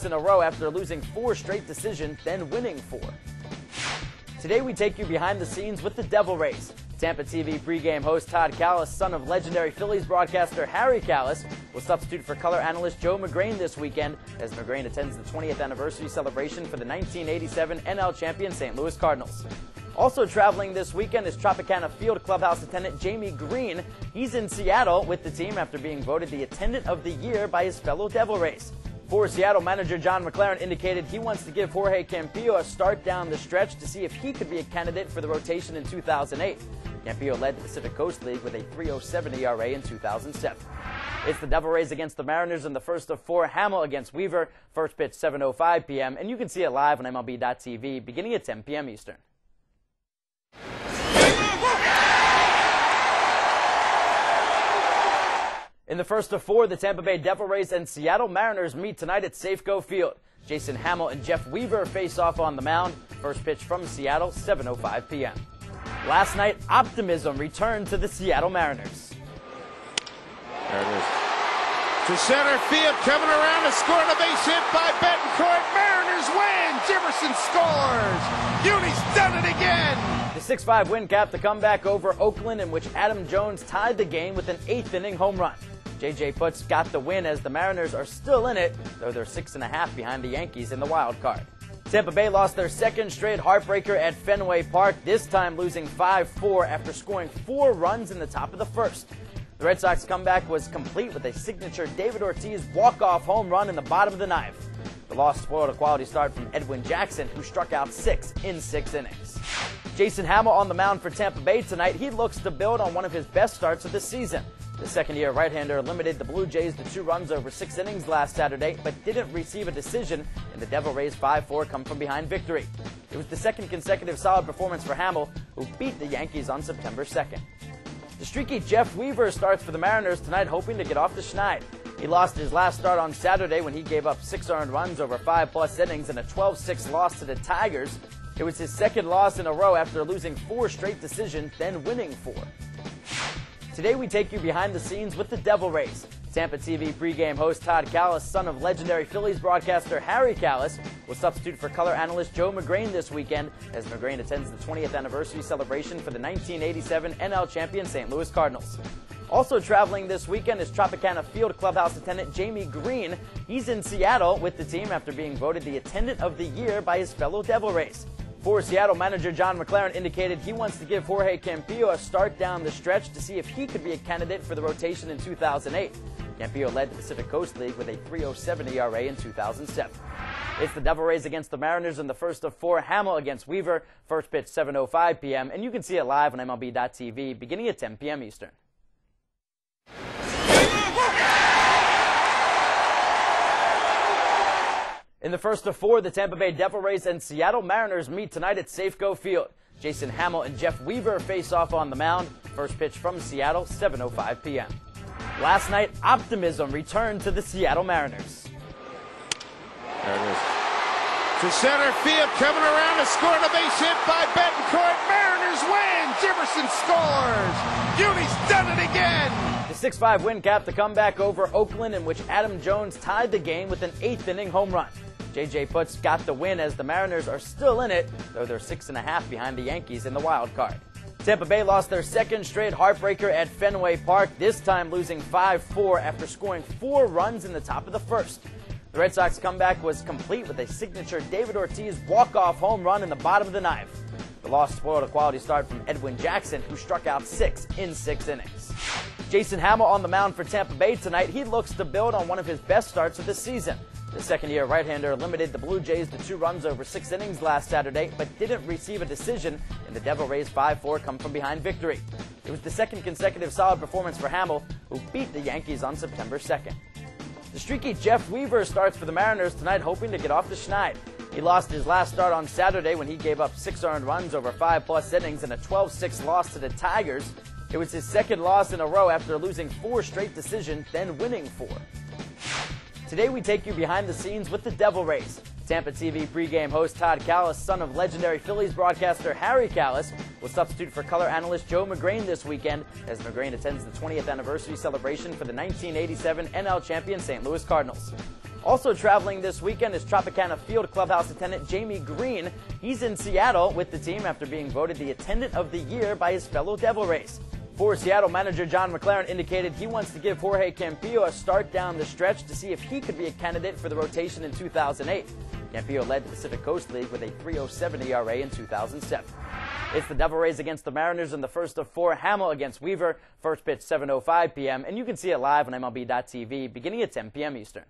In a row after losing 4 straight decisions, then winning 4. Today we take you behind the scenes with the Devil Rays. Tampa TV pregame host Todd Callis, son of legendary Phillies broadcaster Harry Callis, will substitute for color analyst Joe McGrain this weekend as McGrain attends the 20th anniversary celebration for the 1987 NL champion St. Louis Cardinals. Also traveling this weekend is Tropicana Field clubhouse attendant Jamie Green. He's in Seattle with the team after being voted the attendant of the year by his fellow Devil Rays. For Seattle manager John McLaren indicated he wants to give Jorge Campillo a start down the stretch to see if he could be a candidate for the rotation in 2008. Campillo led the Pacific Coast League with a 3.07 ERA in 2007. It's the Devil Rays against the Mariners in the first of 4. Hamill against Weaver. First pitch 7:05 p.m. and you can see it live on MLB.tv beginning at 10 p.m. Eastern. In the first of 4, the Tampa Bay Devil Rays and Seattle Mariners meet tonight at Safeco Field. Jason Hamill and Jeff Weaver face off on the mound. First pitch from Seattle, 7:05 p.m. Last night, optimism returned to the Seattle Mariners. There it is. To center field, coming around to score the base hit by Betancourt. Mariners win. Jefferson scores. Uni's done it again. The 6-5 win capped the comeback over Oakland, in which Adam Jones tied the game with an 8th-inning home run. J.J. Putz got the win as the Mariners are still in it, though they're 6.5 behind the Yankees in the wild card. Tampa Bay lost their second straight heartbreaker at Fenway Park, this time losing 5-4 after scoring 4 runs in the top of the first. The Red Sox comeback was complete with a signature David Ortiz walk-off home run in the bottom of the 9th. The loss spoiled a quality start from Edwin Jackson, who struck out 6 in 6 innings. Jason Hamill on the mound for Tampa Bay tonight. He looks to build on one of his best starts of the season. The second-year right-hander limited the Blue Jays to 2 runs over 6 innings last Saturday, but didn't receive a decision in the Devil Rays' 5-4 come-from-behind victory. It was the second consecutive solid performance for Hamill, who beat the Yankees on September 2nd. The streaky Jeff Weaver starts for the Mariners tonight, hoping to get off the schneid. He lost his last start on Saturday when he gave up 6 earned runs over 5+ innings and a 12-6 loss to the Tigers. It was his second loss in a row after losing 4 straight decisions, then winning 4. Today we take you behind the scenes with the Devil Rays. Tampa TV pregame host Todd Callis, son of legendary Phillies broadcaster Harry Callis, will substitute for color analyst Joe McGrain this weekend as McGrain attends the 20th anniversary celebration for the 1987 NL champion St. Louis Cardinals. Also traveling this weekend is Tropicana Field clubhouse attendant Jamie Green. He's in Seattle with the team after being voted the attendant of the year by his fellow Devil Rays. For Seattle manager John McLaren indicated he wants to give Jorge Campillo a start down the stretch to see if he could be a candidate for the rotation in 2008. Campillo led the Pacific Coast League with a 3.07 ERA in 2007. It's the Devil Rays against the Mariners in the first of 4. Hamill against Weaver. First pitch 7:05 p.m. and you can see it live on MLB.tv beginning at 10 p.m. Eastern. In the first of 4, the Tampa Bay Devil Rays and Seattle Mariners meet tonight at Safeco Field. Jason Hamill and Jeff Weaver face off on the mound. First pitch from Seattle, 7:05 p.m. Last night, optimism returned to the Seattle Mariners. There it is. To center field, coming around to score the base hit by Betancourt. Mariners win. Jefferson scores. Uni's done it again. The 6-5 win capped the comeback over Oakland, in which Adam Jones tied the game with an 8th-inning home run. J.J. Putz got the win as the Mariners are still in it, though they're 6.5 behind the Yankees in the wild card. Tampa Bay lost their second straight heartbreaker at Fenway Park, this time losing 5-4 after scoring 4 runs in the top of the first. The Red Sox comeback was complete with a signature David Ortiz walk-off home run in the bottom of the 9th. The loss spoiled a quality start from Edwin Jackson, who struck out 6 in 6 innings. Jason Hamill on the mound for Tampa Bay tonight. He looks to build on one of his best starts of the season. The second-year right-hander limited the Blue Jays to 2 runs over 6 innings last Saturday, but didn't receive a decision in the Devil Rays' 5-4 come-from-behind victory. It was the second consecutive solid performance for Hamill, who beat the Yankees on September 2nd. The streaky Jeff Weaver starts for the Mariners tonight, hoping to get off the schneid. He lost his last start on Saturday when he gave up 6 earned runs over 5+ innings and a 12-6 loss to the Tigers. It was his second loss in a row after losing 4 straight decisions, then winning 4. Today we take you behind the scenes with the Devil Rays. Tampa TV pregame host Todd Callis, son of legendary Phillies broadcaster Harry Callis, will substitute for color analyst Joe McGrain this weekend as McGrain attends the 20th anniversary celebration for the 1987 NL champion St. Louis Cardinals. Also traveling this weekend is Tropicana Field clubhouse attendant Jamie Green. He's in Seattle with the team after being voted the attendant of the year by his fellow Devil Rays. For Seattle manager John McLaren indicated he wants to give Jorge Campillo a start down the stretch to see if he could be a candidate for the rotation in 2008. Campillo led the Pacific Coast League with a 3.07 ERA in 2007. It's the Devil Rays against the Mariners in the first of four. Hamill against Weaver. First pitch 7:05 p.m. and you can see it live on MLB.tv beginning at 10 p.m. Eastern.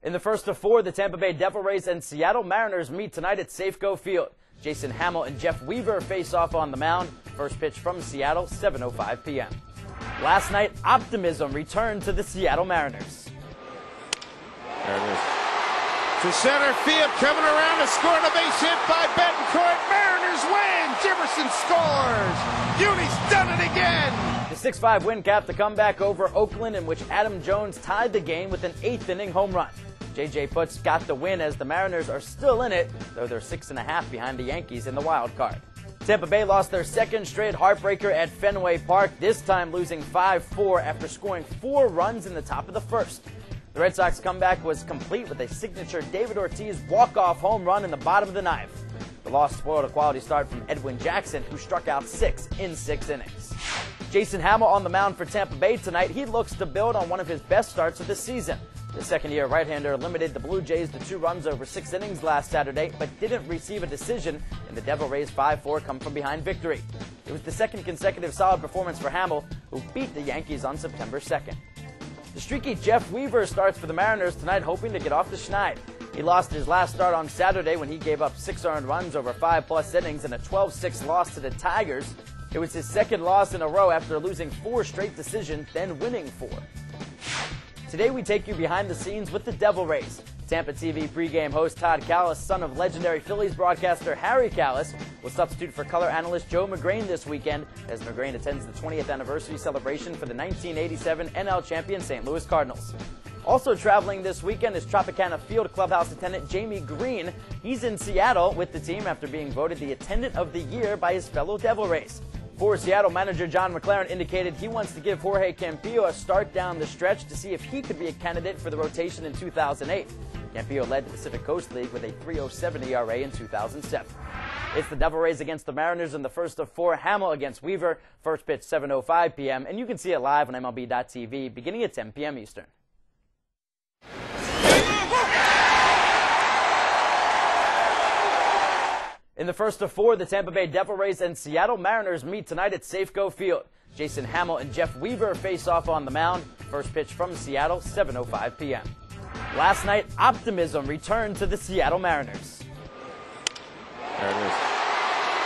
In the first of four, the Tampa Bay Devil Rays and Seattle Mariners meet tonight at Safeco Field. Jason Hamill and Jeff Weaver face off on the mound. First pitch from Seattle, 7:05 p.m. Last night, optimism returned to the Seattle Mariners. There it is. To center field, coming around to score the base hit by Betancourt. Mariners win. Jefferson scores. Uni's done it again. The 6-5 win capped the comeback over Oakland, in which Adam Jones tied the game with an eighth-inning home run. J.J. Putz got the win as the Mariners are still in it, though they're 6.5 behind the Yankees in the wild card. Tampa Bay lost their second straight heartbreaker at Fenway Park, this time losing 5-4 after scoring 4 runs in the top of the first. The Red Sox comeback was complete with a signature David Ortiz walk-off home run in the bottom of the ninth. The loss spoiled a quality start from Edwin Jackson, who struck out 6 in 6 innings. Jason Hamill on the mound for Tampa Bay tonight. He looks to build on one of his best starts of the season. The second-year right-hander limited the Blue Jays to 2 runs over 6 innings last Saturday, but didn't receive a decision in the Devil Rays' 5-4 come-from-behind victory. It was the second consecutive solid performance for Hamill, who beat the Yankees on September 2nd. The streaky Jeff Weaver starts for the Mariners tonight, hoping to get off the schneid. He lost his last start on Saturday when he gave up 6 earned runs over 5+ innings in a 12-6 loss to the Tigers. It was his second loss in a row after losing 4 straight decisions, then winning 4. Today we take you behind the scenes with the Devil Rays. Tampa TV pregame host Todd Callis, son of legendary Phillies broadcaster Harry Callis, will substitute for color analyst Joe McGrain this weekend as McGrain attends the 20th anniversary celebration for the 1987 NL champion St. Louis Cardinals. Also traveling this weekend is Tropicana Field clubhouse attendant Jamie Green. He's in Seattle with the team after being voted the attendant of the year by his fellow Devil Rays. For Seattle manager John McLaren indicated he wants to give Jorge Campillo a start down the stretch to see if he could be a candidate for the rotation in 2008. Campillo led the Pacific Coast League with a 3.07 ERA in 2007. It's the Devil Rays against the Mariners in the first of four. Hamill against Weaver. First pitch 7:05 p.m. and you can see it live on MLB.tv beginning at 10 p.m. Eastern. In the first of four, the Tampa Bay Devil Rays and Seattle Mariners meet tonight at Safeco Field. Jason Hamill and Jeff Weaver face off on the mound. First pitch from Seattle, 7:05 p.m. Last night, optimism returned to the Seattle Mariners. There it is.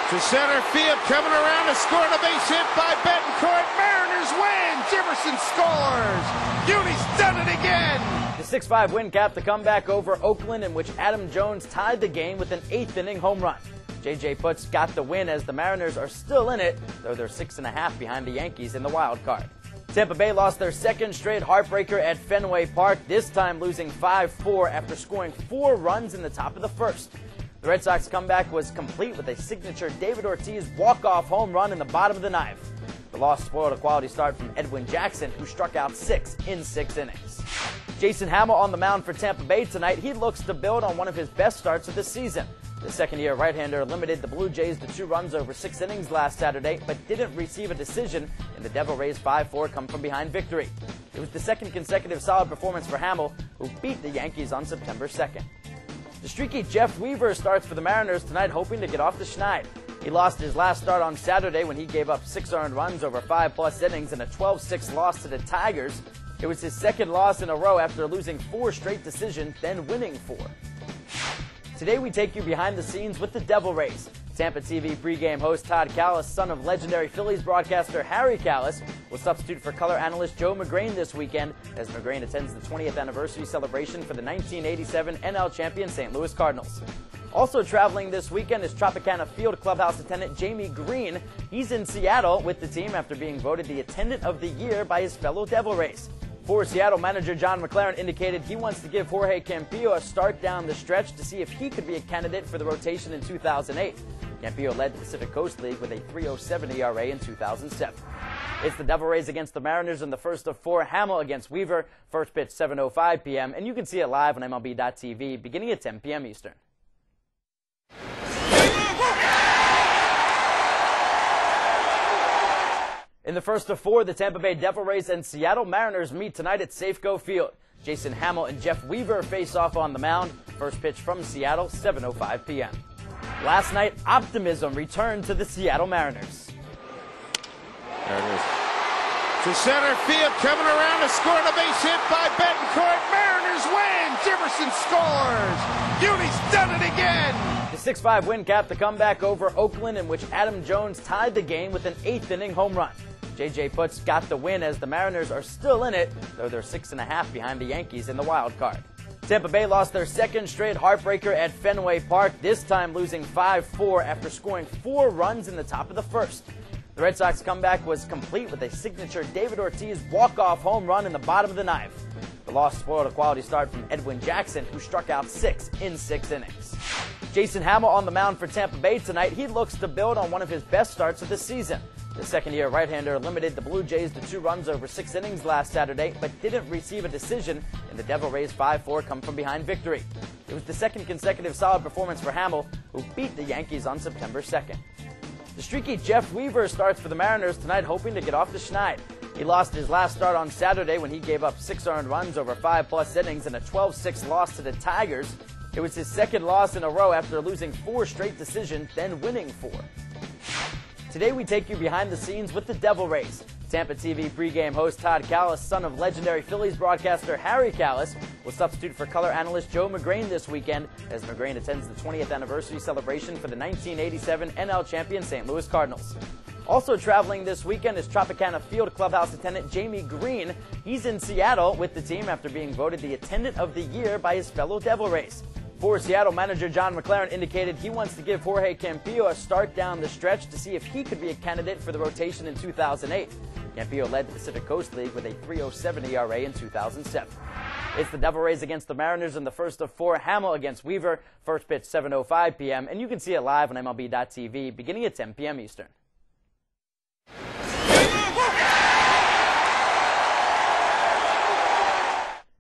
To center field, coming around to score the base hit by Betancourt. Mariners win. Jefferson scores. Uni's done it again. The 6-5 win capped the comeback over Oakland, in which Adam Jones tied the game with an eighth-inning home run. J.J. Putz got the win as the Mariners are still in it, though they're 6.5 behind the Yankees in the wild card. Tampa Bay lost their second straight heartbreaker at Fenway Park, this time losing 5-4 after scoring 4 runs in the top of the first. The Red Sox comeback was complete with a signature David Ortiz walk-off home run in the bottom of the ninth. The loss spoiled a quality start from Edwin Jackson, who struck out 6 in 6 innings. Jason Hamill on the mound for Tampa Bay tonight. He looks to build on one of his best starts of the season. The second-year right-hander limited the Blue Jays to 2 runs over 6 innings last Saturday, but didn't receive a decision in the Devil Rays' 5-4 come-from-behind victory. It was the second consecutive solid performance for Hamill, who beat the Yankees on September 2nd. The streaky Jeff Weaver starts for the Mariners tonight, hoping to get off the schneid. He lost his last start on Saturday when he gave up 6 earned runs over 5+ innings in a 12-6 loss to the Tigers. It was his second loss in a row after losing 4 straight decisions, then winning 4. Today we take you behind the scenes with the Devil Rays. Tampa TV pregame host Todd Callis, son of legendary Phillies broadcaster Harry Callis, will substitute for color analyst Joe McGrain this weekend as McGrain attends the 20th anniversary celebration for the 1987 NL champion St. Louis Cardinals. Also traveling this weekend is Tropicana Field clubhouse attendant Jamie Green. He's in Seattle with the team after being voted the attendant of the year by his fellow Devil Rays. For Seattle manager John McLaren indicated he wants to give Jorge Campillo a start down the stretch to see if he could be a candidate for the rotation in 2008. Campillo led the Pacific Coast League with a 3.07 ERA in 2007. It's the Devil Rays against the Mariners in the first of 4. Hamill against Weaver. First pitch 7:05 p.m. And you can see it live on MLB.tv beginning at 10 p.m. Eastern. In the first of 4, the Tampa Bay Devil Rays and Seattle Mariners meet tonight at Safeco Field. Jason Hamill and Jeff Weaver face off on the mound. First pitch from Seattle, 7:05 p.m. Last night, optimism returned to the Seattle Mariners. There it is. To center field, coming around to score, a base hit by Betancourt. Mariners win. Jefferson scores. Uni's done it again. The 6-5 win capped the comeback over Oakland, in which Adam Jones tied the game with an 8th-inning home run. J.J. Putz got the win as the Mariners are still in it, though they're 6.5 behind the Yankees in the wild card. Tampa Bay lost their second straight heartbreaker at Fenway Park, this time losing 5-4 after scoring 4 runs in the top of the first. The Red Sox comeback was complete with a signature David Ortiz walk-off home run in the bottom of the 9th. The loss spoiled a quality start from Edwin Jackson, who struck out 6 in 6 innings. Jason Hamill on the mound for Tampa Bay tonight. He looks to build on one of his best starts of the season. The second-year right-hander limited the Blue Jays to 2 runs over 6 innings last Saturday, but didn't receive a decision in the Devil Rays' 5-4 come-from-behind victory. It was the second consecutive solid performance for Hamill, who beat the Yankees on September 2nd. The streaky Jeff Weaver starts for the Mariners tonight, hoping to get off the schneid. He lost his last start on Saturday when he gave up 6 earned runs over 5+ innings and a 12-6 loss to the Tigers. It was his second loss in a row after losing 4 straight decisions, then winning 4. Today we take you behind the scenes with the Devil Rays. Tampa TV pregame host Todd Callis, son of legendary Phillies broadcaster Harry Callis, will substitute for color analyst Joe McGrain this weekend as McGrain attends the 20th anniversary celebration for the 1987 NL champion St. Louis Cardinals. Also traveling this weekend is Tropicana Field clubhouse attendant Jamie Green. He's in Seattle with the team after being voted the attendant of the year by his fellow Devil Rays. For Seattle manager John McLaren indicated he wants to give Jorge Campillo a start down the stretch to see if he could be a candidate for the rotation in 2008. Campillo led the Pacific Coast League with a 3.07 ERA in 2007. It's the Devil Rays against the Mariners in the first of 4. Hamill against Weaver. First pitch 7:05 p.m. And you can see it live on MLB.tv beginning at 10 p.m. Eastern.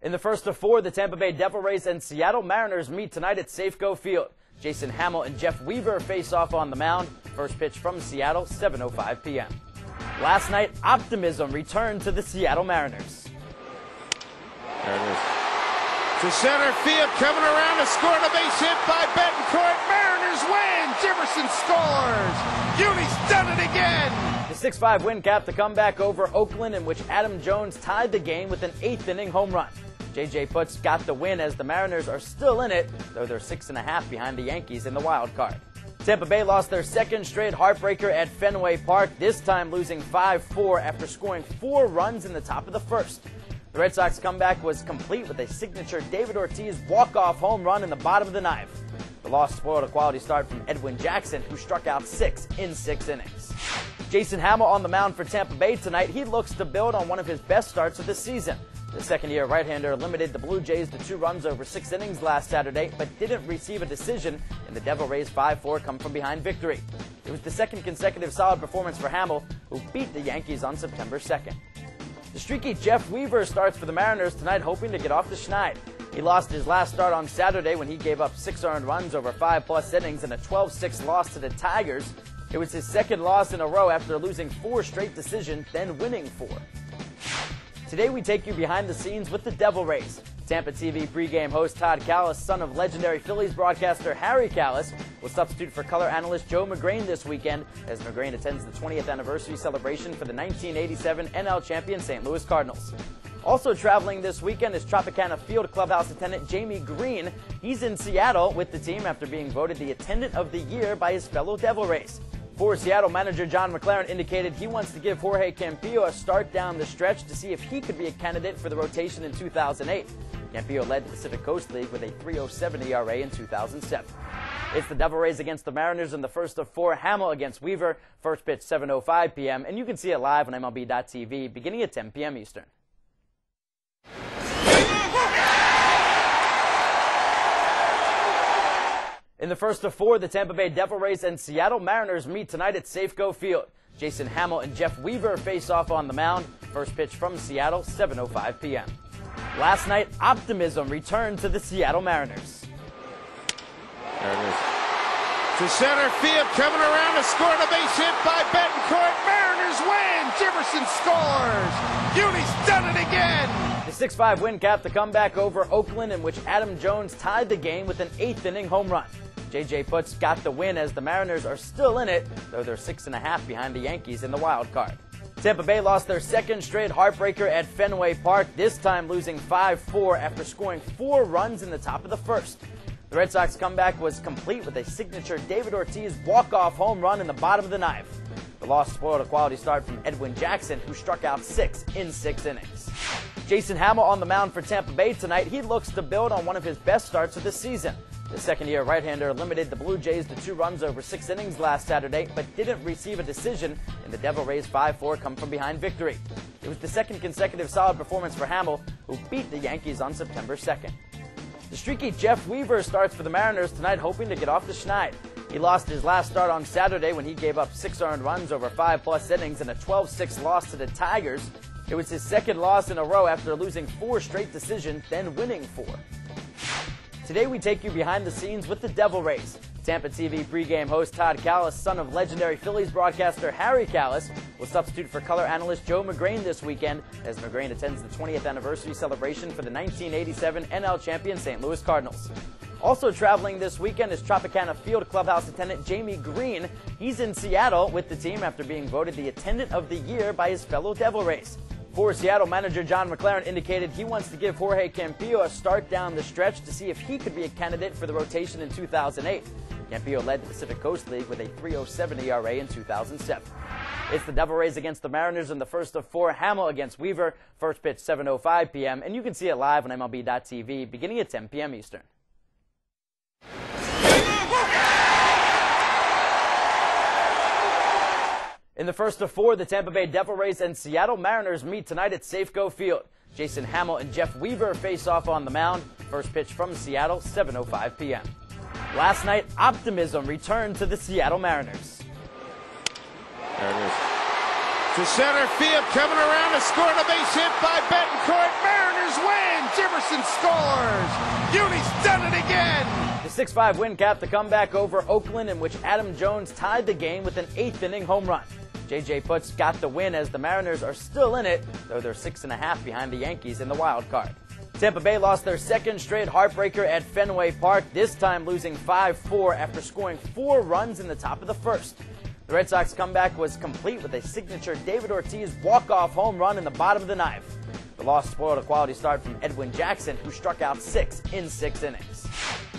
In the first of 4, the Tampa Bay Devil Rays and Seattle Mariners meet tonight at Safeco Field. Jason Hamill and Jeff Weaver face off on the mound. First pitch from Seattle, 7:05 p.m. Last night, optimism returned to the Seattle Mariners. There it is. To center field, coming around to score, a base hit by Betancourt. Mariners win. Jefferson scores. Uni's done it again. The 6-5 win capped the comeback over Oakland, in which Adam Jones tied the game with an 8th-inning home run. J.J. Putz got the win as the Mariners are still in it, though they're 6.5 behind the Yankees in the wild card. Tampa Bay lost their second straight heartbreaker at Fenway Park, this time losing 5-4 after scoring 4 runs in the top of the first. The Red Sox comeback was complete with a signature David Ortiz walk-off home run in the bottom of the 9th. The loss spoiled a quality start from Edwin Jackson, who struck out 6 in 6 innings. Jason Hamill on the mound for Tampa Bay tonight. He looks to build on one of his best starts of the season. The second-year right-hander limited the Blue Jays to 2 runs over 6 innings last Saturday, but didn't receive a decision in the Devil Rays' 5-4 come-from-behind victory. It was the second consecutive solid performance for Hamill, who beat the Yankees on September 2nd. The streaky Jeff Weaver starts for the Mariners tonight, hoping to get off the schneid. He lost his last start on Saturday when he gave up 6 earned runs over 5+ innings and a 12-6 loss to the Tigers. It was his second loss in a row after losing 4 straight decisions, then winning 4. Today we take you behind the scenes with the Devil Rays. Tampa TV pregame host Todd Callis, son of legendary Phillies broadcaster Harry Callis, will substitute for color analyst Joe McGrain this weekend as McGrain attends the 20th anniversary celebration for the 1987 NL champion St. Louis Cardinals. Also traveling this weekend is Tropicana Field clubhouse attendant Jamie Green. He's in Seattle with the team after being voted the attendant of the year by his fellow Devil Rays. For Seattle manager John McLaren indicated he wants to give Jorge Campillo a start down the stretch to see if he could be a candidate for the rotation in 2008. Campillo led the Pacific Coast League with a 3.07 ERA in 2007. It's the Devil Rays against the Mariners in the first of 4. Hamill against Weaver. First pitch 7:05 p.m. And you can see it live on MLB.tv beginning at 10 p.m. Eastern. In the first of 4, the Tampa Bay Devil Rays and Seattle Mariners meet tonight at Safeco Field. Jason Hamill and Jeff Weaver face off on the mound. First pitch from Seattle, 7:05 p.m. Last night, optimism returned to the Seattle Mariners. There it is. To center field, coming around to score, the base hit by Betancourt. Mariners win. Jefferson scores. Uni's done it again. The 6-5 win capped the comeback over Oakland, in which Adam Jones tied the game with an 8th-inning home run. J.J. Putz got the win as the Mariners are still in it, though they're 6.5 behind the Yankees in the wild card. Tampa Bay lost their second straight heartbreaker at Fenway Park, this time losing 5-4 after scoring 4 runs in the top of the first. The Red Sox comeback was complete with a signature David Ortiz walk-off home run in the bottom of the ninth. The loss spoiled a quality start from Edwin Jackson, who struck out 6 in 6 innings. Jason Hamill on the mound for Tampa Bay tonight. He looks to build on one of his best starts of the season. The second-year right-hander limited the Blue Jays to 2 runs over 6 innings last Saturday, but didn't receive a decision in the Devil Rays' 5-4 come-from-behind victory. It was the second consecutive solid performance for Hamill, who beat the Yankees on September 2nd. The streaky Jeff Weaver starts for the Mariners tonight, hoping to get off the schneid. He lost his last start on Saturday when he gave up 6 earned runs over 5+ innings in a 12-6 loss to the Tigers. It was his second loss in a row after losing 4 straight decisions, then winning 4. Today we take you behind the scenes with the Devil Rays. Tampa TV pregame host Todd Callis, son of legendary Phillies broadcaster Harry Callis, will substitute for color analyst Joe McGrain this weekend as McGrain attends the 20th anniversary celebration for the 1987 NL champion St. Louis Cardinals. Also traveling this weekend is Tropicana Field clubhouse attendant Jamie Green. He's in Seattle with the team after being voted the attendant of the year by his fellow Devil Rays. For Seattle manager John McLaren indicated he wants to give Jorge Campillo a start down the stretch to see if he could be a candidate for the rotation in 2008. Campillo led the Pacific Coast League with a 3.07 ERA in 2007. It's the Devil Rays against the Mariners in the first of 4. Hamill against Weaver. First pitch 7:05 p.m. and you can see it live on MLB.tv beginning at 10 p.m. Eastern. In the first of 4, the Tampa Bay Devil Rays and Seattle Mariners meet tonight at Safeco Field. Jason Hamill and Jeff Weaver face off on the mound. First pitch from Seattle, 7:05 p.m. Last night, optimism returned to the Seattle Mariners. There it is. To center field, coming around to score, the base hit by Betancourt. Mariners win. Jefferson scores. Uni's done it again. The 6-5 win capped the comeback over Oakland, in which Adam Jones tied the game with an 8th-inning home run. J.J. Putz got the win as the Mariners are still in it, though they're 6.5 behind the Yankees in the wild card. Tampa Bay lost their second straight heartbreaker at Fenway Park, this time losing 5-4 after scoring 4 runs in the top of the first. The Red Sox comeback was complete with a signature David Ortiz walk-off home run in the bottom of the ninth. The loss spoiled a quality start from Edwin Jackson, who struck out 6 in 6 innings.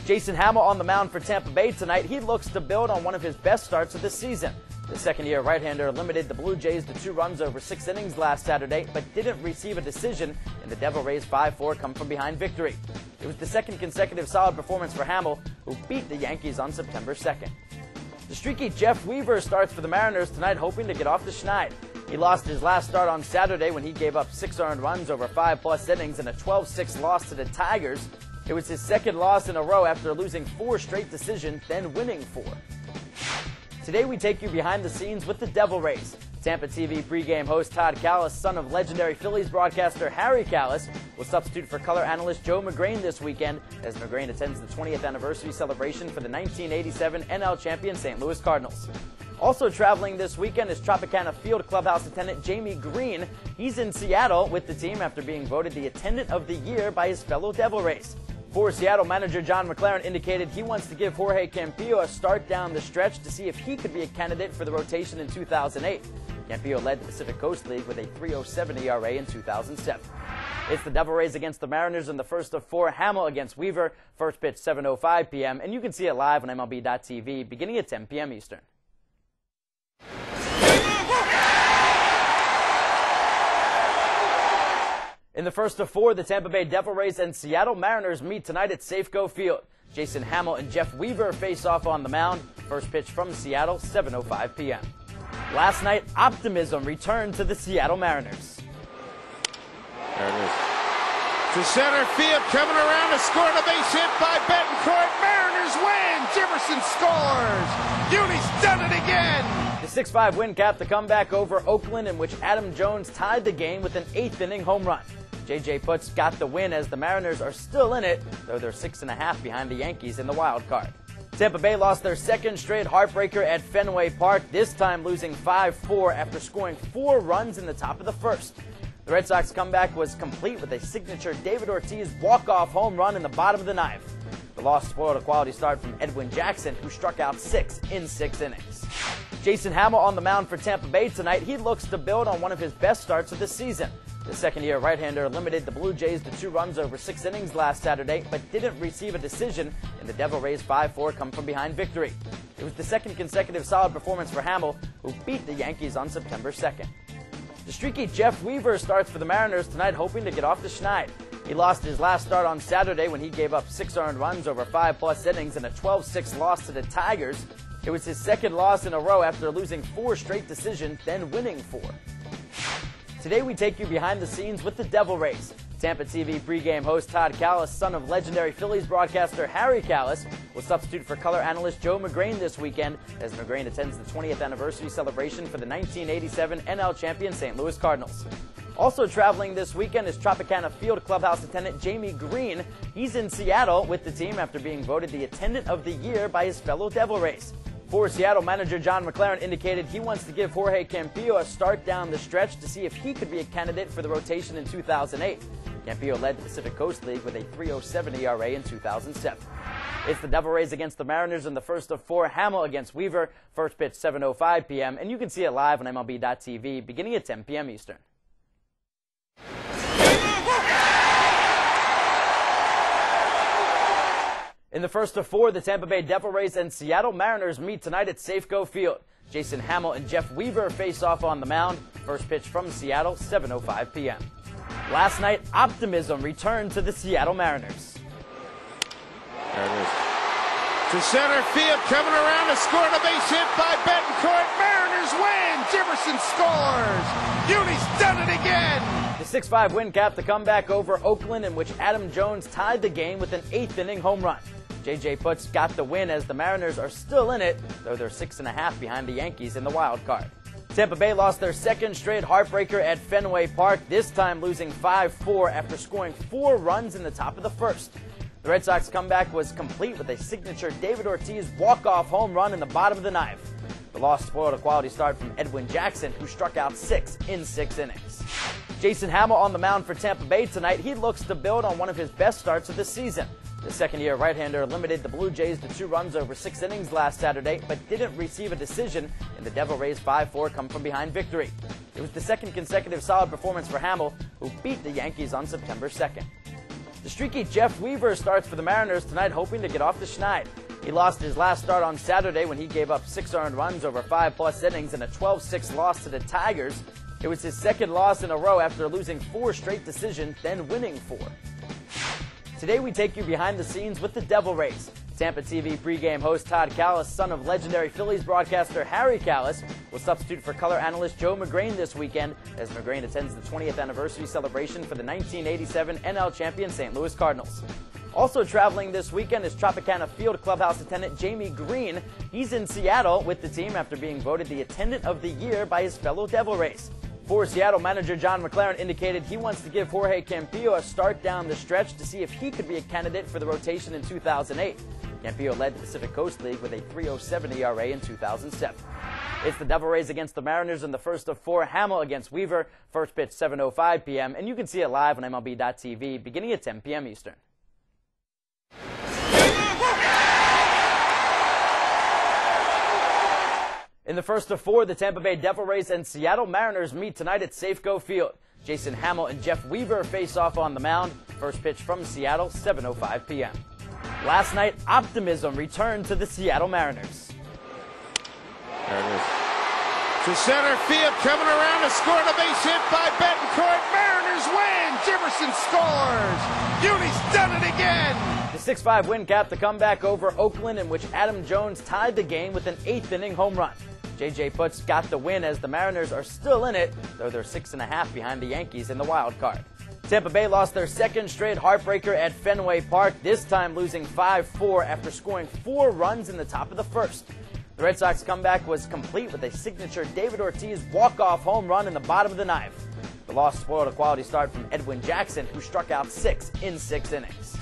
Jason Hamill on the mound for Tampa Bay tonight. He looks to build on one of his best starts of the season. The second-year right-hander limited the Blue Jays to 2 runs over 6 innings last Saturday, but didn't receive a decision in the Devil Rays' 5-4 come-from-behind victory. It was the second consecutive solid performance for Hamill, who beat the Yankees on September 2nd. The streaky Jeff Weaver starts for the Mariners tonight, hoping to get off the schneid. He lost his last start on Saturday when he gave up 6 earned runs over 5+ innings in a 12-6 loss to the Tigers. It was his second loss in a row after losing 4 straight decisions, then winning 4. Today we take you behind the scenes with the Devil Rays. Tampa TV pregame host Todd Callis, son of legendary Phillies broadcaster Harry Callis, will substitute for color analyst Joe McGrain this weekend as McGrain attends the 20th anniversary celebration for the 1987 NL champion St. Louis Cardinals. Also traveling this weekend is Tropicana Field clubhouse attendant Jamie Green. He's in Seattle with the team after being voted the attendant of the year by his fellow Devil Rays. For Seattle manager John McLaren indicated he wants to give Jorge Campillo a start down the stretch to see if he could be a candidate for the rotation in 2008. Campillo led the Pacific Coast League with a 3.07 ERA in 2007. It's the Devil Rays against the Mariners in the first of 4. Hamill against Weaver. First pitch 7:05 p.m. and you can see it live on MLB.tv beginning at 10 p.m. Eastern. In the first of 4, the Tampa Bay Devil Rays and Seattle Mariners meet tonight at Safeco Field. Jason Hamill and Jeff Weaver face off on the mound. First pitch from Seattle, 7:05 p.m. Last night, optimism returned to the Seattle Mariners. There it is. To center field, coming around to score, the base hit by Betancourt. Mariners win. Jefferson scores. Uni's done it again. The 6-5 win capped the comeback over Oakland, in which Adam Jones tied the game with an 8th-inning home run. J.J. Putz got the win as the Mariners are still in it, though they're 6.5 behind the Yankees in the wild card. Tampa Bay lost their second straight heartbreaker at Fenway Park, this time losing 5-4 after scoring 4 runs in the top of the first. The Red Sox comeback was complete with a signature David Ortiz walk-off home run in the bottom of the 9th. The loss spoiled a quality start from Edwin Jackson, who struck out 6 in 6 innings. Jason Hamill on the mound for Tampa Bay tonight. He looks to build on one of his best starts of the season. The second-year right-hander limited the Blue Jays to 2 runs over 6 innings last Saturday, but didn't receive a decision in the Devil Rays' 5-4 come-from-behind victory. It was the second consecutive solid performance for Hamill, who beat the Yankees on September 2nd. The streaky Jeff Weaver starts for the Mariners tonight, hoping to get off the schneid. He lost his last start on Saturday when he gave up 6 earned runs over 5+ innings in a 12-6 loss to the Tigers. It was his second loss in a row after losing 4 straight decisions, then winning 4. Today we take you behind the scenes with the Devil Rays. Tampa TV pregame host Todd Callis, son of legendary Phillies broadcaster Harry Callis, will substitute for color analyst Joe McGrain this weekend as McGrain attends the 20th anniversary celebration for the 1987 NL champion St. Louis Cardinals. Also traveling this weekend is Tropicana Field clubhouse attendant Jamie Green. He's in Seattle with the team after being voted the attendant of the year by his fellow Devil Rays. Former Seattle manager John McLaren indicated he wants to give Jorge Campillo a start down the stretch to see if he could be a candidate for the rotation in 2008. Campillo led the Pacific Coast League with a 3.07 ERA in 2007. It's the Devil Rays against the Mariners in the first of 4. Hamill against Weaver. First pitch 7:05 p.m. and you can see it live on MLB.tv beginning at 10 p.m. Eastern. In the first of 4, the Tampa Bay Devil Rays and Seattle Mariners meet tonight at Safeco Field. Jason Hamill and Jeff Weaver face off on the mound. First pitch from Seattle, 7:05 p.m. Last night, optimism returned to the Seattle Mariners. There it is. To center field, coming around to score a base hit by Betancourt. Mariners win. Jefferson scores. Uni's done it again. The 6-5 win capped the comeback over Oakland, in which Adam Jones tied the game with an 8th-inning home run. J.J. Putz got the win as the Mariners are still in it, though they're 6.5 behind the Yankees in the wild card. Tampa Bay lost their second straight heartbreaker at Fenway Park, this time losing 5-4 after scoring 4 runs in the top of the first. The Red Sox comeback was complete with a signature David Ortiz walk-off home run in the bottom of the 9th. The loss spoiled a quality start from Edwin Jackson, who struck out 6 in 6 innings. Jason Hamill on the mound for Tampa Bay tonight. He looks to build on one of his best starts of the season. The second-year right-hander limited the Blue Jays to 2 runs over 6 innings last Saturday, but didn't receive a decision in the Devil Rays' 5-4 come-from-behind victory. It was the second consecutive solid performance for Hamill, who beat the Yankees on September 2nd. The streaky Jeff Weaver starts for the Mariners tonight, hoping to get off the schneid. He lost his last start on Saturday when he gave up 6 earned runs over 5+ innings in a 12-6 loss to the Tigers. It was his second loss in a row after losing 4 straight decisions, then winning 4. Today we take you behind the scenes with the Devil Rays. Tampa TV pregame host Todd Callis, son of legendary Phillies broadcaster Harry Callis, will substitute for color analyst Joe McGrain this weekend as McGrain attends the 20th anniversary celebration for the 1987 NL champion St. Louis Cardinals. Also traveling this weekend is Tropicana Field clubhouse attendant Jamie Green. He's in Seattle with the team after being voted the attendant of the year by his fellow Devil Rays. Former Seattle manager John McLaren indicated he wants to give Jorge Campillo a start down the stretch to see if he could be a candidate for the rotation in 2008. Campillo led the Pacific Coast League with a 3.07 ERA in 2007. It's the Devil Rays against the Mariners in the first of 4. Hamill against Weaver. First pitch 7:05 p.m. and you can see it live on MLB.tv beginning at 10 p.m. Eastern. In the first of 4, the Tampa Bay Devil Rays and Seattle Mariners meet tonight at Safeco Field. Jason Hamill and Jeff Weaver face off on the mound. First pitch from Seattle, 7:05 p.m. Last night, optimism returned to the Seattle Mariners. There it is. To center field, coming around to score a base hit by Betancourt. Mariners win. Jefferson scores. Uni's done it again. The 6-5 win capped the comeback over Oakland, in which Adam Jones tied the game with an 8th-inning home run. J.J. Putz got the win as the Mariners are still in it, though they're 6.5 behind the Yankees in the wild card. Tampa Bay lost their second straight heartbreaker at Fenway Park, this time losing 5-4 after scoring 4 runs in the top of the first. The Red Sox comeback was complete with a signature David Ortiz walk-off home run in the bottom of the ninth. The loss spoiled a quality start from Edwin Jackson, who struck out 6 in 6 innings.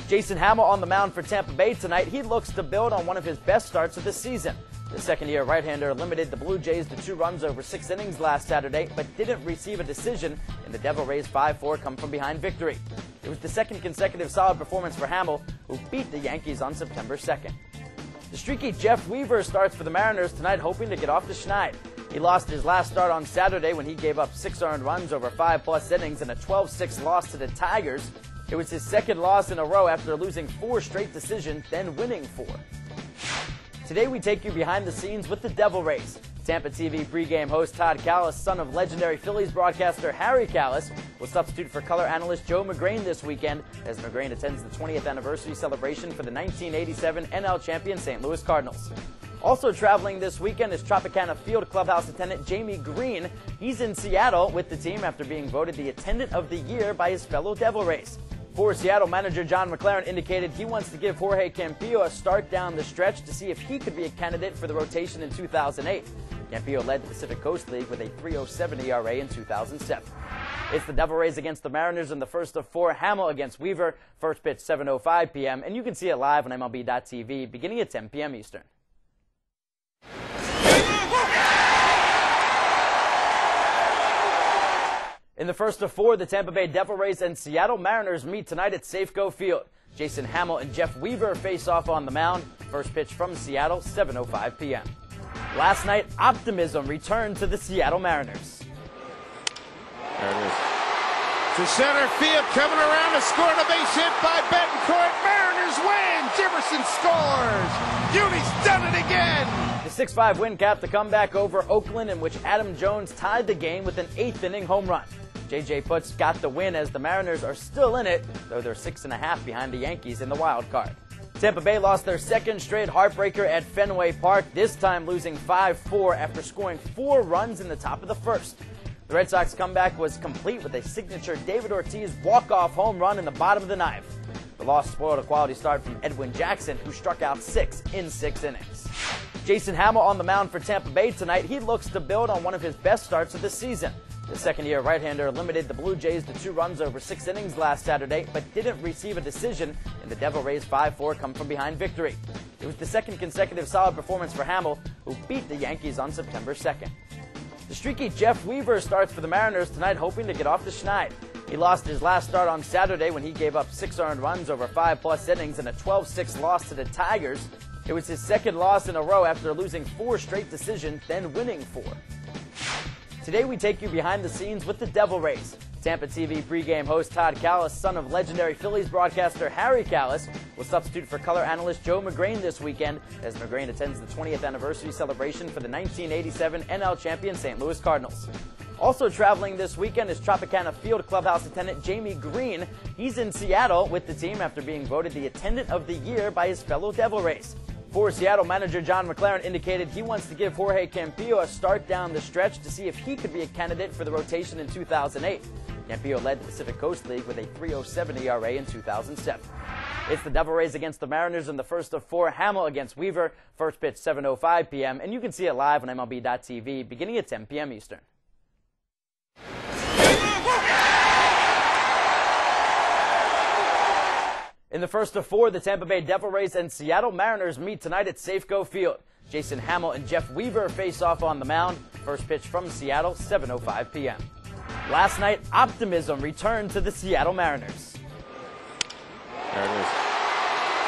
Jason Hamill on the mound for Tampa Bay tonight. He looks to build on one of his best starts of the season. The second-year right-hander limited the Blue Jays to 2 runs over 6 innings last Saturday, but didn't receive a decision in the Devil Rays' 5-4 come-from-behind victory. It was the second consecutive solid performance for Hamill, who beat the Yankees on September 2nd. The streaky Jeff Weaver starts for the Mariners tonight, hoping to get off the schneid. He lost his last start on Saturday when he gave up 6 earned runs over 5+ innings and a 12-6 loss to the Tigers. It was his second loss in a row after losing 4 straight decisions, then winning 4. Today we take you behind the scenes with the Devil Rays. Tampa TV pregame host Todd Callis, son of legendary Phillies broadcaster Harry Callis, will substitute for color analyst Joe McGrain this weekend as McGrain attends the 20th anniversary celebration for the 1987 NL champion St. Louis Cardinals. Also traveling this weekend is Tropicana Field clubhouse attendant Jamie Green. He's in Seattle with the team after being voted the attendant of the year by his fellow Devil Rays. For Seattle manager John McLaren indicated he wants to give Jorge Campillo a start down the stretch to see if he could be a candidate for the rotation in 2008. Campillo led the Pacific Coast League with a 3.07 ERA in 2007. It's the Devil Rays against the Mariners in the first of 4. Hamill against Weaver. First pitch 7:05 p.m. and you can see it live on MLB.tv beginning at 10 p.m. Eastern. In the first of 4, the Tampa Bay Devil Rays and Seattle Mariners meet tonight at Safeco Field. Jason Hamill and Jeff Weaver face off on the mound. First pitch from Seattle, 7:05 p.m. Last night, optimism returned to the Seattle Mariners. There it is. To center field, coming around to score, a base hit by Betancourt. Mariners win. Jefferson scores. Uni's done it again. The 6-5 win capped the comeback over Oakland, in which Adam Jones tied the game with an 8th-inning home run. J.J. Putz got the win as the Mariners are still in it, though they're 6.5 behind the Yankees in the wild card. Tampa Bay lost their second straight heartbreaker at Fenway Park, this time losing 5-4 after scoring 4 runs in the top of the first. The Red Sox comeback was complete with a signature David Ortiz walk-off home run in the bottom of the ninth. The loss spoiled a quality start from Edwin Jackson, who struck out 6 in 6 innings. Jason Hamill on the mound for Tampa Bay tonight. He looks to build on one of his best starts of the season. The second-year right-hander limited the Blue Jays to 2 runs over 6 innings last Saturday, but didn't receive a decision in the Devil Rays' 5-4 come-from-behind victory. It was the second consecutive solid performance for Hamill, who beat the Yankees on September 2nd. The streaky Jeff Weaver starts for the Mariners tonight, hoping to get off the schneid. He lost his last start on Saturday when he gave up 6 earned runs over 5+ innings and a 12-6 loss to the Tigers. It was his second loss in a row after losing 4 straight decisions, then winning 4. Today we take you behind the scenes with the Devil Rays. Tampa TV pregame host Todd Callis, son of legendary Phillies broadcaster Harry Callis, will substitute for color analyst Joe McGrain this weekend as McGrain attends the 20th anniversary celebration for the 1987 NL champion St. Louis Cardinals. Also traveling this weekend is Tropicana Field clubhouse attendant Jamie Green. He's in Seattle with the team after being voted the attendant of the year by his fellow Devil Rays. For Seattle manager John McLaren indicated he wants to give Jorge Campillo a start down the stretch to see if he could be a candidate for the rotation in 2008. Campillo led the Pacific Coast League with a 3.07 ERA in 2007. It's the Devil Rays against the Mariners in the first of 4. Hamill against Weaver. First pitch 7:05 p.m. and you can see it live on MLB.tv beginning at 10 p.m. Eastern. In the first of 4, the Tampa Bay Devil Rays and Seattle Mariners meet tonight at Safeco Field. Jason Hamill and Jeff Weaver face off on the mound. First pitch from Seattle, 7:05 p.m. Last night, optimism returned to the Seattle Mariners. There it is.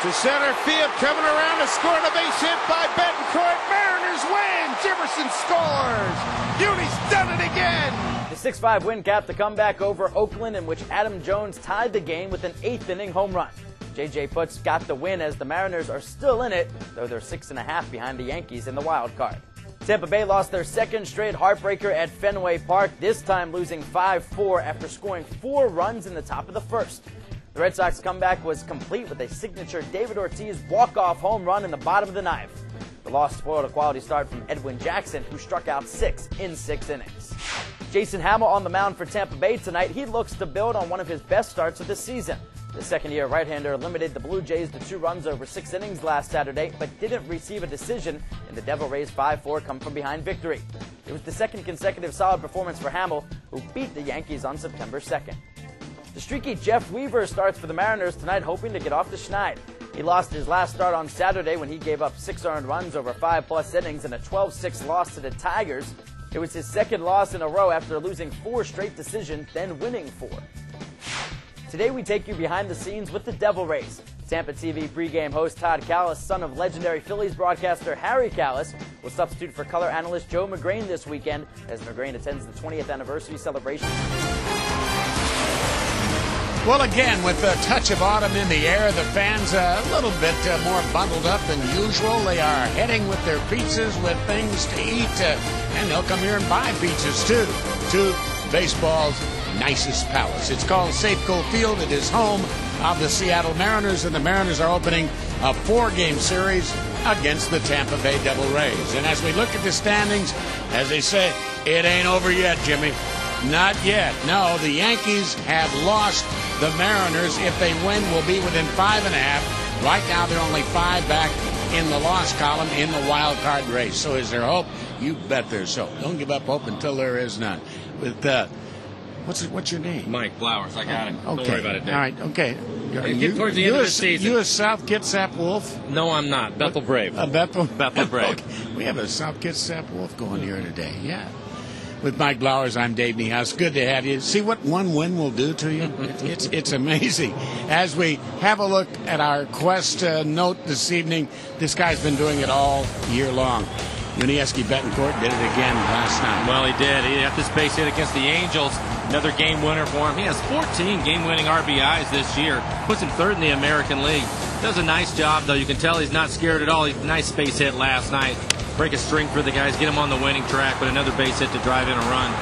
To center field, coming around to score, a base hit by Betancourt. Mariners win. Jefferson scores. Uni's done it again. The 6-5 win capped the comeback over Oakland, in which Adam Jones tied the game with an 8th-inning home run. J.J. Putz got the win as the Mariners are still in it, though they're 6.5 behind the Yankees in the wild card. Tampa Bay lost their second straight heartbreaker at Fenway Park, this time losing 5-4 after scoring 4 runs in the top of the first. The Red Sox comeback was complete with a signature David Ortiz walk-off home run in the bottom of the ninth. The loss spoiled a quality start from Edwin Jackson, who struck out 6 in 6 innings. Jason Hamill on the mound for Tampa Bay tonight. He looks to build on one of his best starts of the season. The second-year right-hander limited the Blue Jays to 2 runs over 6 innings last Saturday, but didn't receive a decision in the Devil Rays' 5-4 come-from-behind victory. It was the second consecutive solid performance for Hamill, who beat the Yankees on September 2nd. The streaky Jeff Weaver starts for the Mariners tonight, hoping to get off the schneid. He lost his last start on Saturday when he gave up 6 earned runs over 5+ innings in a 12-6 loss to the Tigers. It was his second loss in a row after losing 4 straight decisions, then winning 4. Today we take you behind the scenes with the Devil Rays. Tampa TV pregame host Todd Callis, son of legendary Phillies broadcaster Harry Callis, will substitute for color analyst Joe McGrain this weekend as McGrain attends the 20th anniversary celebration. Well, again, with a touch of autumn in the air, the fans a little bit more bundled up than usual. They are heading with their pizzas, with things to eat, and they'll come here and buy pizzas, too, to baseball's nicest palace. It's called Safeco Field. It is home of the Seattle Mariners, and the Mariners are opening a 4-game series against the Tampa Bay Devil Rays. And as we look at the standings, as they say, it ain't over yet, Jimmy. Not yet. No, the Yankees have lost. The Mariners, if they win, will be within 5.5. Right now, they're only 5 back in the loss column in the wild card race. So is there hope? You bet there's hope. Don't give up hope until there is none. With what's your name? Mike Flowers. I got it. Okay. Don't worry about it, Dave. All right. Okay. Get towards the end of the season. You a South Kitsap Wolf? No, I'm not. Bethel Brave. Bethel Brave. Okay. We have a South Kitsap Wolf going here today. Yeah. With Mike Blowers, I'm Dave Niehaus. Good to have you. See what one win will do to you? It's amazing. As we have a look at our quest note this evening, this guy's been doing it all year long. Yuniesky Betancourt did it again last night. Well, he did. He got this base hit against the Angels. Another game winner for him. He has 14 game-winning RBIs this year. Puts him 3rd in the American League. Does a nice job, though. You can tell he's not scared at all. Nice base hit last night. Break a string for the guys, get him on the winning track, but another base hit to drive in a run,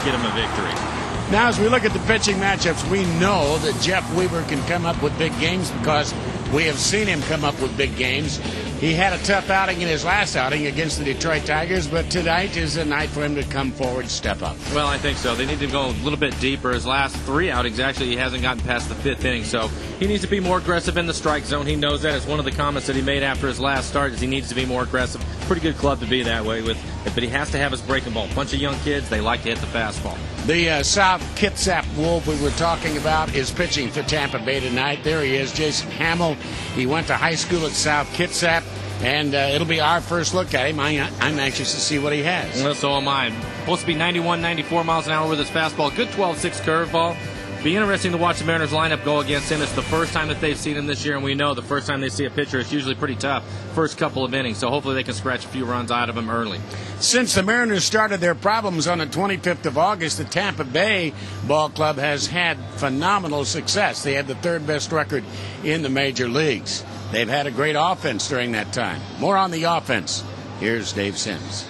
get him a victory. Now, as we look at the pitching matchups, we know that Jeff Weaver can come up with big games because we have seen him come up with big games. He had a tough outing in his last outing against the Detroit Tigers, but tonight is a night for him to come forward, step up. Well, I think so. They need to go a little bit deeper. His last 3 outings, actually, he hasn't gotten past the 5th inning, so he needs to be more aggressive in the strike zone. He knows that. It's one of the comments that he made after his last start is he needs to be more aggressive. Pretty good club to be that way with, but he has to have his breaking ball. A bunch of young kids, they like to hit the fastball. The South Kitsap Wolf we were talking about is pitching for Tampa Bay tonight. There he is, Jason Hamill. He went to high school at South Kitsap. And it'll be our first look at him. I'm anxious to see what he has. Well, so am I. Supposed to be 91, 94 miles an hour with his fastball. Good 12-6 curveball. Be interesting to watch the Mariners lineup go against him. It's the first time that they've seen him this year, and we know the first time they see a pitcher, it's usually pretty tough first couple of innings. So hopefully they can scratch a few runs out of him early. Since the Mariners started their problems on the 25th of August, the Tampa Bay Ball Club has had phenomenal success. They have the 3rd best record in the major leagues. They've had a great offense during that time. More on the offense. Here's Dave Sims.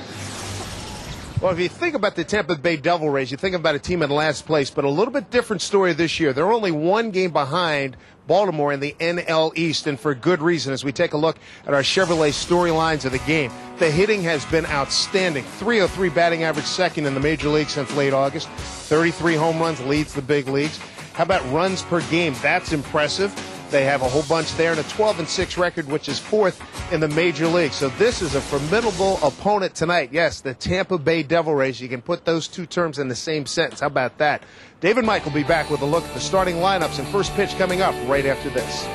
Well, if you think about the Tampa Bay Devil Rays, you think about a team in last place, but a little bit different story this year. They're only 1 game behind Baltimore in the NL East, and for good reason. As we take a look at our Chevrolet storylines of the game, the hitting has been outstanding. .303 batting average, 2nd in the major league since late August. 33 home runs, leads the big leagues. How about runs per game? That's impressive. They have a whole bunch there, and a 12-6 record, which is 4th in the major league. So this is a formidable opponent tonight. Yes, the Tampa Bay Devil Rays. You can put those 2 terms in the same sentence. How about that? Dave and Mike will be back with a look at the starting lineups and first pitch coming up right after this.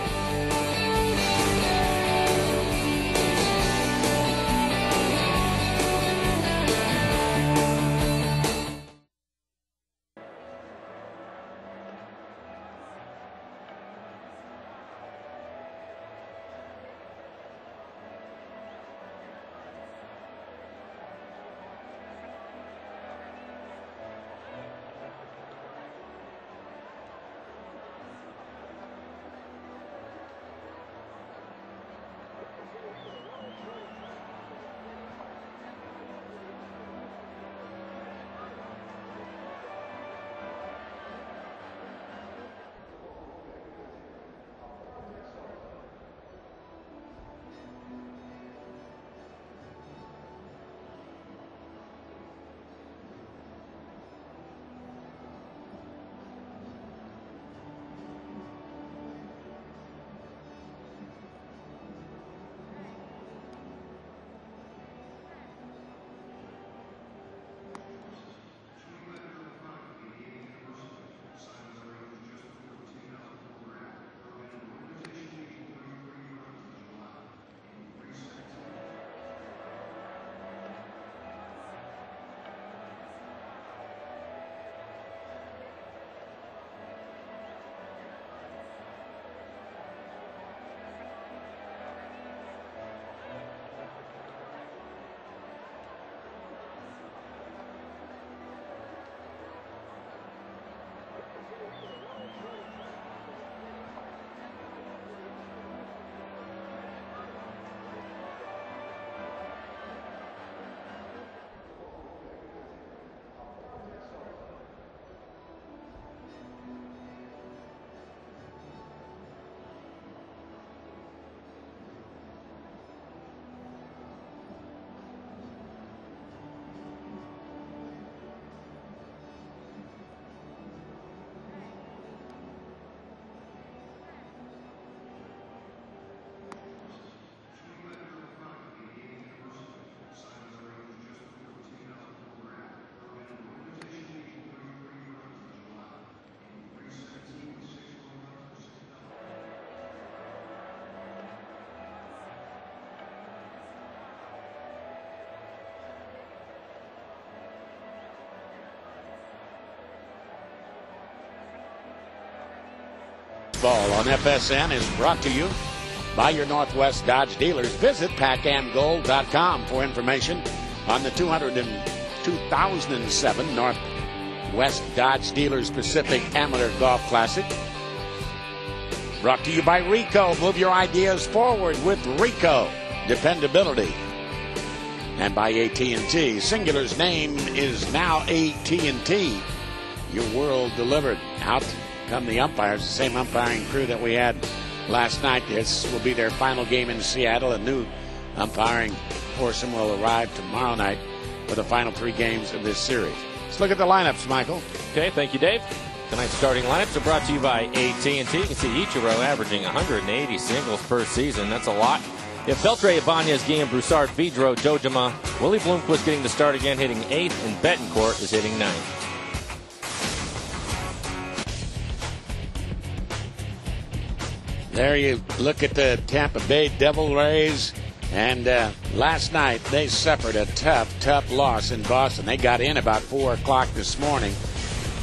Ball on FSN is brought to you by your Northwest Dodge dealers. Visit pacamgold.com for information on the 2007 Northwest Dodge Dealers Pacific Amateur Golf Classic. Brought to you by Ricoh. Move your ideas forward with Ricoh. Dependability. And by AT&T. Singular's name is now AT&T. Your world delivered. Out come the umpires, the same umpiring crew that we had last night. This will be their final game in Seattle. A new umpiring foursome will arrive tomorrow night for the final 3 games of this series. Let's look at the lineups, Michael. Okay, thank you, Dave. Tonight's starting lineups are brought to you by AT&T. You can see Ichiro averaging 180 singles per season. That's a lot. You have Beltre, Ibanez, Guillaume, Broussard, Vidro, Dojima, Willie Bloomquist getting the start again, hitting 8th, and Betancourt is hitting 9th. There you look at the Tampa Bay Devil Rays, and last night they suffered a tough loss in Boston. They got in about 4 o'clock this morning.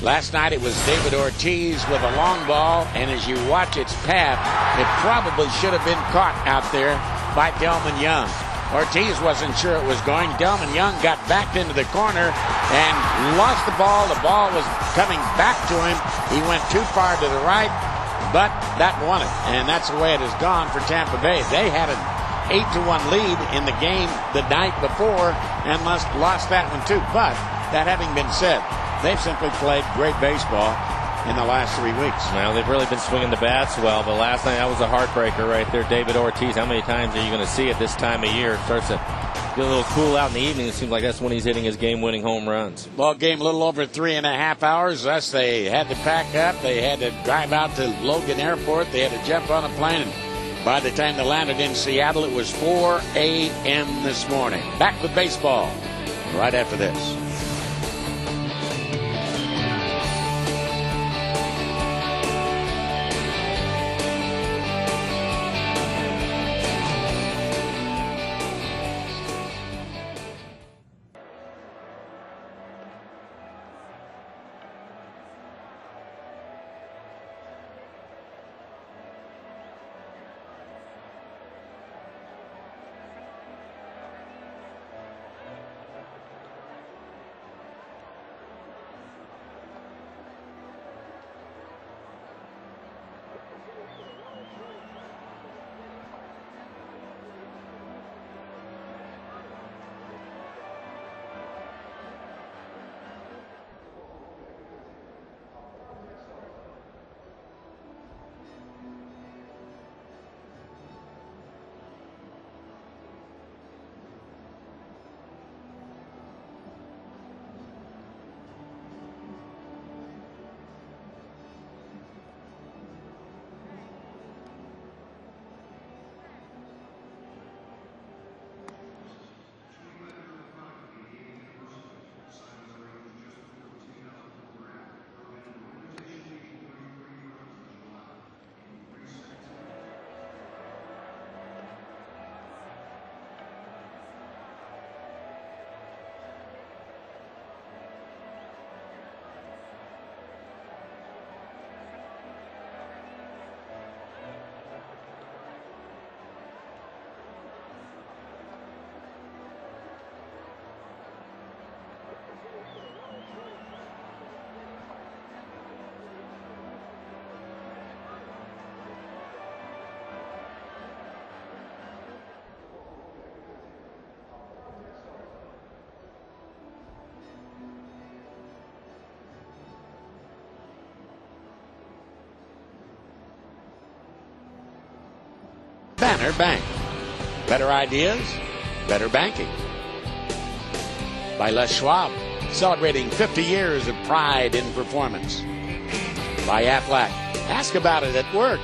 Last night it was David Ortiz with a long ball, and as you watch its path, it probably should have been caught out there by Delman Young. Ortiz wasn't sure it was going. Delman Young got backed into the corner and lost the ball. The ball was coming back to him. He went too far to the right, but that won it, and that's the way it has gone for Tampa Bay. They had an 8-1 lead in the game the night before and lost that one too. But that having been said, they've simply played great baseball in the last 3 weeks. Well, they've really been swinging the bats well, but last night that was a heartbreaker right there. David Ortiz, how many times are you going to see it this time of year? It starts to get a little cool out in the evening. It seems like that's when he's hitting his game-winning home runs. Ball game a little over 3.5 hours. Thus, they had to pack up. They had to drive out to Logan Airport. They had to jump on a plane. And by the time they landed in Seattle, it was 4 a.m. this morning. Back with baseball right after this. Banner Bank. Better ideas, better banking. By Les Schwab, celebrating 50 years of pride in performance. By Aflac, ask about it at work.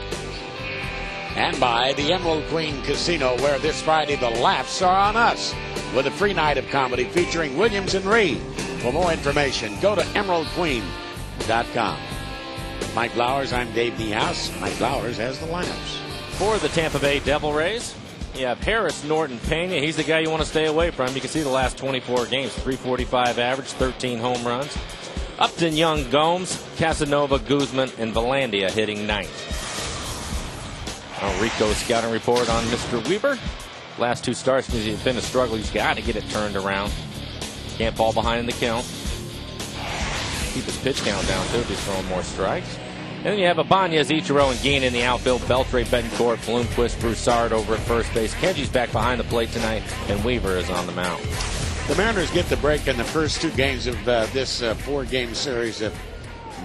And by the Emerald Queen Casino, where this Friday the laughs are on us with a free night of comedy featuring Williams and Reed. For more information, go to emeraldqueen.com. Mike Blowers, I'm Dave Niehaus. Mike Blowers has the lineups. For the Tampa Bay Devil Rays, you have Harris, Norton, Pena. He's the guy you want to stay away from. You can see the last 24 games, 345 average, 13 home runs. Upton, Young, Gomes, Casanova, Guzman, and Volandia hitting 9th. Rico's scouting report on Mr. Weaver. Last 2 starts, he's been a struggle. He's got to get it turned around. Can't fall behind in the count. Keep his pitch count down, too, if he's throwing more strikes. And then you have Ibanez, Ichiro, and Gein in the outfield. Beltre, Betancourt, Bloomquist, Broussard over at first base. Kenji's back behind the plate tonight, and Weaver is on the mound. The Mariners get the break in the first 2 games of this 4-game series of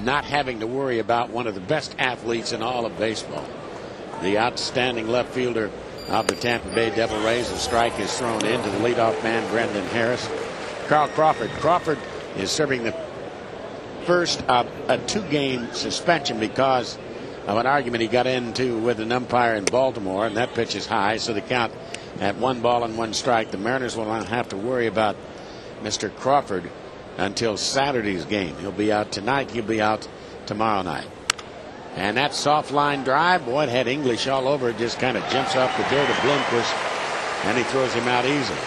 not having to worry about one of the best athletes in all of baseball. The outstanding left fielder of the Tampa Bay Devil Rays. A strike is thrown into the leadoff man, Brendan Harris. Carl Crawford. Crawford is serving the first of a 2-game suspension because of an argument he got into with an umpire in Baltimore, and that pitch is high, so the count at 1 ball and 1 strike. The Mariners will not have to worry about Mr. Crawford until Saturday's game. He'll be out tonight. He'll be out tomorrow night. And that soft line drive, boy, it had English all over it. Just kind of jumps off the dirt of Bloomquist, and he throws him out easily.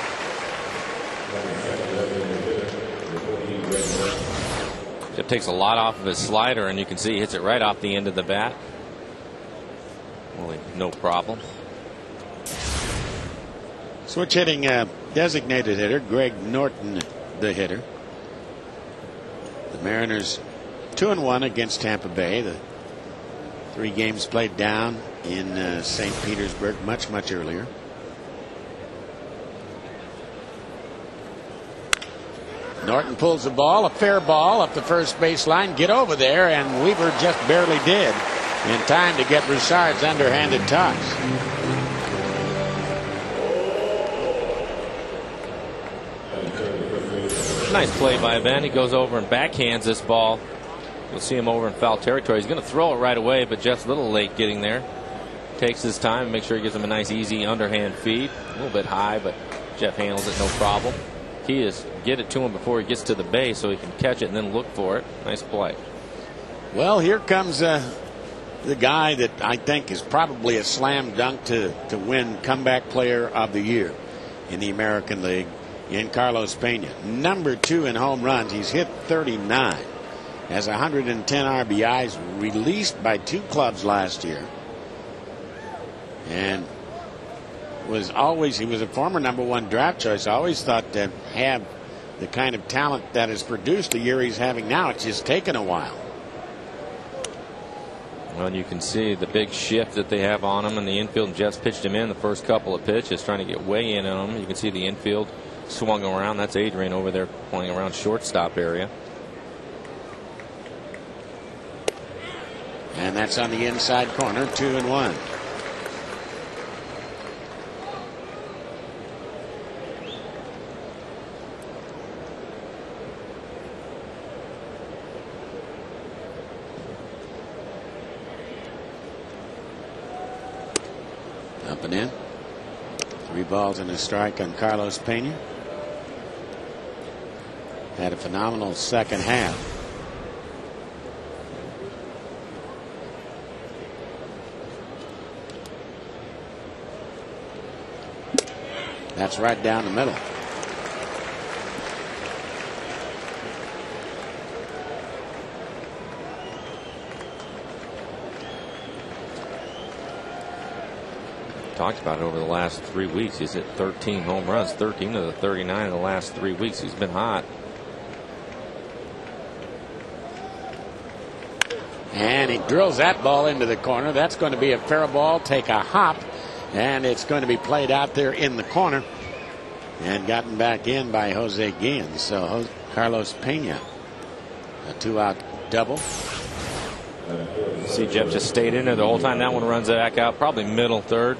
Jeff takes a lot off of his slider, and you can see he hits it right off the end of the bat. Really no problem. Switch hitting designated hitter, Greg Norton, the hitter. The Mariners 2-1 against Tampa Bay. The 3 games played down in St. Petersburg much earlier. Norton pulls the ball, a fair ball up the first baseline. Get over there, and Weaver just barely did in time to get Broussard's underhanded toss. Nice play by Ben. He goes over and backhands this ball. You'll see him over in foul territory. He's going to throw it right away, but Jeff's a little late getting there. Takes his time and makes sure he gives him a nice, easy underhand feed. A little bit high, but Jeff handles it no problem. Key is get it to him before he gets to the base so he can catch it and then look for it. Nice play. Well, here comes the guy that I think is probably a slam dunk to win comeback player of the year in the American League, in Carlos Pena. Number 2 in home runs. He's hit 39. Has 110 RBIs, released by 2 clubs last year. And he was a former number 1 draft choice. I always thought to have the kind of talent that has produced the year he's having now. It's just taken a while. Well, and you can see the big shift that they have on him in the infield. And Jeff's pitched him in the first couple of pitches, trying to get way in on him. You can see the infield swung around. That's Adrian over there playing around shortstop area. And that's on the inside corner, 2-1. Up and in. 3 balls and a strike on Carlos Pena. Had a phenomenal second half. That's right down the middle. Talked about it over the last 3 weeks. He's hit 13 home runs, 13 of the 39 in the last 3 weeks. He's been hot. And he drills that ball into the corner. That's going to be a fair ball. Take a hop. And it's going to be played out there in the corner and gotten back in by Jose Gein. So Carlos Pena, a 2-out double. See, Jeff just stayed in there the whole time. That one runs back out, probably middle third.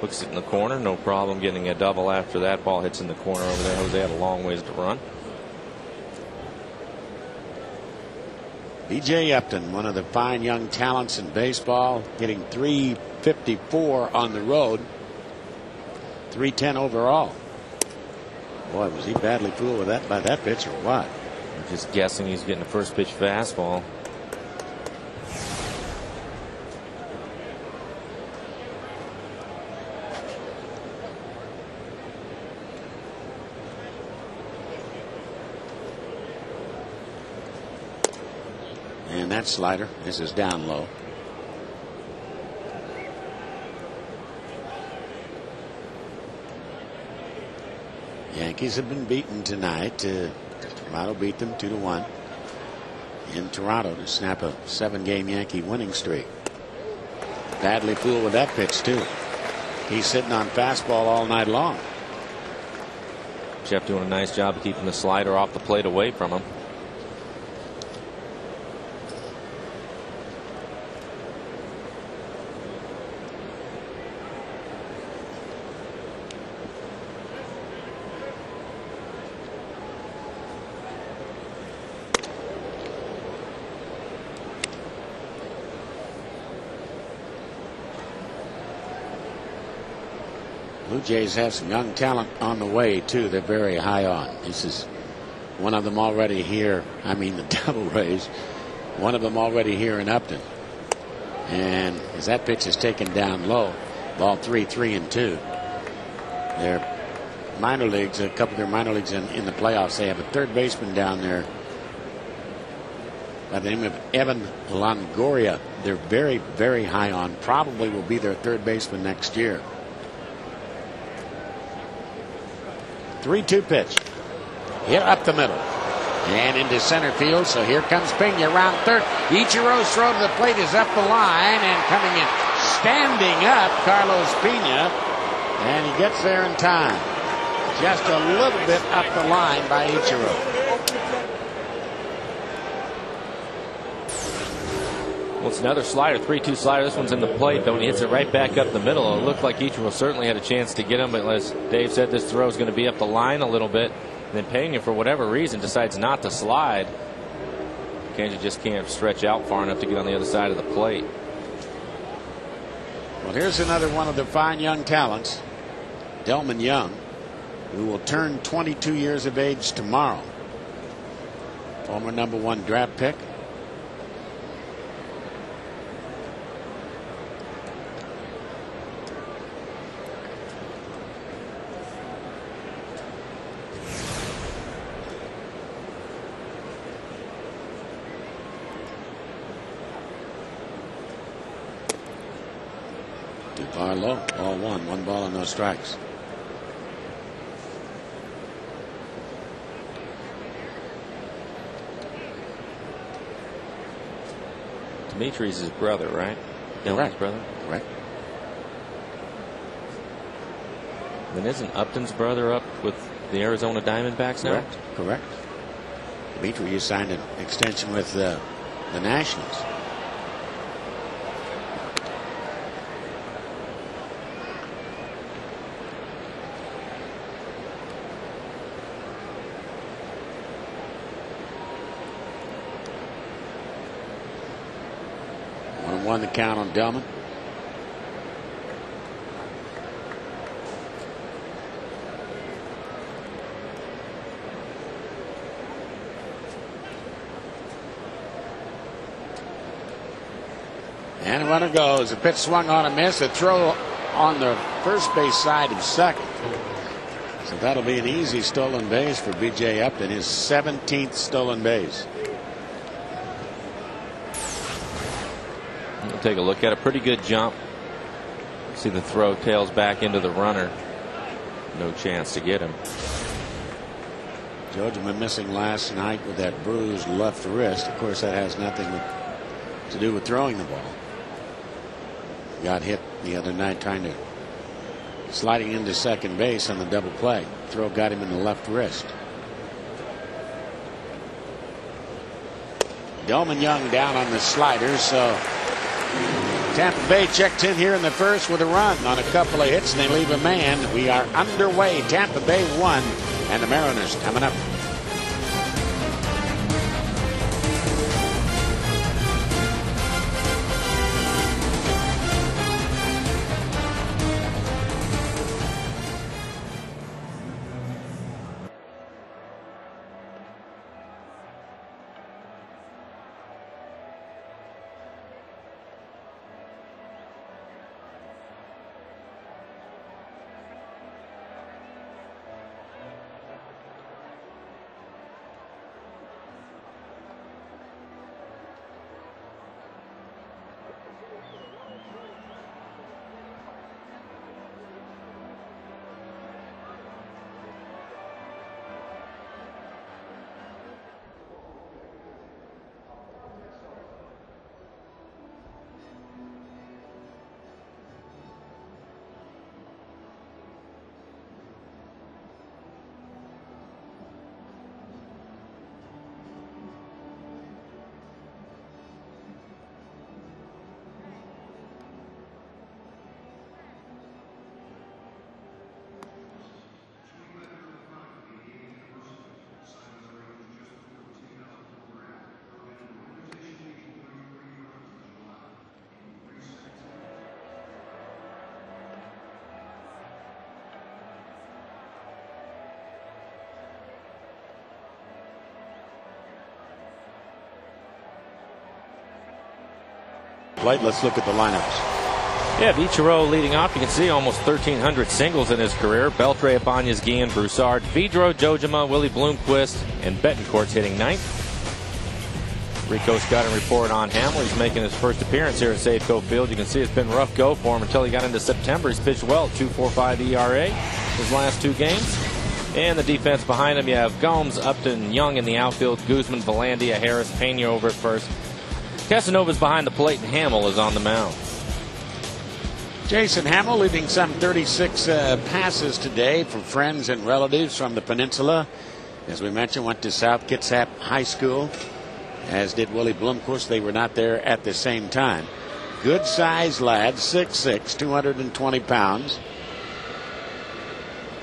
Looks it in the corner, no problem getting a double after that. Ball hits in the corner over there. Jose had a long ways to run. B.J. Upton, one of the fine young talents in baseball, getting 354 on the road, 310 overall. Boy, was he badly fooled with that by that pitch or what? I'm just guessing he's getting a first pitch fastball. And that slider, this is down low. Yankees have been beaten tonight. Toronto beat them 2-1 in Toronto to snap a 7-game Yankee winning streak. Badly fooled with that pitch too. He's sitting on fastball all night long. Jeff doing a nice job of keeping the slider off the plate away from him. Blue Jays have some young talent on the way too. They're very high on. This is one of them already here. I mean the Devil Rays. One of them already here in Upton. And as that pitch is taken down low, ball 3-2. Their minor leagues, a couple of their minor leagues in the playoffs, they have a third baseman down there by the name of Evan Longoria. They're very, very high on. Probably will be their third baseman next year. 3-2 pitch. Hit up the middle. And into center field. So here comes Pena around third. Ichiro's throw to the plate is up the line. And coming in, standing up, Carlos Pena. And he gets there in time. Just a little bit up the line by Ichiro. Well, it's another slider, 3-2 slider. This one's in the plate, but when he hits it right back up the middle, it looked like Ichiro certainly had a chance to get him. But as Dave said, this throw is going to be up the line a little bit. And then Pena, for whatever reason, decides not to slide. Kenji just can't stretch out far enough to get on the other side of the plate. Well, here's another one of the fine young talents, Delman Young, who will turn 22 years of age tomorrow. Former #1 draft pick. Far low, ball one ball and no strikes. Dimitri's his brother, right? Dylan's brother? Correct. Then isn't Upton's brother up with the Arizona Diamondbacks now? Correct. Dimitri, you signed an extension with the Nationals. Won the count on Delman. And a runner goes. The pitch swung on a miss. A throw on the first base side of second. So that'll be an easy stolen base for B.J. Upton, his 17th stolen base. We'll take a look at a pretty good jump. See the throw tails back into the runner. No chance to get him. Georgia been missing last night with that bruised left wrist. Of course, that has nothing to do with throwing the ball. Got hit the other night trying to sliding into second base on the double play. Throw got him in the left wrist. Delman Young down on the slider, so Tampa Bay checked in here in the first with a run on a couple of hits, and they leave a man. We are underway. Tampa Bay 1, and the Mariners coming up. Plate. Let's look at the lineups. Yeah, Ichiro leading off. You can see almost 1,300 singles in his career. Beltre, Ibanez, Guillen, Broussard, Vidro, Jojima, Willie Bloomquist, and Betancourt's hitting ninth. Rico Scott and report on Hamill. He's making his first appearance here at Safeco Field. You can see it's been a rough go for him until he got into September. He's pitched well, 2.45 ERA his last 2 games. And the defense behind him, you have Gomes, Upton, Young in the outfield, Guzman, Volandia, Harris, Pena over at first. Casanova's behind the plate, and Hamill is on the mound. Jason Hamill leaving some 36 passes today for friends and relatives from the peninsula. As we mentioned, went to South Kitsap High School, as did Willie Bloomquist. They were not there at the same time. Good sized lad, 6'6", 220 pounds.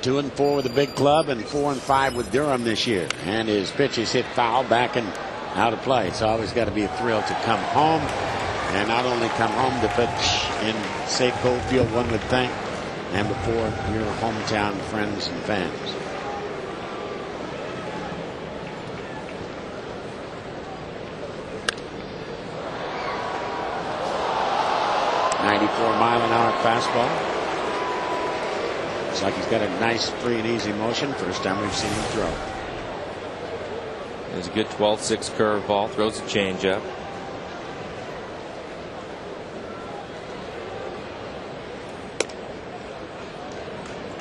2-4 with the big club and 4-5 with Durham this year. And his pitch is hit foul back and out of play. It's always got to be a thrill to come home. And not only come home to pitch in Safeco Field, one would think, and before your hometown friends and fans. .94-mile-an-hour fastball. Looks like he's got a nice free and easy motion. First time we've seen him throw. There's a good 12-6 curveball. Throws a changeup.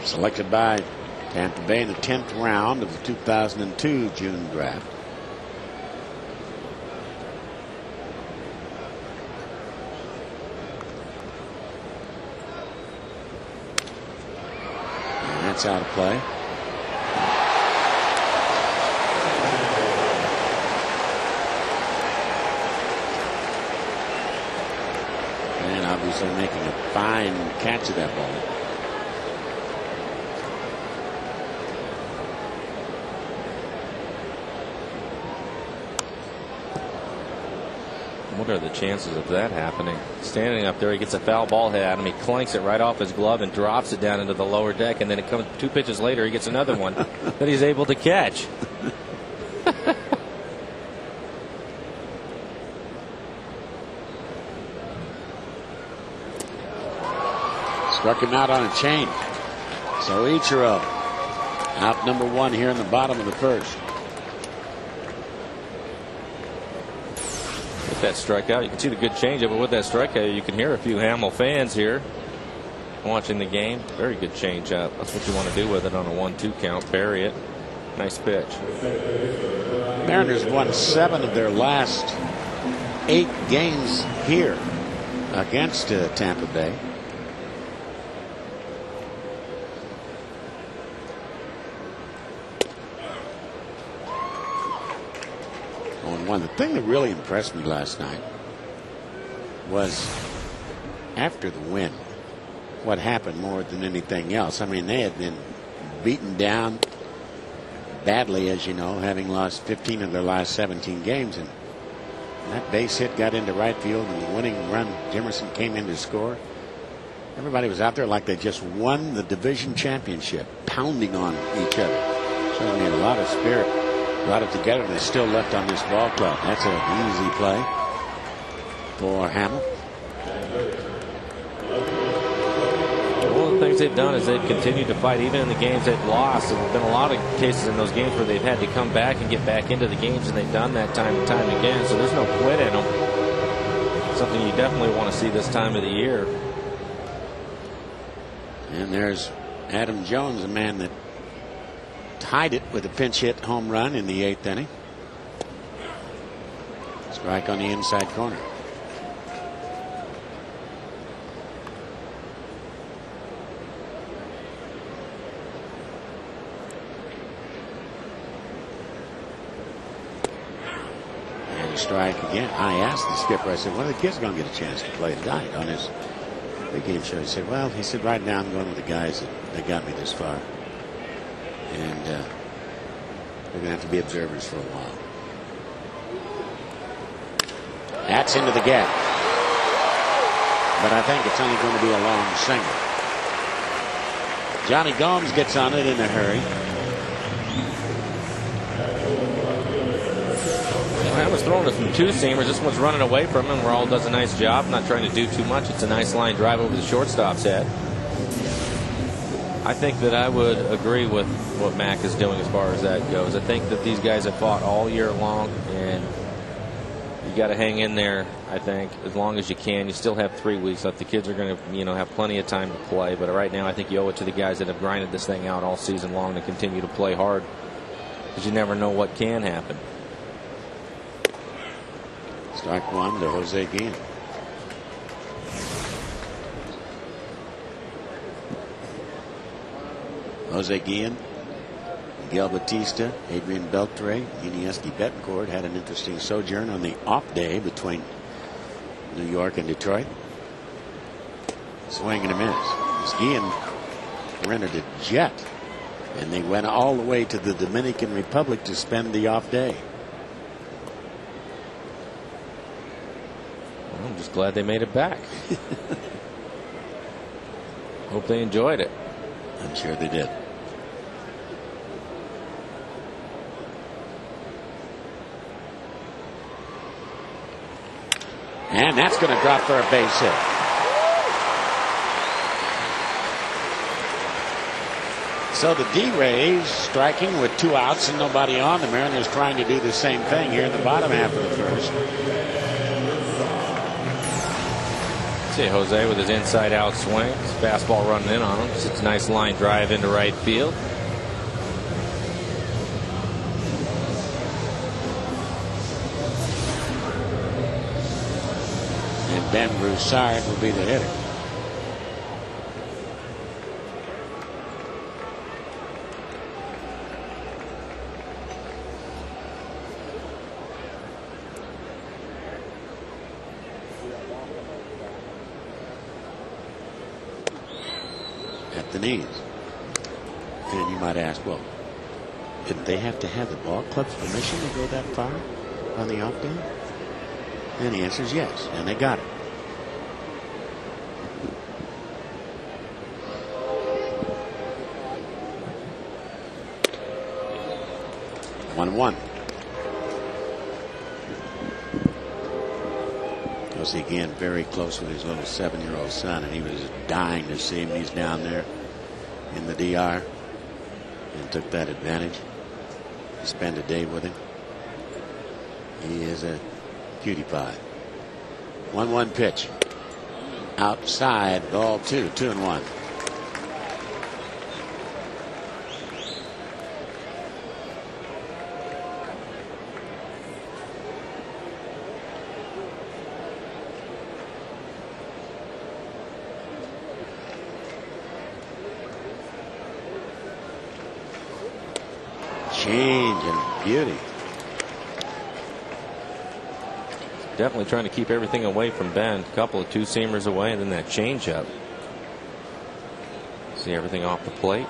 Selected by Tampa Bay in the 10th round of the 2002 June draft. And that's out of play. And obviously making a fine catch of that ball. What are the chances of that happening? Standing up there, he gets a foul ball hit at him. He clanks it right off his glove and drops it down into the lower deck. And then it comes 2 pitches later, he gets another one that he's able to catch. Struck him out on a change. So Ichiro out number 1 here in the bottom of the first. That strikeout, you can see the good changeup, but with that strikeout, you can hear a few Hamill fans here watching the game. Very good changeup. That's what you want to do with it on a 1-2 count. Bury it. Nice pitch. Mariners won 7 of their last 8 games here against Tampa Bay. The thing that really impressed me last night was after the win, what happened more than anything else. I mean, they had been beaten down badly, as you know, having lost 15 of their last 17 games. And that base hit got into right field, and the winning run, Jimerson came in to score. Everybody was out there like they just won the division championship, pounding on each other. Certainly had a lot of spirit. Brought it together, and they still left on this ball club. That's an easy play for Hamill. One of the things they've done is they've continued to fight even in the games they've lost. There's been a lot of cases in those games where they've had to come back and get back into the games, and they've done that time and time again. So there's no quit in them. Something you definitely want to see this time of the year. And there's Adam Jones, a man that tied it with a pinch hit home run in the 8th inning. Strike on the inside corner. And a strike again. I asked the skipper, I said, when are the kids going to get a chance to play tonight on his big game show? He said, well, right now I'm going with the guys that got me this far. And they're going to have to be observers for a while. That's into the gap. But I think it's only going to be a long single. Johnny Gomes gets on it in a hurry. Well, was throwing to some two-seamers. This one's running away from him. Raul does a nice job, not trying to do too much. It's a nice line drive over the shortstop's head. I think that I would agree with what Mac is doing as far as that goes. I think that these guys have fought all year long, and you got to hang in there, I think, as long as you can. You still have 3 weeks left. The kids are going to, have plenty of time to play. But right now, I think you owe it to the guys that have grinded this thing out all season long to continue to play hard, because you never know what can happen. Strike one to Jose Guillen. Jose Guillen, Miguel Batista, Adrian Beltre, Iniesta Betancourt had an interesting sojourn on the off day between New York and Detroit. Swing and a miss. Guillen rented a jet, and they went all the way to the Dominican Republic to spend the off day. Well, I'm just glad they made it back. Hope they enjoyed it. I'm sure they did. And that's going to drop for a base hit. So the D-Rays striking with 2 outs and nobody on. The Mariners trying to do the same thing here in the bottom half of the first. See Jose with his inside out swing. His fastball running in on him. It's a nice line drive into right field. And Ben Broussard will be the hitter. At the knees. And you might ask, well, didn't they have to have the ball club's permission to go that far on the off day? And the answer is yes, and they got it. One. Was again very close with his little 7-year-old son, and he was dying to see him. He's down there in the DR and took that advantage to spend a day with him. He is a cutie pie. 1-1 pitch. Outside, ball 2, 2-1. Change and beauty. Definitely trying to keep everything away from Ben. A couple of two-seamers away, and then that changeup. See everything off the plate.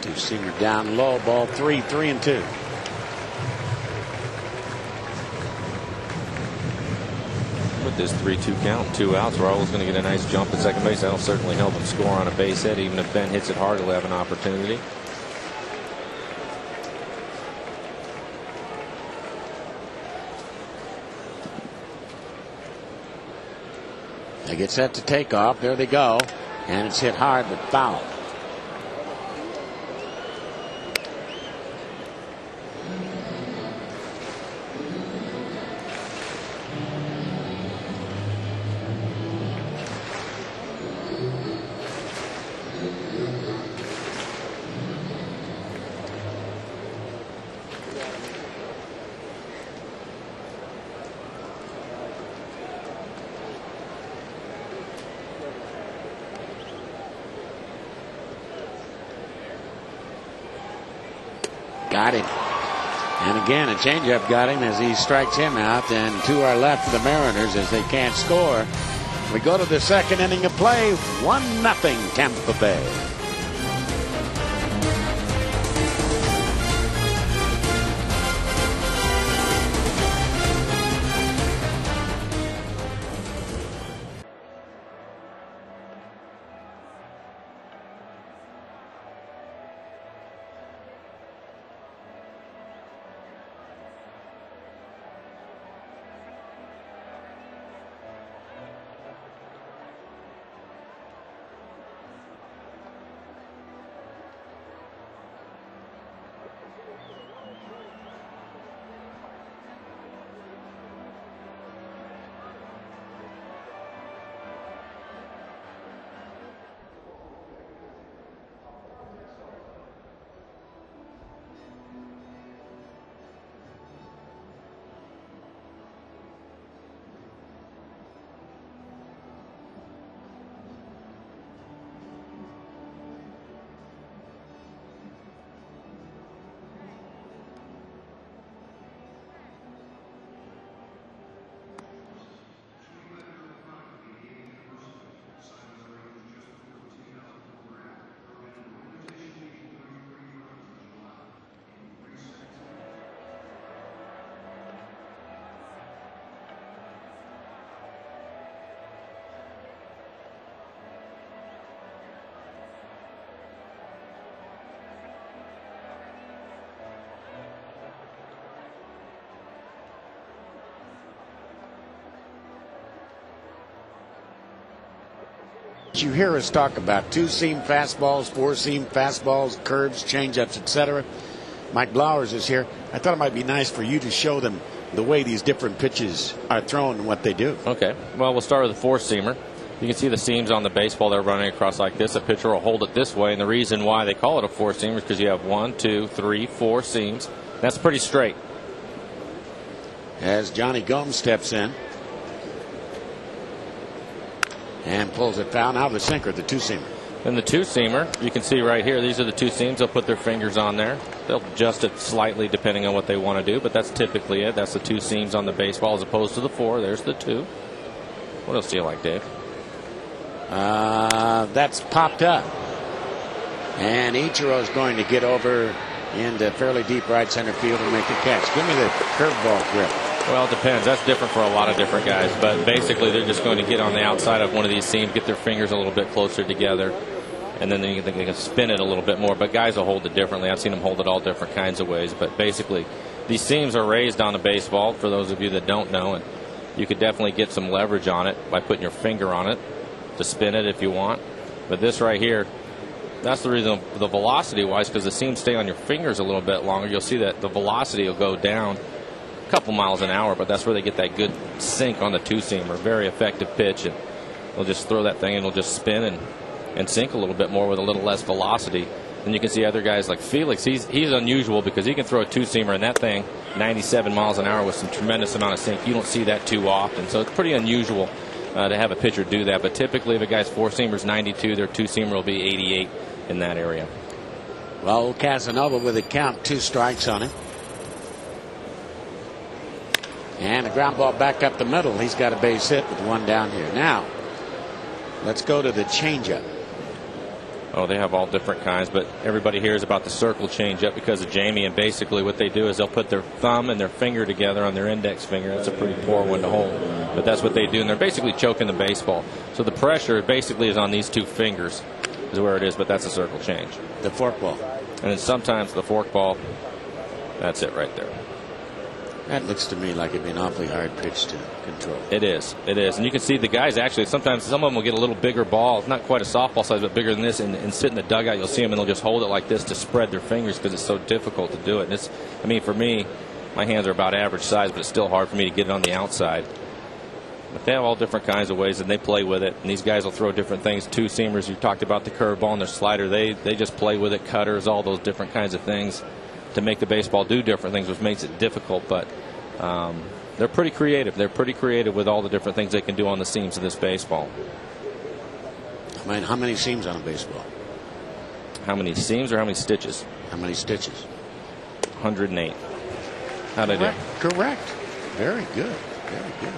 Two-seamer down low, ball 3, 3-2. With this 3-2 count, 2 outs, Raul's going to get a nice jump at second base. That'll certainly help him score on a base hit. Even if Ben hits it hard, he'll have an opportunity. They get set to take off. There they go. And it's hit hard, but foul. Got him. And again, a changeup got him as he strikes him out. And 2 are left for the Mariners as they can't score. We go to the second inning of play. 1-0 Tampa Bay. You hear us talk about two-seam fastballs, four-seam fastballs, curves, changeups, etc. Mike Blowers is here. I thought it might be nice for you to show them the way these different pitches are thrown and what they do. Okay. Well, we'll start with the four-seamer. You can see the seams on the baseball. They're running across like this. A pitcher will hold it this way, and the reason why they call it a four-seamer is because you have 1, 2, 3, 4 seams. That's pretty straight. As Johnny Gomes steps in and pulls it foul. Now the sinker, the two-seamer. And the two-seamer, you can see right here, these are the two seams. They'll put their fingers on there. They'll adjust it slightly depending on what they want to do, but that's typically it. That's the two seams on the baseball as opposed to the four. There's the two. What else do you like, Dave? That's popped up. And Ichiro is going to get over into fairly deep right center field and make the catch. Give me the curveball grip. Well, it depends. That's different for a lot of different guys. But basically, they're just going to get on the outside of one of these seams, get their fingers a little bit closer together, and then they can spin it a little bit more. But guys will hold it differently. I've seen them hold it all different kinds of ways. But basically, these seams are raised on the baseball, for those of you that don't know. And you could definitely get some leverage on it by putting your finger on it to spin it if you want. But this right here, that's the reason, the velocity-wise, because the seams stay on your fingers a little bit longer. You'll see that the velocity will go down couple miles an hour, but that's where they get that good sink on the two-seamer. Very effective pitch, and they'll just throw that thing and it'll just spin and sink a little bit more with a little less velocity. And you can see other guys like Felix. He's unusual because he can throw a two-seamer and that thing 97 miles an hour with some tremendous amount of sink. You don't see that too often, so it's pretty unusual to have a pitcher do that. But typically, if a guy's four-seamer's 92, their two-seamer will be 88 in that area. Well, Casanova with a count, 2 strikes on him. And a ground ball back up the middle. He's got a base hit with 1 down here. Now, let's go to the changeup. Oh, they have all different kinds, but everybody hears about the circle changeup because of Jamie. And basically, what they do is they'll put their thumb and their finger together on their index finger. That's a pretty poor one to hold, but that's what they do. And they're basically choking the baseball. So the pressure basically is on these 2 fingers, is where it is. But that's a circle change. The forkball. And then sometimes the forkball. That's it right there. That looks to me like it'd be an awfully hard pitch to control. It is. It is. And you can see the guys actually, sometimes some of them will get a little bigger ball, not quite a softball size, but bigger than this, and sit in the dugout. You'll see them, and they'll just hold it like this to spread their fingers because it's so difficult to do it. And it's, I mean, for me, my hands are about average size, but it's still hard for me to get it on the outside. But they have all different kinds of ways, and they play with it. And these guys will throw different things. Two-seamers, you talked about the curveball and their slider. They just play with it, cutters, all those different kinds of things to make the baseball do different things, which makes it difficult. But they're pretty creative. They're pretty creative with all the different things they can do on the seams of this baseball. I mean, how many seams on a baseball? How many seams or how many stitches? How many stitches? 108. How'd I do? Correct. Very good. Very good.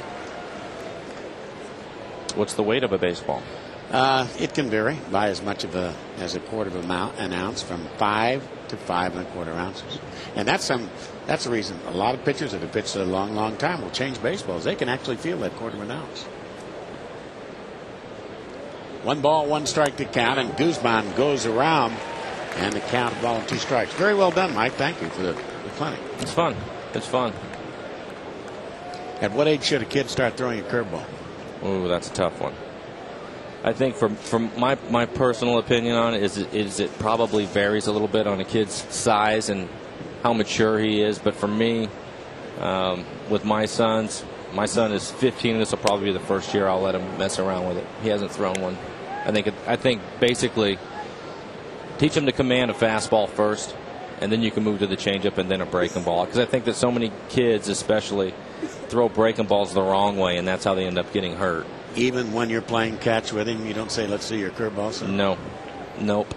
What's the weight of a baseball? It can vary by as much as a quarter of an ounce, from 5 to 5 1/4 ounces. And that's the reason a lot of pitchers that have pitched a long time will change baseballs. They can actually feel that quarter of an ounce. 1 ball, 1 strike to count, and Guzman goes around, and the count, 1 ball and 2 strikes. Very well done, Mike. Thank you for the clinic. It's fun. It's fun. At what age should a kid start throwing a curveball? Ooh, that's a tough one. I think from my personal opinion on it is it probably varies a little bit on a kid's size and how mature he is. But for me, with my son is 15. This will probably be the first year I'll let him mess around with it. He hasn't thrown one. I think basically teach him to command a fastball first, and then you can move to the changeup and then a breaking ball. Because I think that so many kids, especially, throw breaking balls the wrong way, and that's how they end up getting hurt. Even when you're playing catch with him, you don't say, "Let's see your curveball." So. No, nope.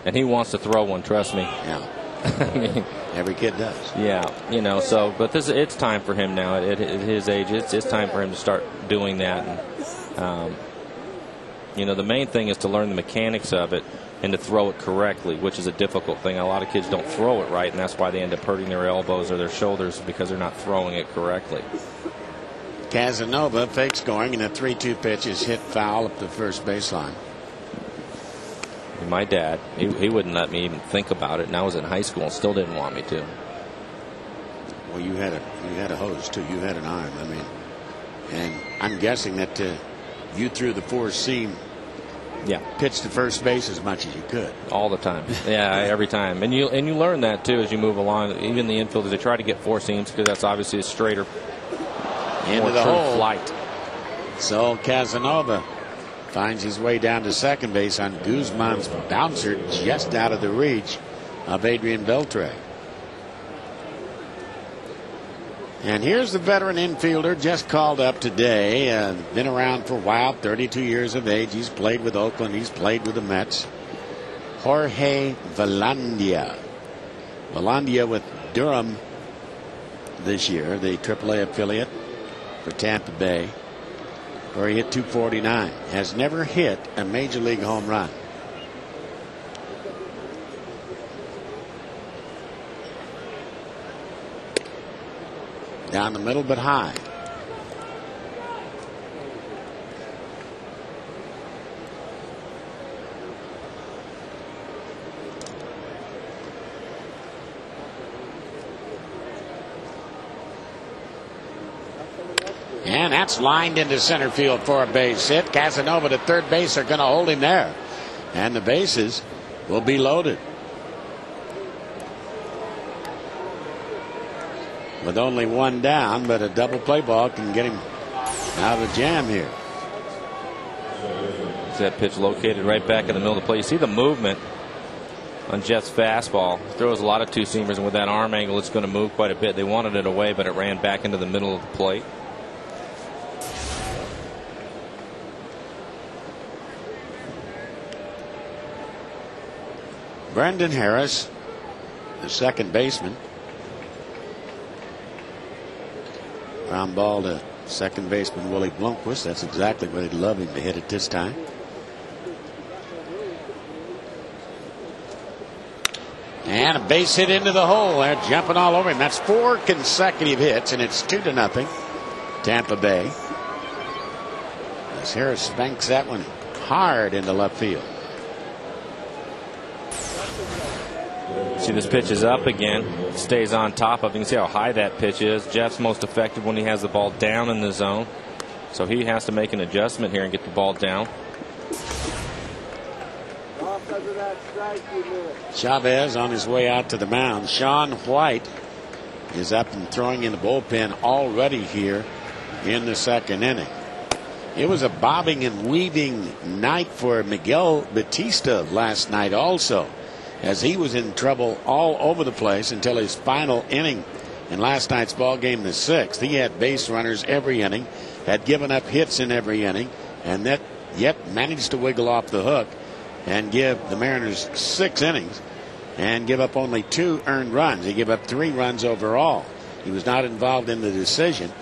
And he wants to throw one. Trust me. Yeah. I mean, every kid does. Yeah, So, but it's time for him now. At his age, it's time for him to start doing that. And the main thing is to learn the mechanics of it and to throw it correctly, which is a difficult thing. A lot of kids don't throw it right, and that's why they end up hurting their elbows or their shoulders because they're not throwing it correctly. Casanova fake scoring, and a 3-2 pitch is hit foul up the first baseline. My dad, he wouldn't let me even think about it, and I was in high school and still didn't want me to. Well, you had a hose too. You had an arm. I mean, and I'm guessing that you threw the 4-seam Yeah. pitch to first base as much as you could. All the time. Yeah, every time. And you learn that too as you move along. Even the infielders, they try to get four seams because that's obviously a straighter, Into the hole. flight. So Casanova finds his way down to second base on Guzman's bouncer just out of the reach of Adrian Beltre. And here's the veteran infielder just called up today. Been around for a while, 32 years of age. He's played with Oakland. He's played with the Mets. Jorge Velandia. Velandia with Durham this year, the AAA affiliate for Tampa Bay, where he hit .249. Has never hit a major league home run. Down the middle, but high. And that's lined into center field for a base hit. Casanova to third base are going to hold him there. And the bases will be loaded. With only one down, but a double play ball can get him out of the jam here. That pitch located right back in the middle of the plate. You see the movement on Jeff's fastball. Throws a lot of two-seamers, and with that arm angle, it's going to move quite a bit. They wanted it away, but it ran back into the middle of the plate. Brendan Harris, the second baseman. Ground ball to second baseman Willie Blomqvist. That's exactly where they'd love him to hit it this time. And a base hit into the hole. They're jumping all over him. That's 4 consecutive hits, and it's 2-0 Tampa Bay. As Harris banks that one hard into left field. See, this pitch is up again. Stays on top of it. You can see how high that pitch is. Jeff's most effective when he has the ball down in the zone. So he has to make an adjustment here and get the ball down. Chavez on his way out to the mound. Sean White is up and throwing in the bullpen already here in the second inning. It was a bobbing and weaving night for Miguel Batista last night also, as he was in trouble all over the place until his final inning in last night's ball game, the 6th. He had base runners every inning, had given up hits in every inning, and that yet managed to wiggle off the hook and give the Mariners 6 innings and give up only 2 earned runs. He gave up 3 runs overall. He was not involved in the decision,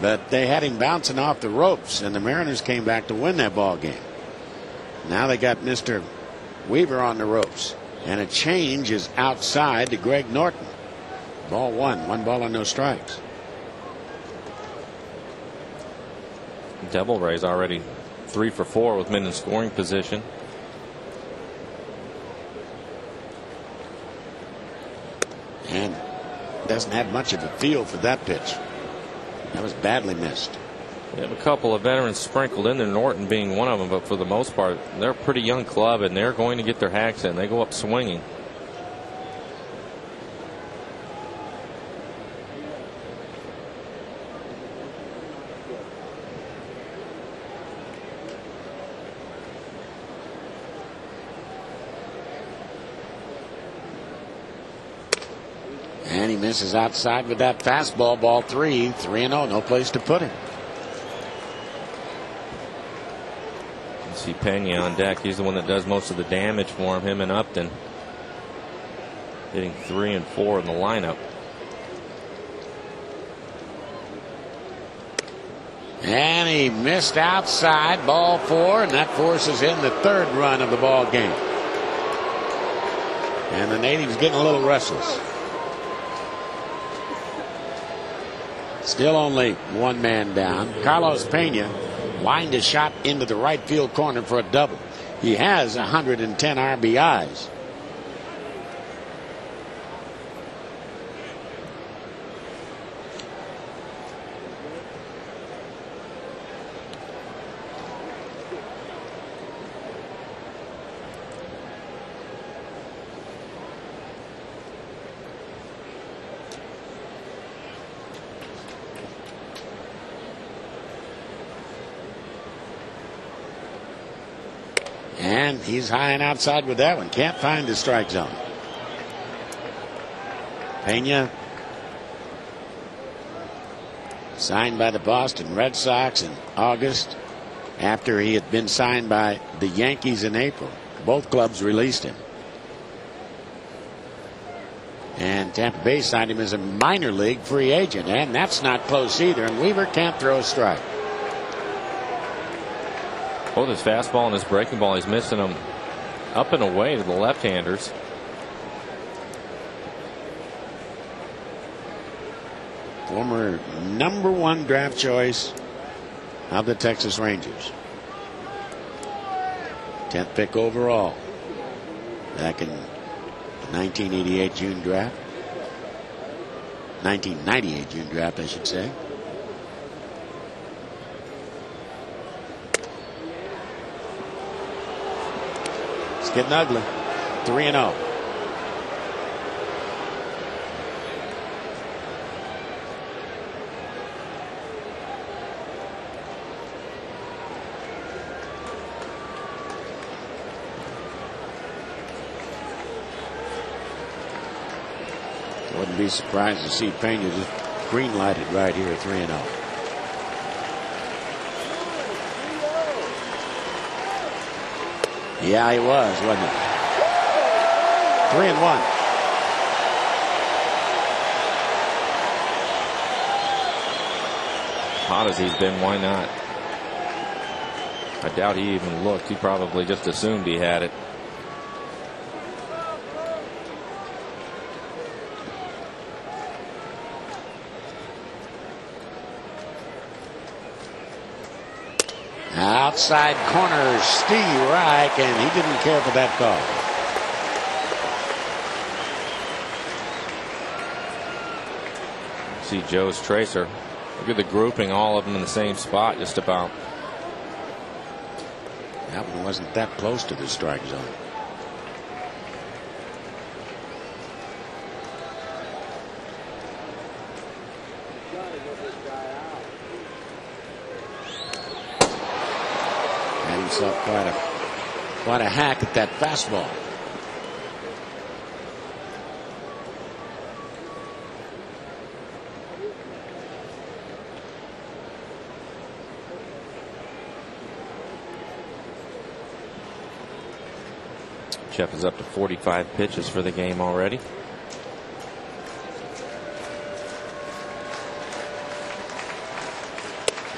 but they had him bouncing off the ropes, and the Mariners came back to win that ball game. Now they got Mr. Weaver on the ropes. And a change is outside to Greg Norton. Ball 1. 1 ball and no strikes. Devil Rays already 3 for 4 with men in scoring position. And doesn't have much of a feel for that pitch. That was badly missed. We have a couple of veterans sprinkled in there, Norton being one of them, but for the most part, they're a pretty young club, and they're going to get their hacks in. They go up swinging. And he misses outside with that fastball. Ball 3. 3-0. No place to put him. See Pena on deck. He's the one that does most of the damage for him and Upton. Hitting 3 and 4 in the lineup. And he missed outside. Ball 4, and that forces in the 3rd run of the ball game. And the natives getting a little restless. Still only 1 man down. Carlos Pena lined a shot into the right field corner for a double. He has 110 RBIs. And he's high and outside with that one. Can't find the strike zone. Pena signed by the Boston Red Sox in August after he had been signed by the Yankees in April. Both clubs released him. And Tampa Bay signed him as a minor league free agent, and that's not close either. And Weaver can't throw a strike. Both his fastball and his breaking ball, he's missing them up and away to the left-handers. Former #1 draft choice of the Texas Rangers. 10th pick overall back in the 1988 June draft. 1998 June draft, I should say. It's getting ugly. 3-0. Wouldn't be surprised to see Pena just green lighted right here, 3-0. Yeah, he was, wasn't he? 3-1. Hot as he's been, why not? I doubt he even looked. He probably just assumed he had it. Outside corner, Steve Reich, and he didn't care for that call. See Joe's tracer. Look at the grouping, all of them in the same spot, just about. That one wasn't that close to the strike zone. Had himself quite a hack at that fastball. Jeff is up to 45 pitches for the game already.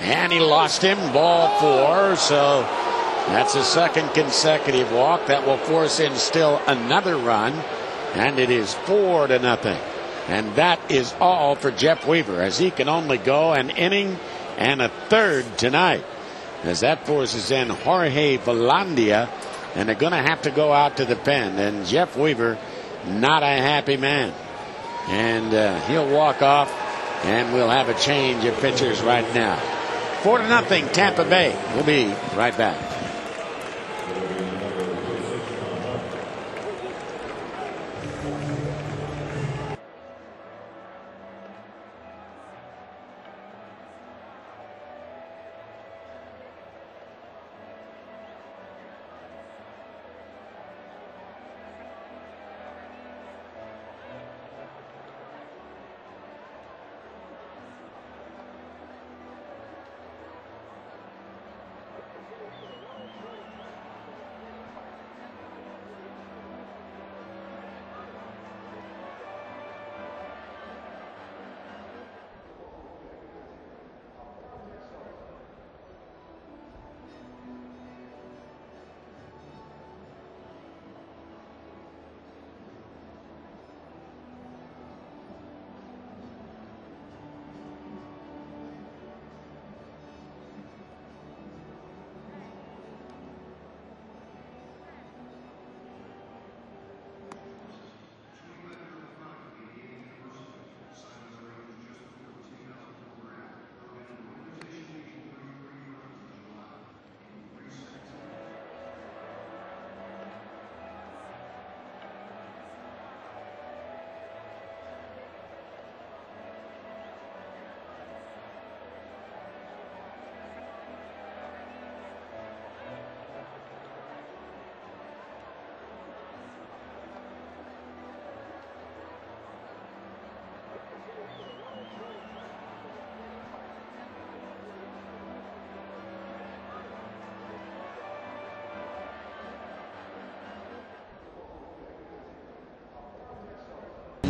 And he lost him, ball 4, so that's a second consecutive walk. That will force in still another run, and it is 4-0. And that is all for Jeff Weaver, as he can only go an inning and a third tonight, as that forces in Jorge Velandia, and they're going to have to go out to the pen. And Jeff Weaver, not a happy man, and he'll walk off, and we'll have a change of pitchers right now. 4-0 Tampa Bay. We'll be right back.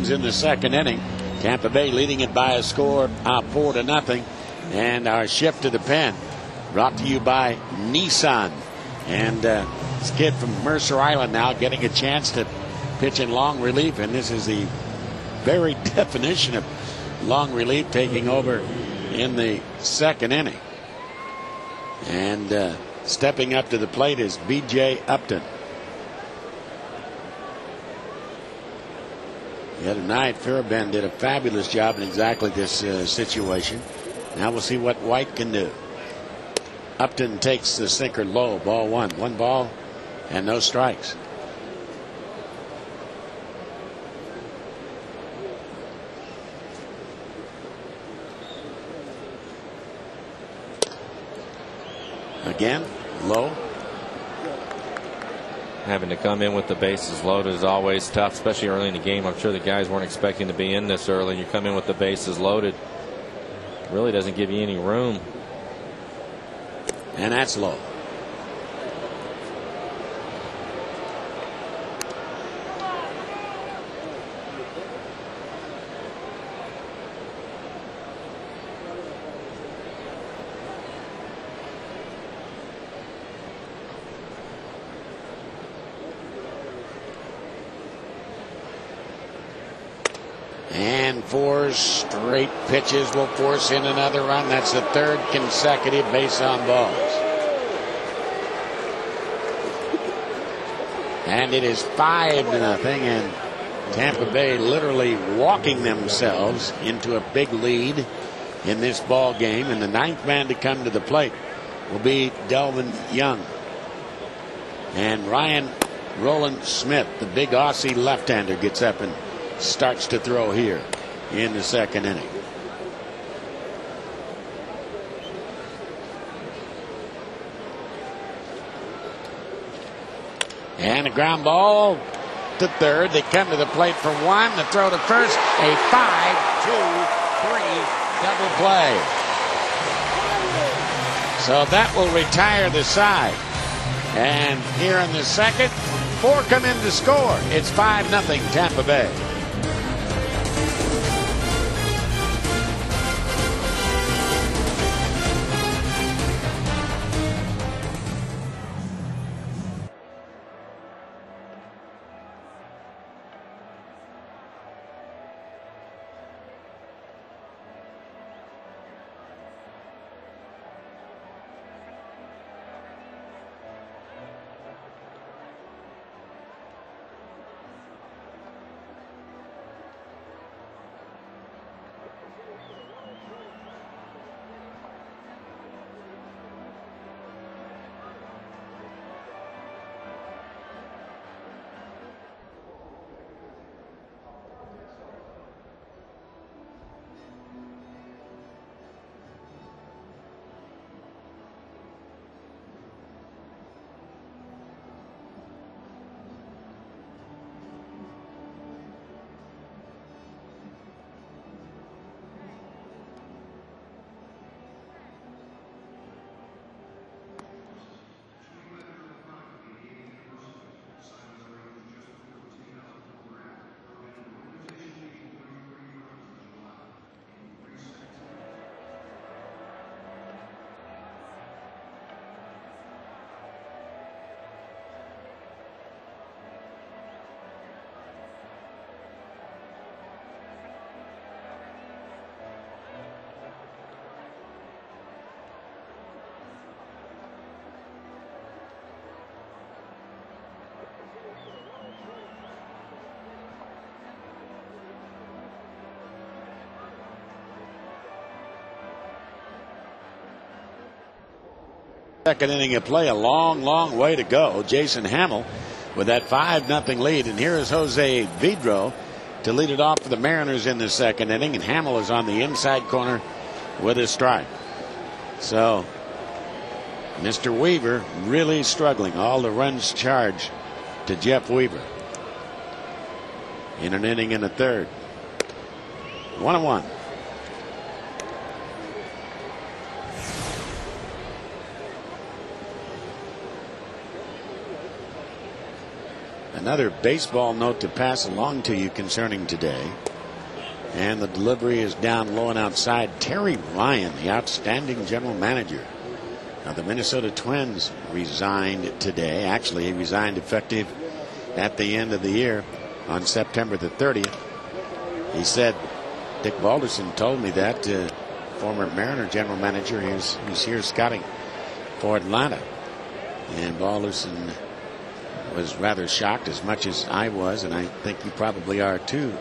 runs in the second inning. Tampa Bay leading it by a score of 4-0. And our shift to the pen brought to you by Nissan. And this kid from Mercer Island now getting a chance to pitch in long relief. And this is the very definition of long relief, taking over in the second inning. And stepping up to the plate is B.J. Upton. The other night, Fairbairn did a fabulous job in exactly this situation. Now we'll see what White can do. Upton takes the sinker low. Ball one. 1 ball and no strikes. Again, low. Having to come in with the bases loaded is always tough, especially early in the game. I'm sure the guys weren't expecting to be in this early. You come in with the bases loaded, really doesn't give you any room. And that's low. And 4 straight pitches will force in another run. That's the 3rd consecutive base on balls. And it is 5-0, and Tampa Bay literally walking themselves into a big lead in this ball game. And the 9th man to come to the plate will be Delvin Young. And Ryan Roland Smith, the big Aussie left-hander, gets up and starts to throw here in the second inning. And a ground ball to third. They come to the plate for 1. The throw to first. A 5-2-3 double play. So that will retire the side. And here in the second, 4 come in to score. It's 5-0 Tampa Bay. Second inning of play, a long way to go. Jason Hamill with that 5-0 lead. And here is Jose Vidro to lead it off for the Mariners in the second inning. And Hamill is on the inside corner with a strike. So Mr. Weaver really struggling. All the runs charged to Jeff Weaver in an inning and a third. 1-1. Another baseball note to pass along to you concerning today. And the delivery is down low and outside. Terry Ryan, the outstanding general manager of the Minnesota Twins, resigned today. Actually, he resigned effective at the end of the year on September the 30th. He said, Dick Balderson told me that, former Mariner general manager, who's here scouting for Atlanta. And Balderson was rather shocked, as much as I was, and I think you probably are too,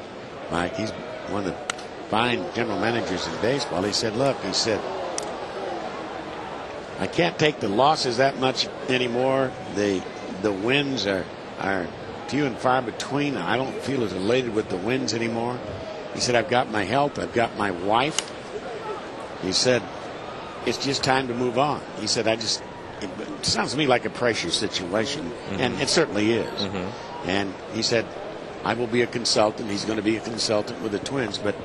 Mike. He's one of the fine general managers in baseball. He said, look, he said, I can't take the losses that much anymore. The wins are few and far between. I don't feel as elated with the wins anymore. He said, I've got my health, I've got my wife. He said, it's just time to move on. He said, it sounds to me like a pressure situation, and it certainly is. And he said, I will be a consultant. He's going to be a consultant with the Twins, but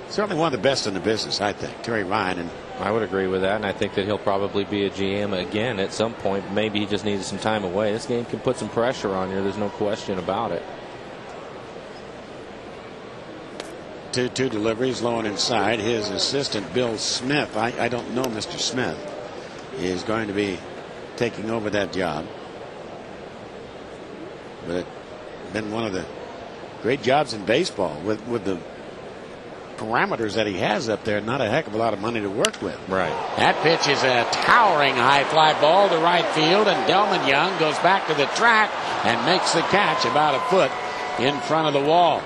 certainly one of the best in the business, I think, Terry Ryan. And I would agree with that, and I think that he'll probably be a GM again at some point. Maybe he just needed some time away. This game can put some pressure on you. There's no question about it. 2-2 deliveries, low and inside. His assistant, Bill Smith, I don't know Mr. Smith, is going to be taking over that job. But been one of the great jobs in baseball with the parameters that he has up there. Not a heck of a lot of money to work with. Right. That pitch is a towering high fly ball to right field, and Delman Young goes back to the track and makes the catch about a foot in front of the wall.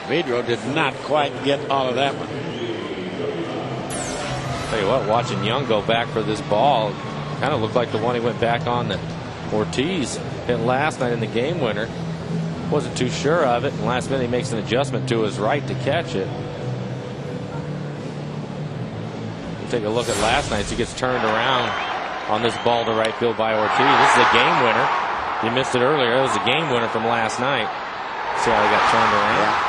Vidro did not quite get all of that one. Tell you what, watching Young go back for this ball kind of looked like the one he went back on that Ortiz hit last night in the game winner. Wasn't too sure of it, and last minute he makes an adjustment to his right to catch it. You take a look at last night's. He gets turned around on this ball to right field by Ortiz. This is a game winner. You missed it earlier. It was a game winner from last night. See how he got turned around. Yeah.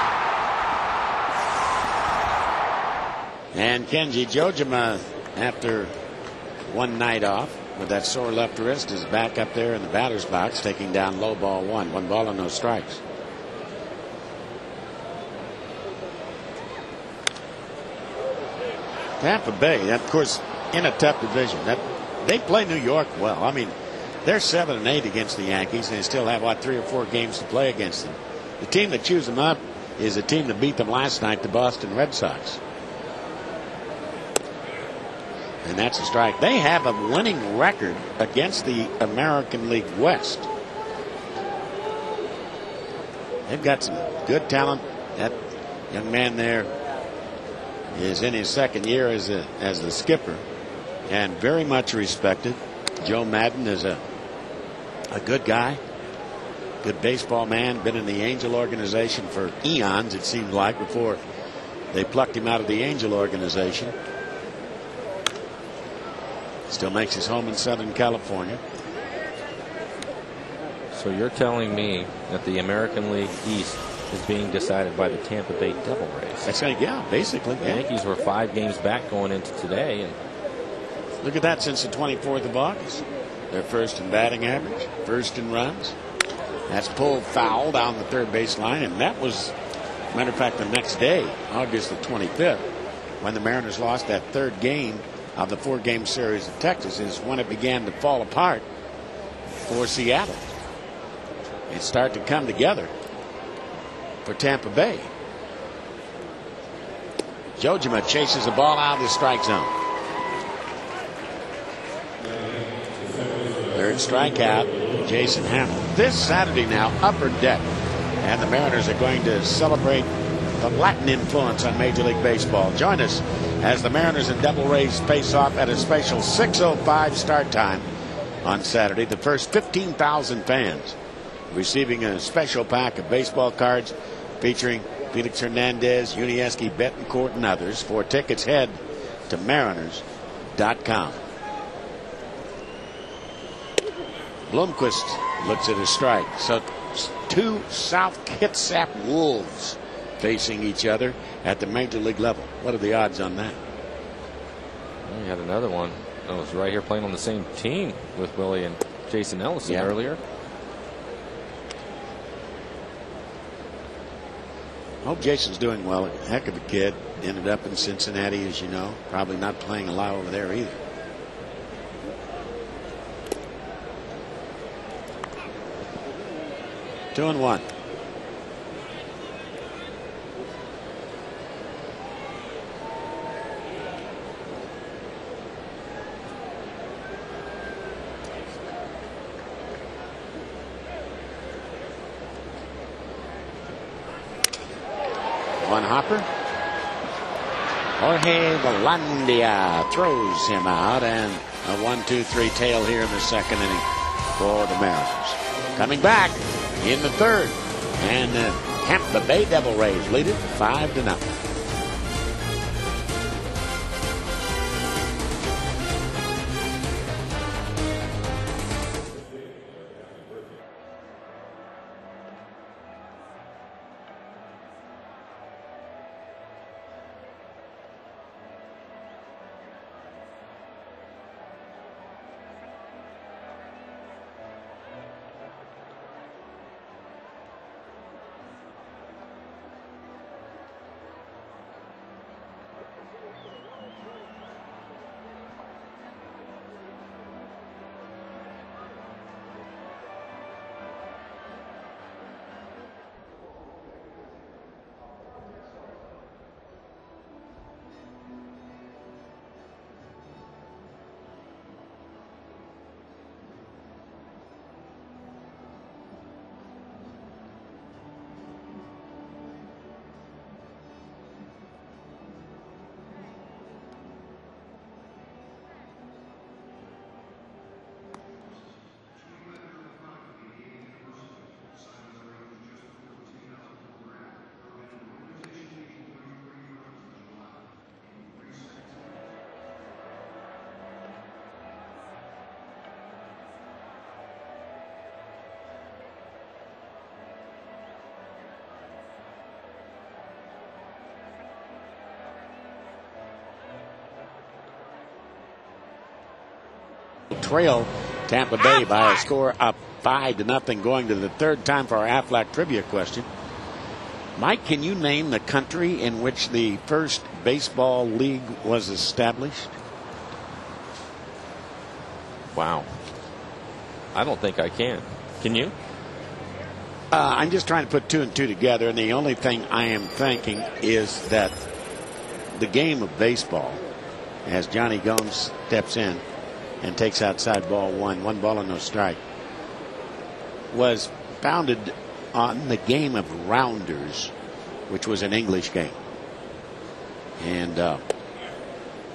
And Kenji Jojima, after one night off with that sore left wrist, is back up there in the batter's box, taking down low ball one. 1 ball and no strikes. Tampa Bay, of course, in a tough division. They play New York well. I mean, they're 7-8 against the Yankees, and they still have, 3 or 4 games to play against them. The team that chews them up is a team that beat them last night, the Boston Red Sox. And that's a strike. They have a winning record against the American League West. They've got some good talent. That young man there is in his second year as the skipper, and very much respected. Joe Madden is a good guy, good baseball man. Been in the Angel organization for eons, it seems like, before they plucked him out of the Angel organization. Still makes his home in Southern California. So you're telling me that the American League East is being decided by the Tampa Bay Devil Rays? That's right, yeah, basically. The Yankees were 5 games back going into today, and look at that, since the 24th of August. They're first in batting average, first in runs. That's pulled foul down the third base line, and that was, matter of fact, the next day, August the 25th, when the Mariners lost that third game of the 4-game series of Texas, is when it began to fall apart for Seattle. It started to come together for Tampa Bay. Jojima chases the ball out of the strike zone. Third strikeout, Jason Hammond. This Saturday now, Upper Deck, and the Mariners are going to celebrate the Latin influence on Major League Baseball. Join us as the Mariners and Devil Rays face off at a special 6:05 start time on Saturday. The first 15,000 fans receiving a special pack of baseball cards featuring Felix Hernandez, Unieski, Betancourt, and others. For tickets, head to Mariners.com. Blomquist looks at his strike. So 2 South Kitsap Wolves facing each other at the Major League level. What are the odds on that? We had another one that was right here playing on the same team with Willie and Jason Ellison earlier. Hope Jason's doing well. A heck of a kid. Ended up in Cincinnati, as you know. Probably not playing a lot over there either. Two and one. One hopper. Jorge Volandia throws him out, and a 1-2-3 tail here in the second inning for the Mariners. Coming back in the third, and Tampa Bay Devil Rays lead it 5-0. Trail Tampa Bay by a score up 5-0 going to the third time for our Aflac trivia question. Mike, can you name the country in which the first baseball league was established? Wow. I don't think I can. Can you? I'm just trying to put two and two together, and the only thing I am thinking is that the game of baseball, as Johnny Gomes steps in and takes outside ball one ball and no strike, was founded on the game of rounders, which was an English game. And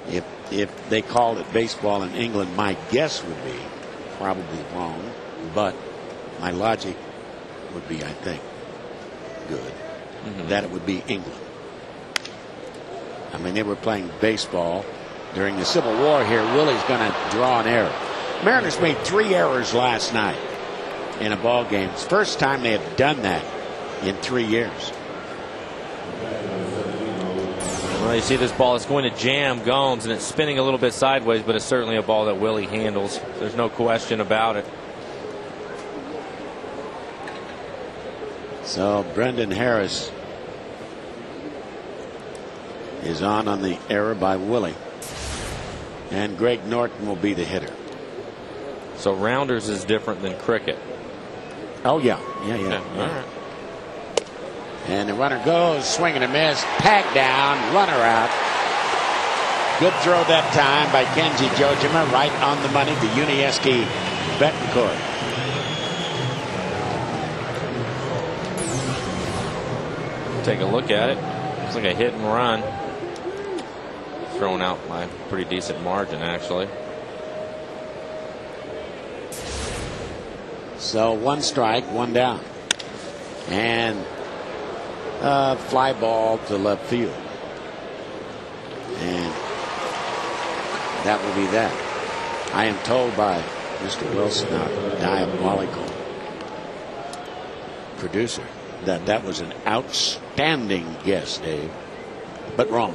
if they called it baseball in England, my guess would be probably wrong, but my logic would be, I think, good, that it would be England. I mean, they were playing baseball during the Civil War here. Willie's going to draw an error. Mariners made 3 errors last night in a ball game. It's the first time they have done that in 3 years. Well, you see this ball is going to jam Gomes, and it's spinning a little bit sideways, but it's certainly a ball that Willie handles. There's no question about it. So Brendan Harris is on the error by Willie. And Greg Norton will be the hitter. So rounders is different than cricket. Oh, yeah. Yeah. All right. And the runner goes, swing and a miss, tag down, runner out. Good throw that time by Kenji Jojima, right on the money to Unieski Betancourt. Take a look at it. Looks like a hit and run. Thrown out by a pretty decent margin, actually. So 1 strike, 1 down. And fly ball to left field. And that will be that. I am told by Mr. Wilson, our diabolical producer, that was an outstanding guess, Dave, but wrong.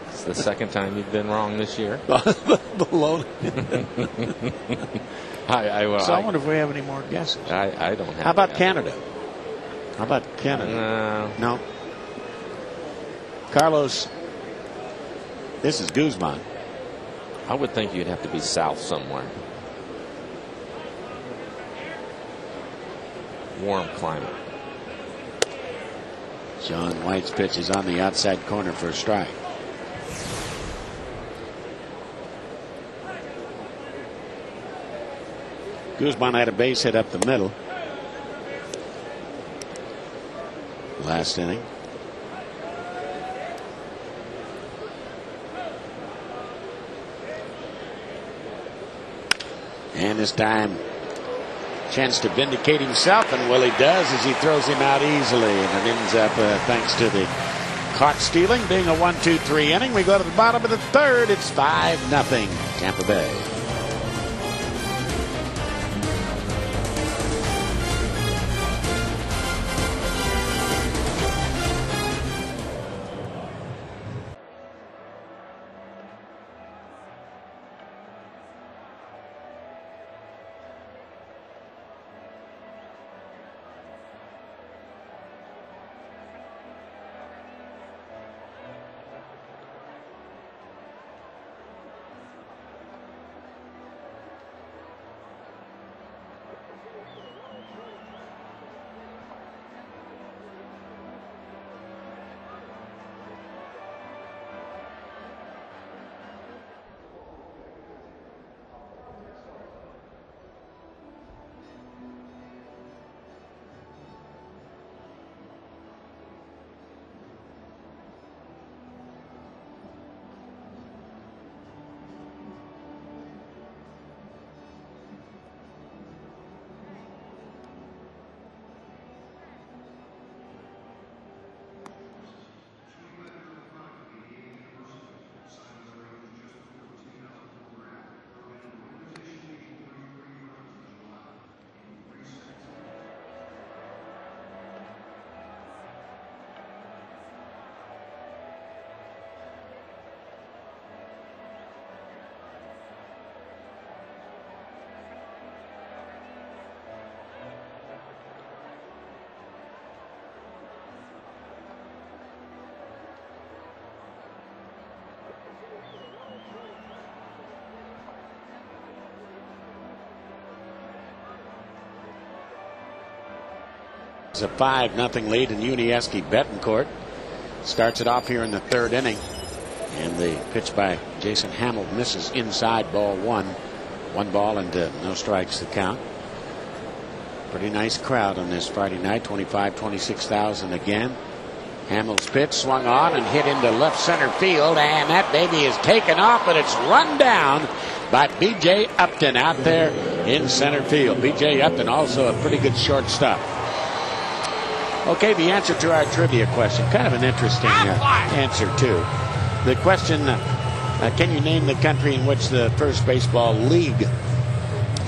It's the second time you've been wrong this year. Below. I wonder if we have any more guesses. I don't have. How about Canada? How about Kennedy? No. Carlos. This is Guzman. I would think you'd have to be south somewhere. Warm climate. John White's pitch is on the outside corner for a strike. Guzman had a base hit up the middle last inning. And this time, chance to vindicate himself, and Willie does as he throws him out easily, and it ends up, thanks to the caught stealing, being a 1-2-3 inning. We go to the bottom of the third. It's 5-0 Tampa Bay. It's a 5-0 lead in Unieski Betancourt. Starts it off here in the third inning. And the pitch by Jason Hamill misses inside, ball one. 1 ball and no strikes to count. Pretty nice crowd on this Friday night. 26,000 again. Hamill's pitch swung on and hit into left center field. And that baby is taken off, but it's run down by B.J. Upton out there in center field. B.J. Upton also a pretty good shortstop. Okay, the answer to our trivia question. Kind of an interesting answer, too. The question, can you name the country in which the first baseball league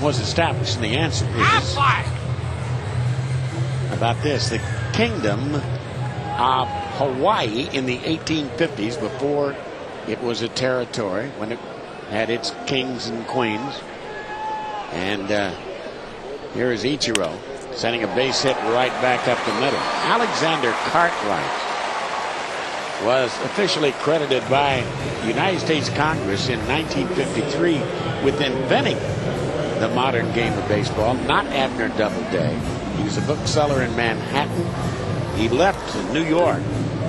was established? And the answer is about this. The Kingdom of Hawaii in the 1850s, before it was a territory, when it had its kings and queens. And here is Ichiro, sending a base hit right back up the middle. Alexander Cartwright was officially credited by the United States Congress in 1953 with inventing the modern game of baseball, not Abner Doubleday. He was a bookseller in Manhattan. He left New York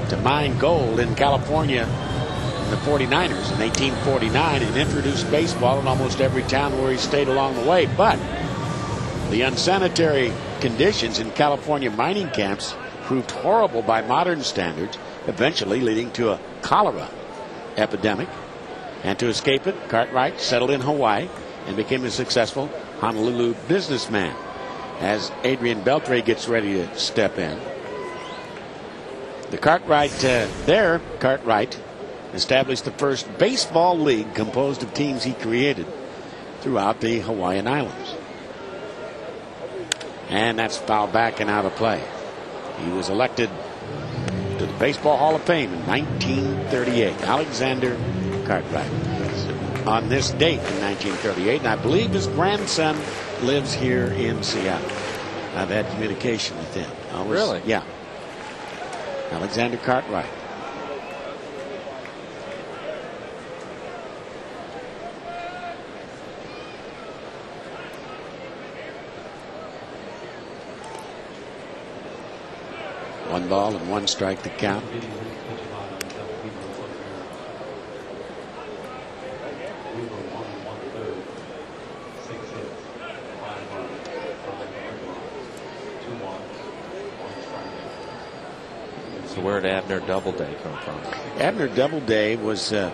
to mine gold in California in the 49ers in 1849 and introduced baseball in almost every town where he stayed along the way. But the unsanitary conditions in California mining camps proved horrible by modern standards, eventually leading to a cholera epidemic. And to escape it, Cartwright settled in Hawaii and became a successful Honolulu businessman. As Adrian Beltre gets ready to step in, the Cartwright Cartwright established the first baseball league composed of teams he created throughout the Hawaiian Islands. And that's fouled back and out of play. He was elected to the Baseball Hall of Fame in 1938. Alexander Cartwright. On this date in 1938, and I believe his grandson lives here in Seattle. I've had communication with him. Really? Yeah. Alexander Cartwright. One ball and one strike to count. So where did Abner Doubleday come from? Abner Doubleday was a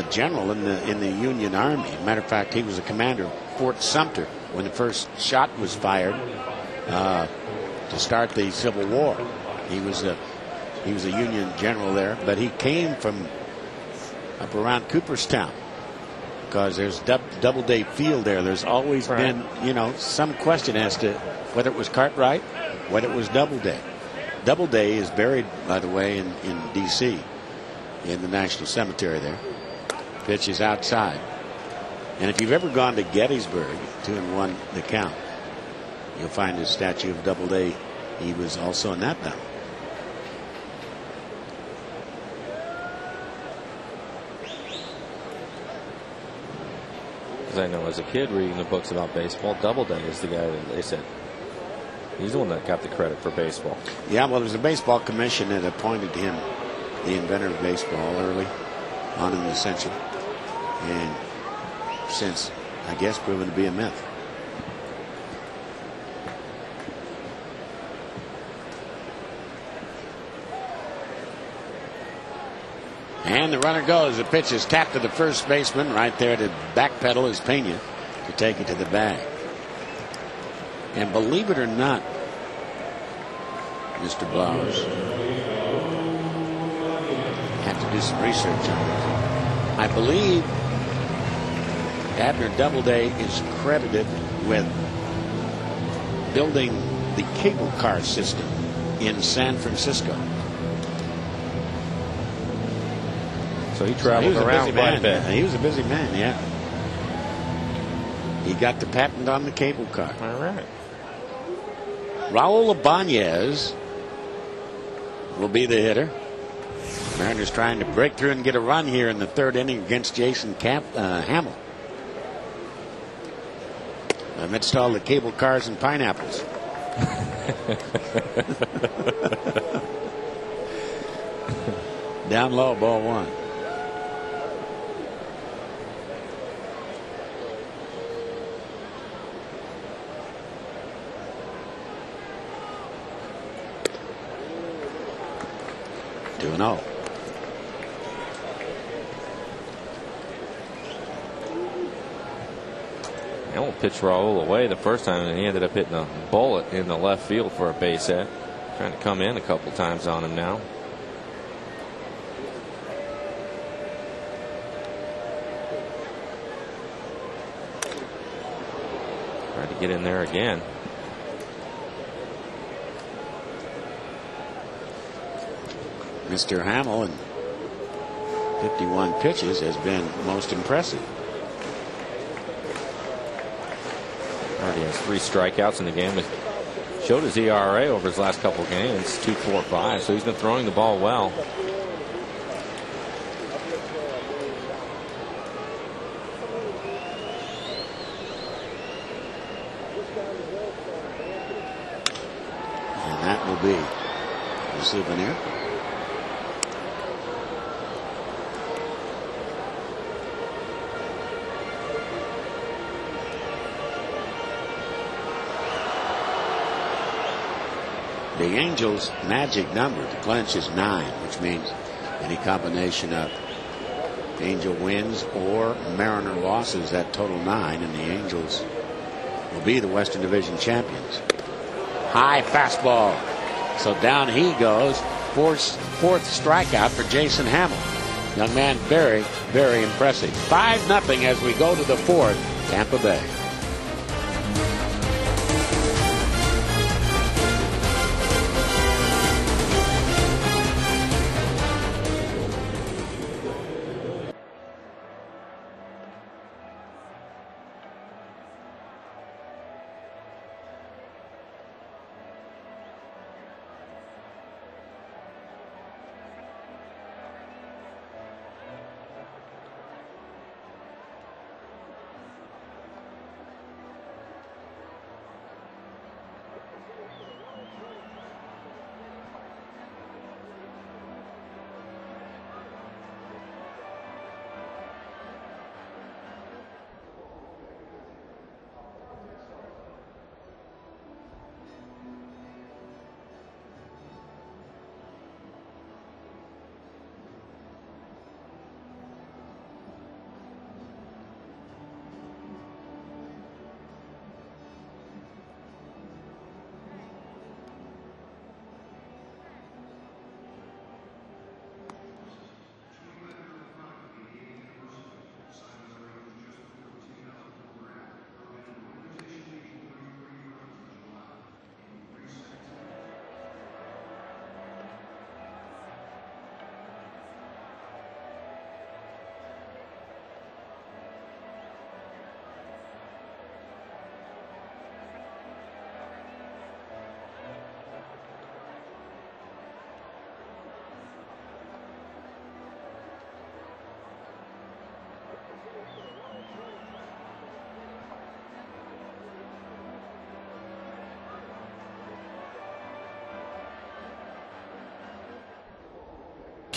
general in the Union Army. Matter of fact, he was a commander of Fort Sumter when the first shot was fired to start the Civil War. He was a Union general there, but he came from up around Cooperstown because there's Doubleday Field there. There's always been, some question as to whether it was Cartwright, whether it was Doubleday. Doubleday is buried, by the way, in D.C. in the National Cemetery there. Pitch is outside. And if you've ever gone to Gettysburg, 2-1 the count, you'll find a statue of Doubleday. He was also in that battle. As I know, as a kid reading the books about baseball, Doubleday is the guy that they said he's the one that got the credit for baseball. Yeah, well, there's a baseball commission that appointed him the inventor of baseball early on in the century, and since, I guess, proven to be a myth. And the runner goes. The pitch is tapped to the first baseman. Right there to backpedal is Pena to take it to the bag. And believe it or not, Mr. Blowers, I have to do some research on it. I believe Abner Doubleday is credited with building the cable car system in San Francisco. So he traveled around quite a bit. He was a busy man, yeah. He got the patent on the cable car. All right. Raul Ibanez will be the hitter. Mariners trying to break through and get a run here in the third inning against Jason Hamill. Amidst all the cable cars and pineapples. Down low, ball one. Doing all. Hamel pitched Raul away the first time, and he ended up hitting a bullet in the left field for a base hit. Trying to come in a couple times on him now. Tried to get in there again. Mr. Hamill in 51 pitches has been most impressive. Already has 3 strikeouts in the game. Showed his ERA over his last couple of games, 2.45, so he's been throwing the ball well. And that will be the souvenir. The Angels' magic number to clinch is 9, which means any combination of Angel wins or Mariner losses at total 9, and the Angels will be the Western Division champions. High fastball. So down he goes. Fourth strikeout for Jason Hamill. Young man, very, very impressive. 5-0 as we go to the 4th. Tampa Bay.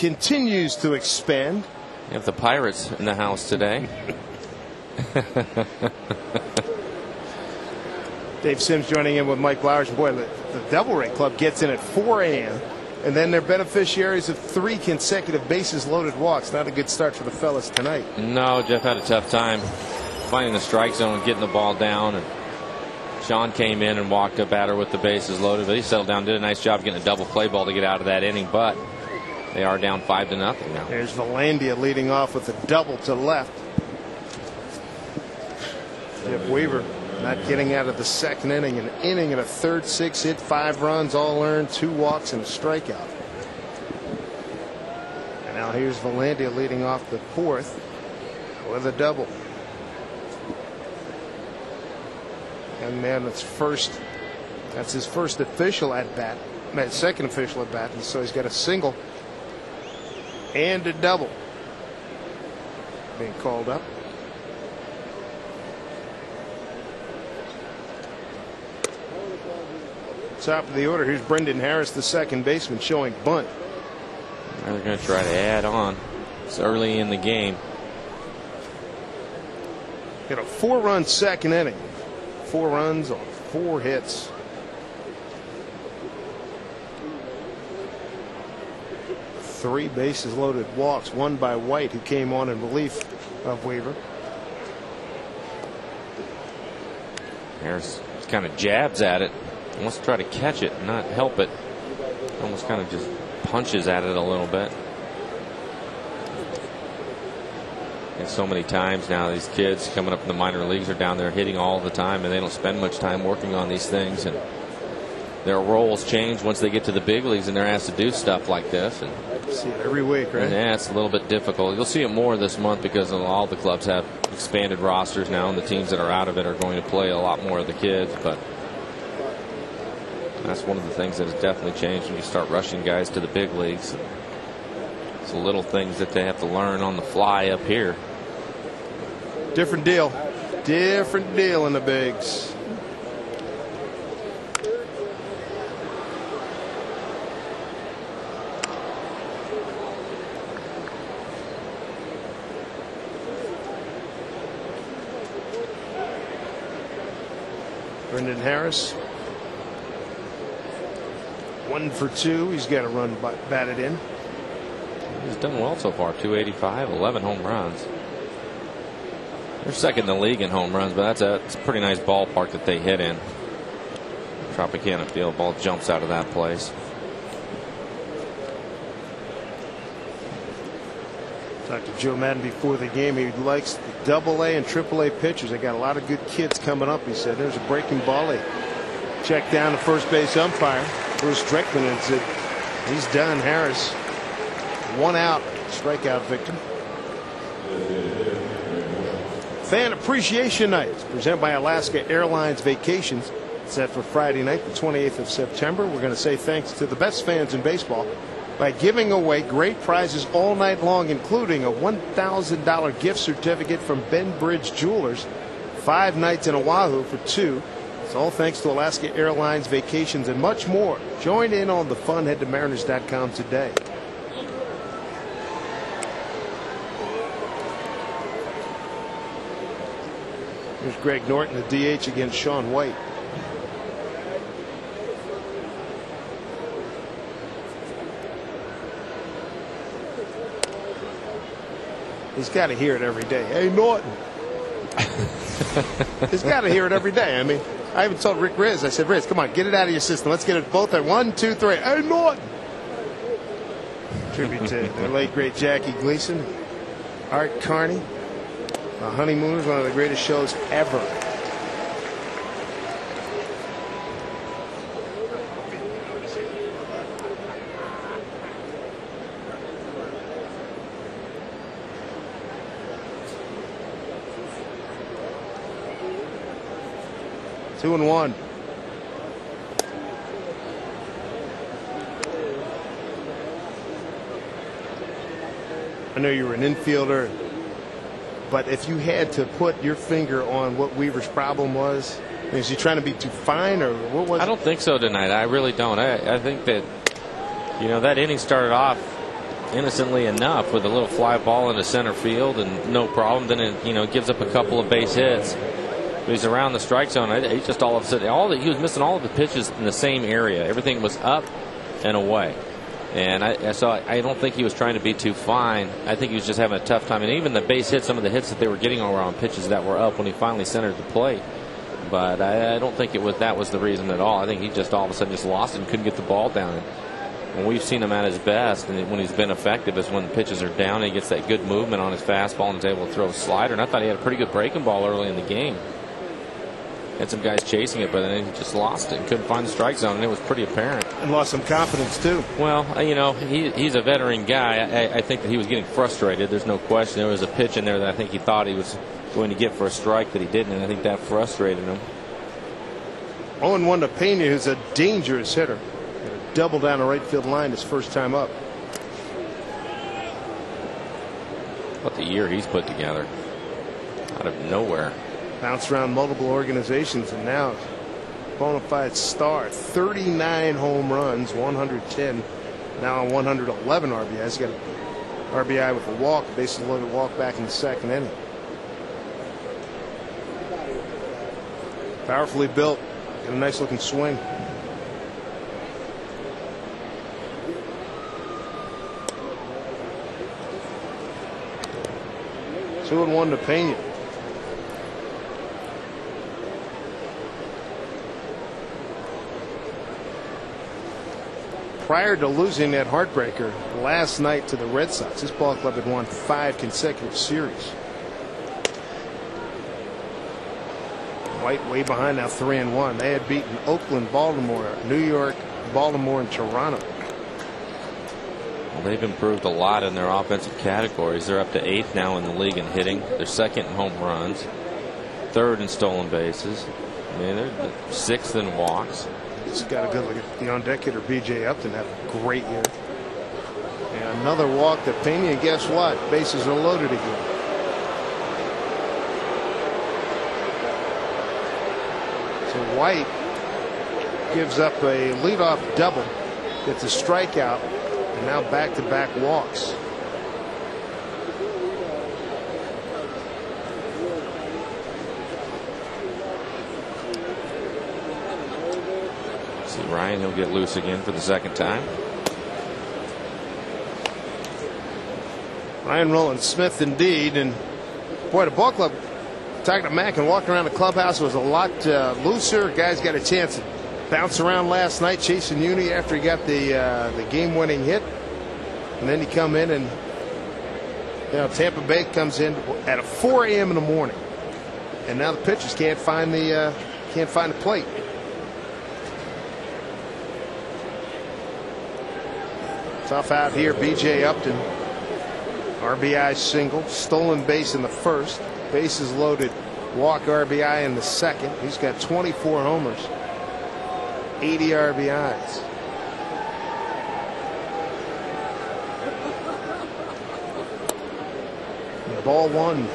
continues to expand. You have the Pirates in the house today. Dave Sims joining in with Mike Blowers. Boy, the Devil Ray Club gets in at 4 a.m. and then they're beneficiaries of 3 consecutive bases loaded walks. Not a good start for the fellas tonight. No, Jeff had a tough time finding the strike zone and getting the ball down. And Sean came in and walked a batter with the bases loaded, but he settled down, did a nice job getting a double play ball to get out of that inning. But they are down 5-0 now. There's Valandia leading off with a double to left. Jeff Weaver not getting out of the second inning. An inning and a third, 6 hit, 5 runs, all earned, 2 walks and a strikeout. And now here's Valandia leading off the 4th with a double. And man, that's his first official at bat, second official at bat, and so he's got a single and a double being called up. Top of the order, here's Brendan Harris, the second baseman, showing bunt. They're going to try to add on. It's early in the game. Got a 4-run second inning. 4 runs on 4 hits. Three bases loaded walks, one by White, who came on in relief of Weaver. Harris kind of jabs at it. He wants to try to catch it, not help it. Almost kind of just punches at it a little bit. And so many times now, these kids coming up in the minor leagues are down there hitting all the time, and they don't spend much time working on these things. And their roles change once they get to the big leagues and they're asked to do stuff like this. And see it every week, right? Yeah, it's a little bit difficult. You'll see it more this month because all the clubs have expanded rosters now, and the teams that are out of it are going to play a lot more of the kids. But that's one of the things that has definitely changed when you start rushing guys to the big leagues. It's the little things that they have to learn on the fly up here. Different deal. Different deal in the bigs. Brendan Harris, 1 for 2. He's got a run batted in. He's done well so far. 285, 11 home runs. They're second in the league in home runs, but that's a pretty nice ballpark that they hit in. Tropicana Field. Ball jumps out of that place. Talked to Joe Madden before the game. He likes the AA and AAA pitchers. They got a lot of good kids coming up. He said there's a breaking ball. He checked down the first base umpire, Bruce Dreckman, and said he's done. Harris, 1 out, strikeout victim. Fan Appreciation Night is presented by Alaska Airlines Vacations. Set for Friday night, the 28th of September. We're going to say thanks to the best fans in baseball by giving away great prizes all night long, including a $1,000 gift certificate from Ben Bridge Jewelers, 5 nights in Oahu for 2. It's all thanks to Alaska Airlines Vacations and much more. Join in on the fun. Head to Mariners.com today. Here's Greg Norton, the DH, against Sean White. He's got to hear it every day. Hey, Norton. He's got to hear it every day. I mean, I even told Rick Riz, I said, Riz, come on, get it out of your system. Let's get it both at 1, 2, 3. Hey, Norton. Tribute to the late, great Jackie Gleason, Art Carney. The Honeymooners, one of the greatest shows ever. Two and 1. I know you were an infielder, but if you had to put your finger on what Weaver's problem was, is he trying to be too fine, or what was it? I don't think so tonight. I really don't. I think that, that inning started off innocently enough with a little fly ball into center field and no problem. Then it gives up a couple of base hits. But he's around the strike zone. He just all of a sudden he was missing all of the pitches in the same area. Everything was up and away. And I don't think he was trying to be too fine. I think he was just having a tough time. And even the base hits, some of the hits that they were getting were on pitches that were up when he finally centered the plate. But I don't think that was the reason at all. I think he just all of a sudden just lost it and couldn't get the ball down. And when we've seen him at his best and when he's been effective is when the pitches are down and he gets that good movement on his fastball and is able to throw a slider. And I thought he had a pretty good breaking ball early in the game. Had some guys chasing it, but then he just lost it and couldn't find the strike zone, and it was pretty apparent. And lost some confidence, too. Well, he's a veteran guy. I think that he was getting frustrated. There's no question. There was a pitch in there that I think he thought he was going to get for a strike that he didn't, and I think that frustrated him. 0-1 to Pena, who's a dangerous hitter. Double down the right field line his first time up. What the year he's put together out of nowhere. Bounced around multiple organizations and now bona fide star. 39 home runs, 110, now on 111 RBIs. He's got an RBI with a walk, bases loaded walk back in the second inning. Powerfully built, got a nice looking swing. Two and 1 to Pena. Prior to losing that heartbreaker last night to the Red Sox, this ball club had won 5 consecutive series. White way behind now, 3-1. They had beaten Oakland, Baltimore, New York, Baltimore, and Toronto. Well, they've improved a lot in their offensive categories. They're up to 8th now in the league in hitting. They're 2nd in home runs, 3rd in stolen bases. I mean, they're 6th in walks. He's got a good look at the on deck hitter, B.J. Upton, had a great year. And another walk to Pena, and guess what? Bases are loaded again. So White gives up a leadoff double, gets a strikeout, and now back-to-back walks. See Ryan, he'll get loose again for the 2nd time. Ryan Roland Smith indeed. And boy, the ball club, talking to Mac and walking around the clubhouse, was a lot looser. Guys got a chance to bounce around last night chasing Uni after he got the game-winning hit. And then he come in and Tampa Bay comes in at 4 a.m. in the morning. And now the pitchers can't find the plate. Tough out here. B.J. Upton, RBI single, stolen base in the 1st, bases loaded, walk RBI in the 2nd. He's got 24 homers, 80 RBIs. Ball 1.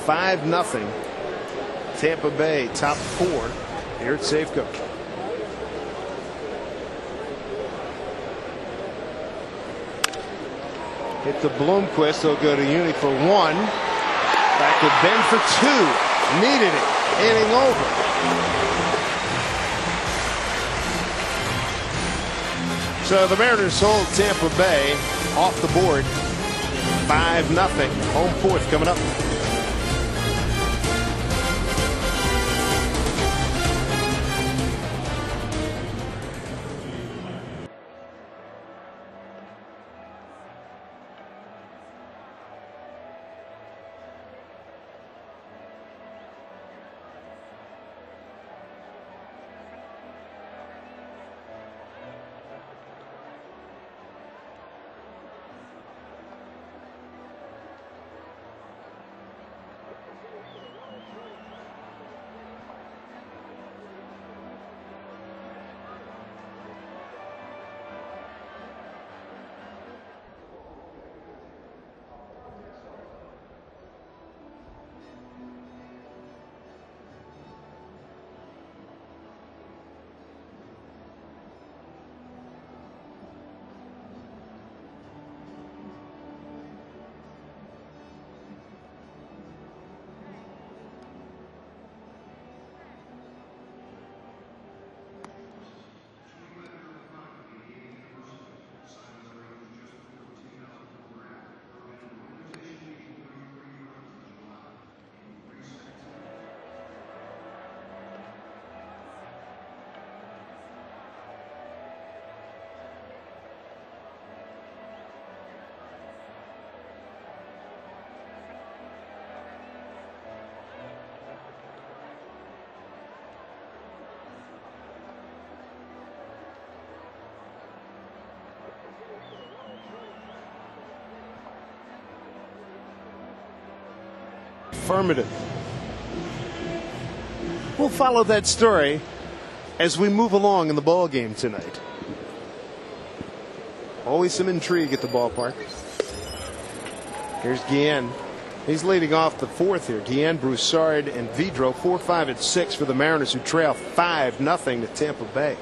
5-0. Tampa Bay top 4 here at Safeco. Hit the Bloomquist. They'll go to Uni for 1. Back to Ben for 2. Needed it. Inning over. So the Mariners hold Tampa Bay off the board. 5-0. Home 4th coming up. Affirmative. We'll follow that story as we move along in the ball game tonight. Always some intrigue at the ballpark. Here's Guillen. He's leading off the fourth here. Guillen, Broussard, and Vidro. 4, 5, and 6 for the Mariners, who trail 5-0 to Tampa Bay.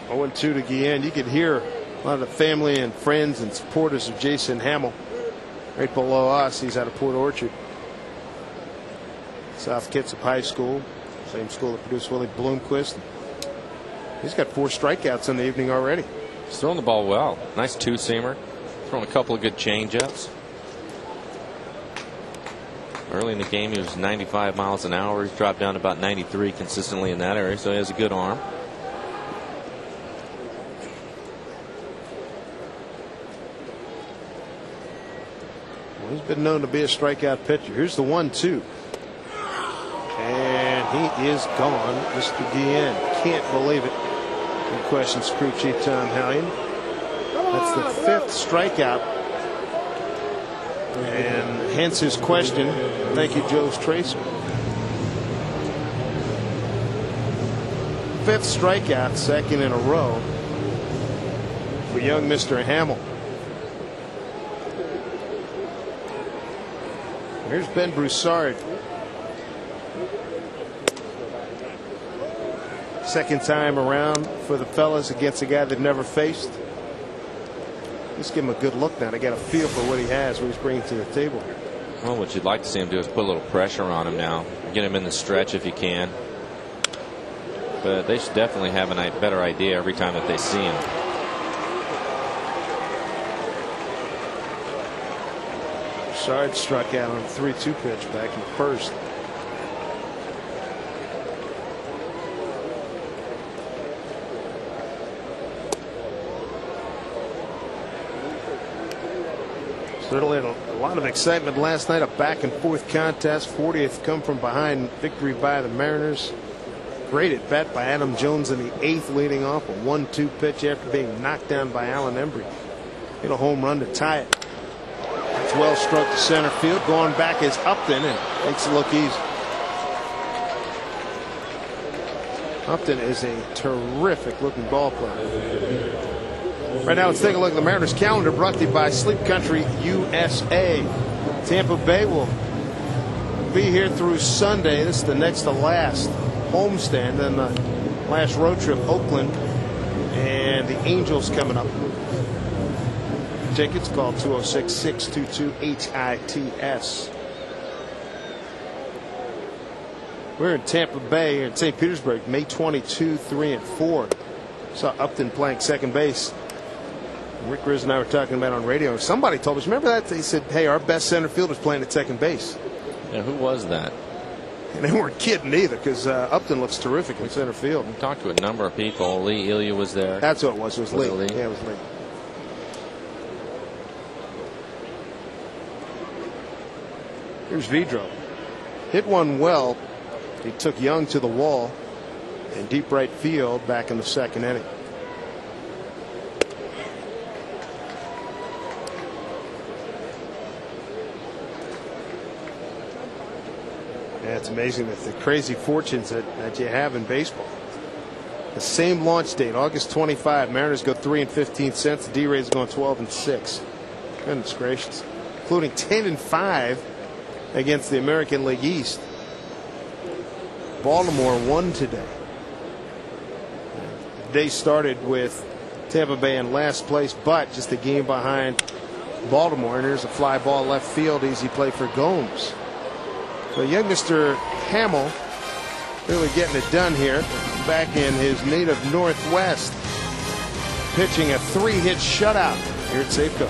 Oh, 0-2 to Guillen. You could hear a lot of the family and friends and supporters of Jason Hamill. Right below us, he's out of Port Orchard. South Kitsap High School, same school that produced Willie Bloomquist. He's got 4 strikeouts in the evening already. He's throwing the ball well. Nice two-seamer. Throwing a couple of good change-ups. Early in the game, he was 95 miles an hour. He's dropped down to about 93 consistently in that area, so he has a good arm. Well, he's been known to be a strikeout pitcher. Here's the 1-2. And he is gone. Mr. Guillen. Can't believe it. He questions crew chief Tom Hallion. That's the 5th strikeout. And hence his question. Thank you, Joe's Tracer. 5th strikeout, 2nd in a row for young Mr. Hamill. Here's Ben Broussard. Second time around for the fellas against a guy they've never faced. Just give him a good look now. They got a feel for what he has, what he's bringing to the table here. Well, what you'd like to see him do is put a little pressure on him now. Get him in the stretch if you can. But they should definitely have a better idea every time that they see him. Broussard struck out on a 3-2 pitch back in first. Certainly a lot of excitement last night. A back and forth contest. 40th come from behind victory by the Mariners. Great at bat by Adam Jones in the 8th, leading off a 1-2 pitch after being knocked down by Alan Embry. Hit a home run to tie it. It's well struck to center field. Going back is Upton and makes it look easy. Upton is a terrific looking ball player. Right now, let's take a look at the Mariners calendar, brought to you by Sleep Country USA. Tampa Bay will be here through Sunday. This is the next to last homestand. Then the last road trip, Oakland and the Angels coming up. Tickets call 206-622-HITS. We're in Tampa Bay here in St. Petersburg, May 22, 3 and 4. Saw Upton playing second base. Rick Riz and I were talking about on radio. Somebody told us, remember that? They said, hey, our best center fielder's playing at second base. Yeah, who was that? And they weren't kidding either, because Upton looks terrific in center field. We talked to a number of people. Lee Ilya was there. That's what it was. It was Lee. Lee? Yeah, it was Lee. Here's Vidro. Hit one well. He took Young to the wall in deep right field back in the 2nd inning. Yeah, it's amazing that the crazy fortunes that you have in baseball. The same launch date, August 25. Mariners go 3 and 15 cents. The D-Rays going 12 and 6. Goodness gracious, including 10 and 5 against the American League East. Baltimore won today. The day started with Tampa Bay in last place, but just a game behind Baltimore. And here's a fly ball left field, easy play for Gomes. So young Mr. Hamill really getting it done here back in his native Northwest, pitching a 3-hit shutout here at Safeco.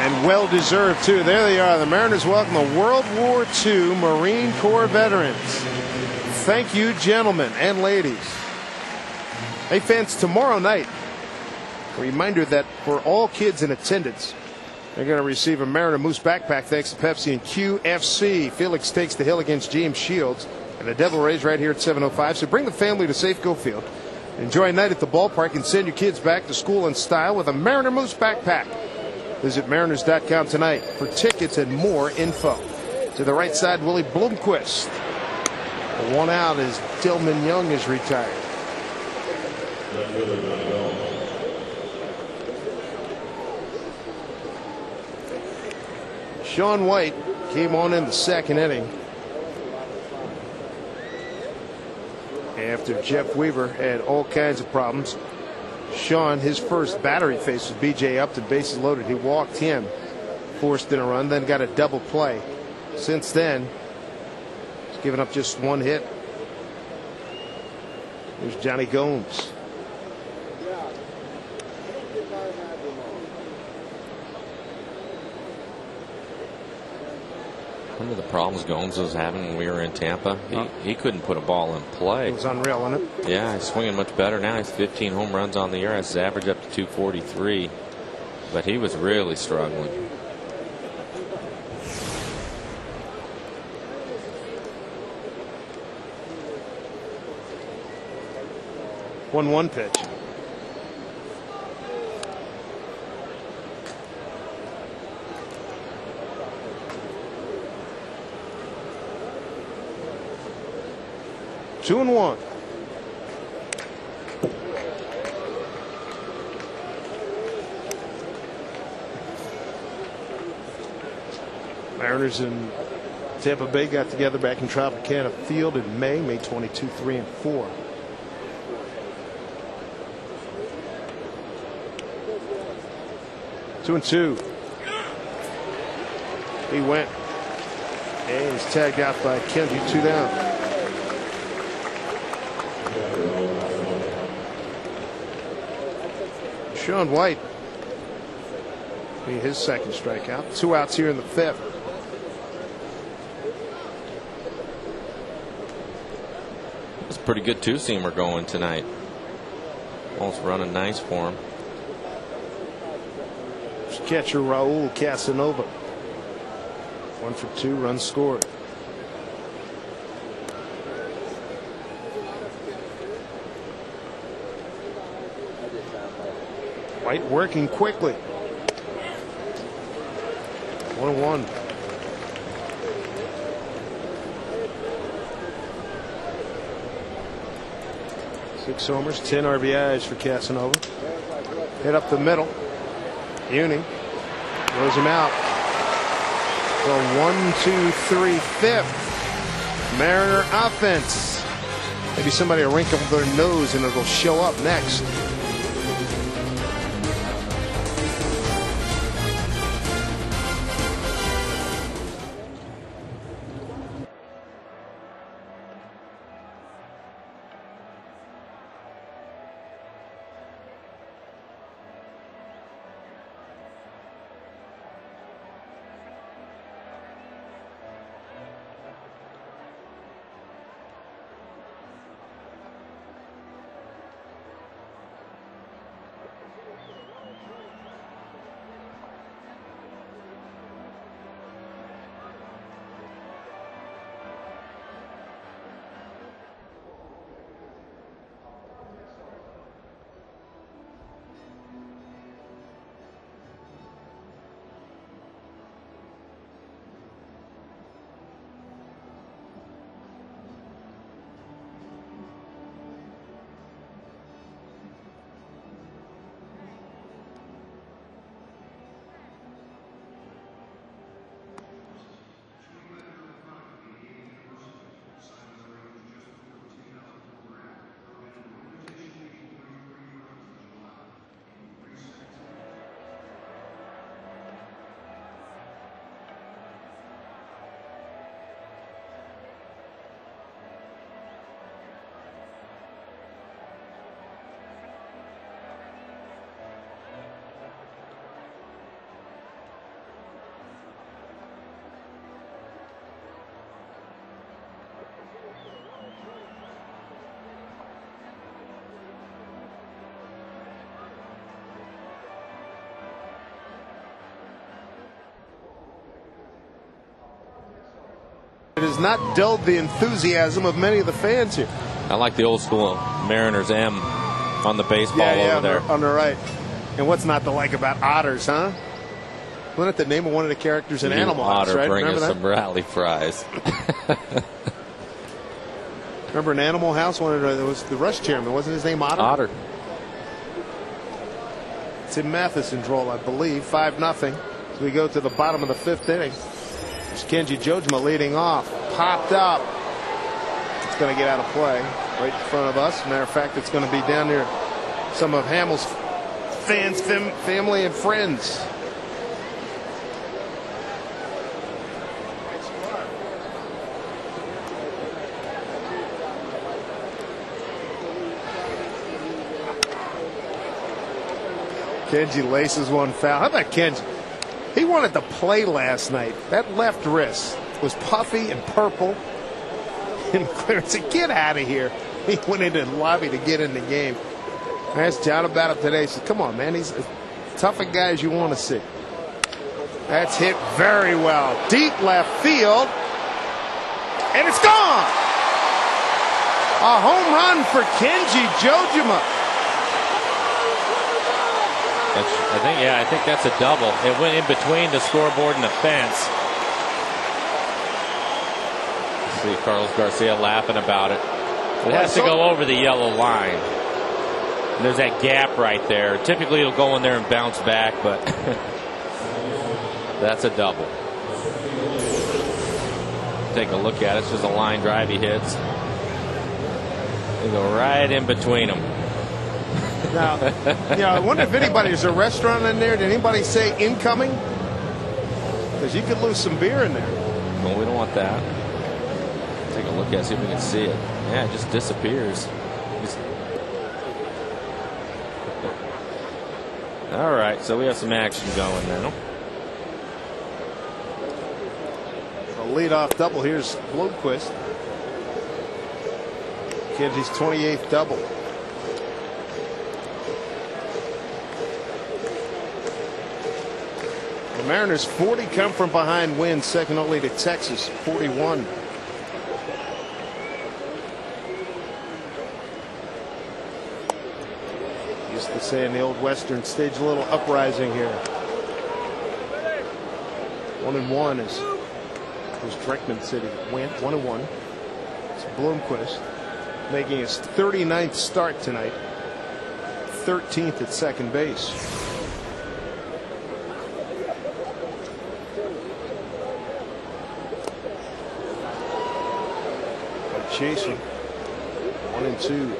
And well deserved, too. There they are. The Mariners welcome the World War II Marine Corps veterans. Thank you, gentlemen and ladies. Hey, fans, tomorrow night, a reminder that for all kids in attendance, they're going to receive a Mariner Moose backpack thanks to Pepsi and QFC. Felix takes the hill against James Shields. And the Devil Rays right here at 7:05. So bring the family to Safeco Field. Enjoy a night at the ballpark and send your kids back to school in style with a Mariner Moose backpack. Visit Mariners.com tonight for tickets and more info. To the right side, Willie Bloomquist. The one out as Tillman Young is retired. Sean White came on in the second inning after Jeff Weaver had all kinds of problems. Sean, his first batter he faced was B.J. Upton, bases loaded. He walked him, forced in a run, then got a double play. Since then, he's given up just one hit. Here's Johnny Gomes. Remember the problems Gomes was having when we were in Tampa? He couldn't put a ball in play. It was unreal, wasn't it? Yeah, he's swinging much better now. He's 15 home runs on the year. Has his average up to 243. But he was really struggling. One pitch. Two and one. Mariners and Tampa Bay got together back in Tropicana Field in May 22, 3 and 4. Two and two. He went. And he's tagged out by Kenji. 2 down. Sean White made his second strikeout. 2 outs here in the 5th. It's a pretty good two-seamer going tonight. Almost running nice for him. Catcher Raul Casanova. 1 for 2, runs scored. White working quickly. 1-1. Six homers, 10 RBIs for Casanova. Hit up the middle. Uni throws him out. So 1-2-3 5th. Mariner offense. Maybe somebody will wrinkle their nose and it'll show up next. has not dulled the enthusiasm of many of the fans here. I like the old school Mariners M on the baseball over there. On the right. And what's not to like about otters, huh? Wasn't it the name of one of the characters in Animal House, right? Bring Remember us that? some rally fries. Remember in Animal House, there was the Rush chairman. Wasn't his name Otter? Otter. Tim Matheson's role, I believe. 5-0. So we go to the bottom of the 5th inning. There's Kenji Jojima leading off. Popped up. It's going to get out of play right in front of us. Matter of fact, it's going to be down near some of Hamill's fans, family, and friends. Kenji laces one foul. How about Kenji? He wanted to play last night. That left wrist was puffy and purple. And Clarence said, "Get out of here." He went into the lobby to get in the game. I asked John about him today. He said, "Come on, man. He's as tough a guy as you want to see." That's hit very well. Deep left field. And it's gone. A home run for Kenji Jojima. I think that's a double. It went in between the scoreboard and the fence. See Carlos Garcia laughing about it. It has to go over the yellow line. And there's that gap right there. Typically it'll go in there and bounce back, but that's a double. Take a look at it. It's just a line drive he hits. They go right in between them. Now, I wonder if there's a restaurant in there. Did anybody say incoming? Because you could lose some beer in there. Well, we don't want that. Take a look at it, see if we can see it. Yeah, it just disappears. All right, so we have some action going now. A leadoff double. Here's Blomquist. Kenji's 28th double. The Mariners 40 come from behind wins, second only to Texas 41. Used to say in the old Western stage, a little uprising here. 1-1 is Dreckman City went 1-1. It's Blomquist making his 39th start tonight, 13th at second base. Chasing 1-2.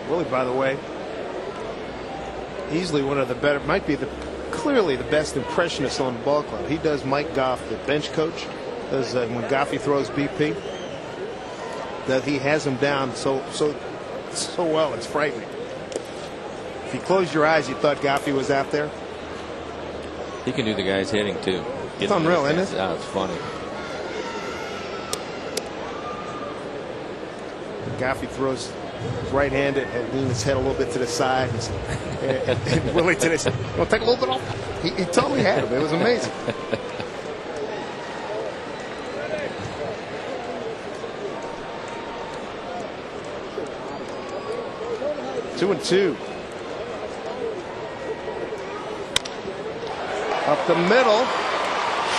Willie, by the way, easily one of the better, might be clearly the best impressionist on the ball club. He does Mike Goff, the bench coach, does when Goffy throws BP, that he has him down so well, it's frightening. If you closed your eyes, you thought Goffy was out there. He can do the guy's hitting too. It's unreal, isn't it? Yeah, it's funny. Goffy throws right-handed and lean his head a little bit to the side. And Willie today said, "Well, take a little bit off." He totally had him. It was amazing. Two and two. Up the middle.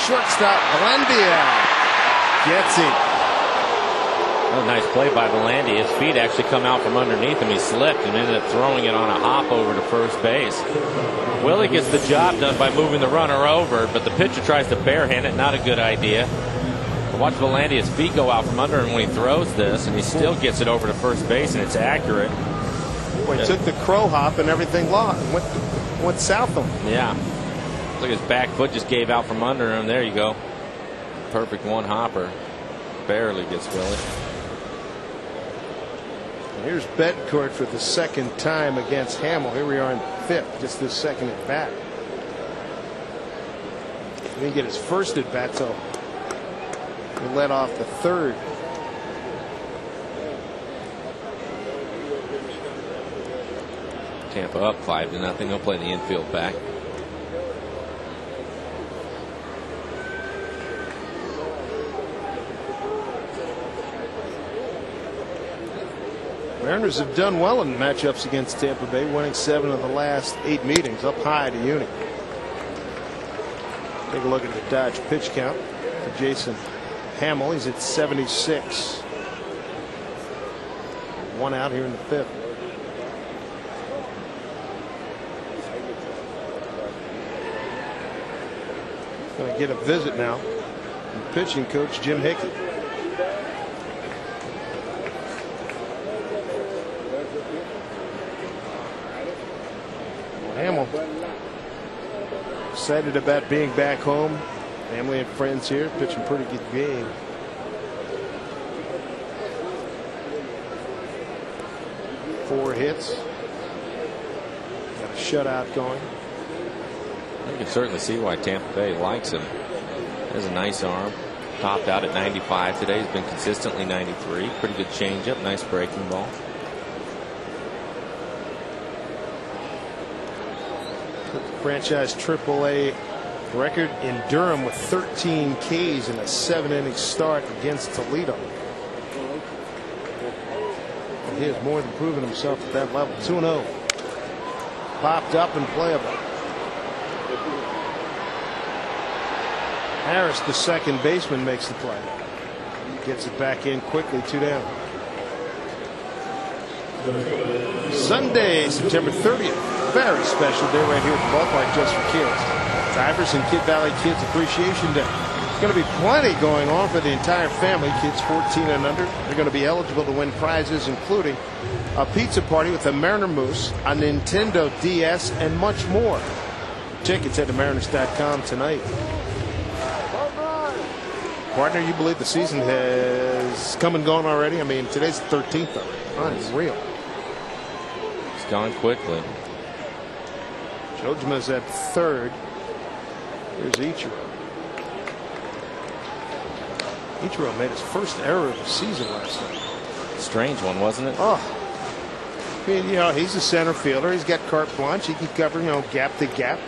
Shortstop Valandia gets him. Oh, nice play by Valandia. His feet actually come out from underneath him. He slipped and ended up throwing it on a hop over to first base. Willie gets the job done by moving the runner over, but the pitcher tries to barehand it. Not a good idea. Watch Valandia's feet go out from under him when he throws this, and he still gets it over to first base, and it's accurate. Well, he took the crow hop and everything went south of him. Yeah. Look, his back foot just gave out from under him. There you go. Perfect one hopper. Barely gets Willie. Here's Betancourt for the second time against Hamill. Here we are in fifth, just this second at bat. He didn't get his first at bat, so he led off the third. Tampa up 5-0. They'll play the infield back. Mariners have done well in matchups against Tampa Bay, winning 7 of the last 8 meetings, up high to Uni. Take a look at the Dodge pitch count for Jason Hamill. He's at 76. 1 out here in the 5th. Going to get a visit now from pitching coach Jim Hickey. Hamill excited about being back home. Family and friends here, pitching pretty good game. Four hits. Got a shutout going. You can certainly see why Tampa Bay likes him. Has a nice arm. Topped out at 95 today. He's been consistently 93. Pretty good changeup. Nice breaking ball. Franchise AAA record in Durham with 13 Ks in a 7-inning start against Toledo. And he has more than proven himself at that level. 2-0. Popped up and playable. Harris, the second baseman, makes the play. Gets it back in quickly, 2 down. Sunday, September 30th. Very special day right here at the ballpark just for kids. Divers and Kid Valley Kids Appreciation Day. There's going to be plenty going on for the entire family. Kids 14 and under. They're going to be eligible to win prizes, including a pizza party with a Mariner Moose, a Nintendo DS, and much more. Tickets at themariners.com tonight. Partner, you believe the season has come and gone already? I mean, today's the 13th already. Unreal. It's gone quickly. Jojima's at third. Here's Ichiro. Ichiro made his first error of the season last night. Strange one, wasn't it? Oh. I mean, you know, he's a center fielder. He's got carte blanche. He can cover, you know, gap to gap.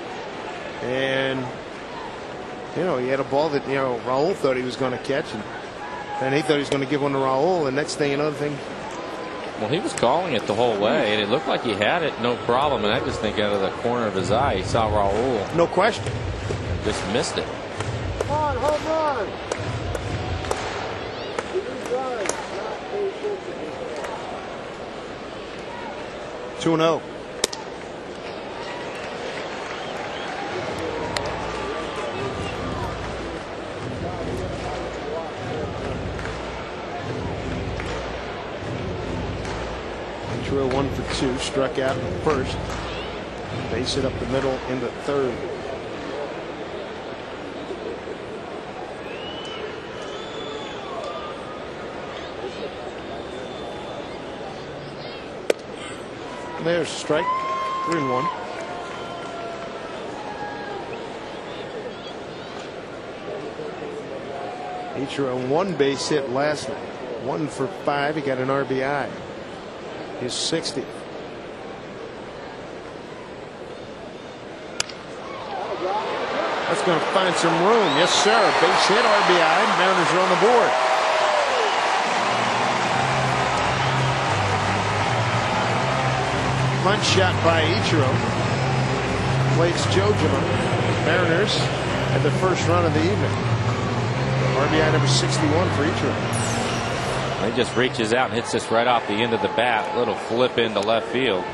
And, you know, he had a ball that, you know, Raul thought he was going to catch. And he thought he was going to give one to Raul. And next thing you know, well, he was calling it the whole way, and it looked like he had it, no problem. And I just think out of the corner of his eye, he saw Raul. No question. And just missed it. Come on, home run. 2-0. Ichiro 1 for 2, struck out in the first. Base it up the middle in the third. There's a strike. 3-1. Ichiro 1 base hit last night. 1 for 5. He got an RBI. His 60th. That's going to find some room. Yes, sir. Base hit, RBI. Mariners are on the board. Punch shot by Ichiro. Plates Jojima. Mariners at the first run of the evening. RBI number 61 for Ichiro. He just reaches out and hits this right off the end of the bat. Little flip into left field.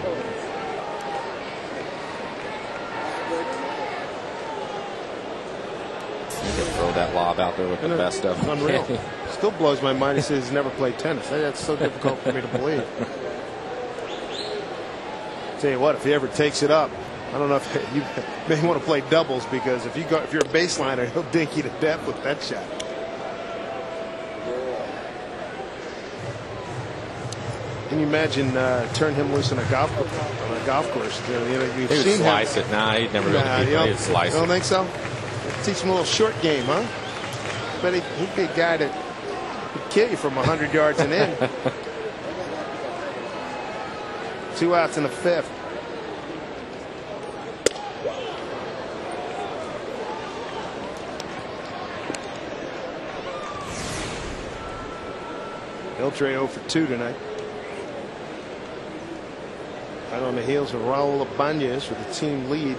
You can throw that lob out there with the best of them. Unreal. Still blows my mind. He says he's never played tennis. That's so difficult for me to believe. Tell you what, if he ever takes it up, I don't know if you may want to play doubles, because if you're a baseliner, he'll dink you to death with that shot. Can you imagine turn him loose on a golf course? You know, you've he seen would slice him. it. Nah, he'd never really he'd slice it. You don't think so? Teach him a little short game, huh? But he'd be a guy that would kill you from 100 yards and in. 2 outs in the 5th. Beltre 0 for 2 tonight. Right on the heels of Raul Ibanez with the team lead.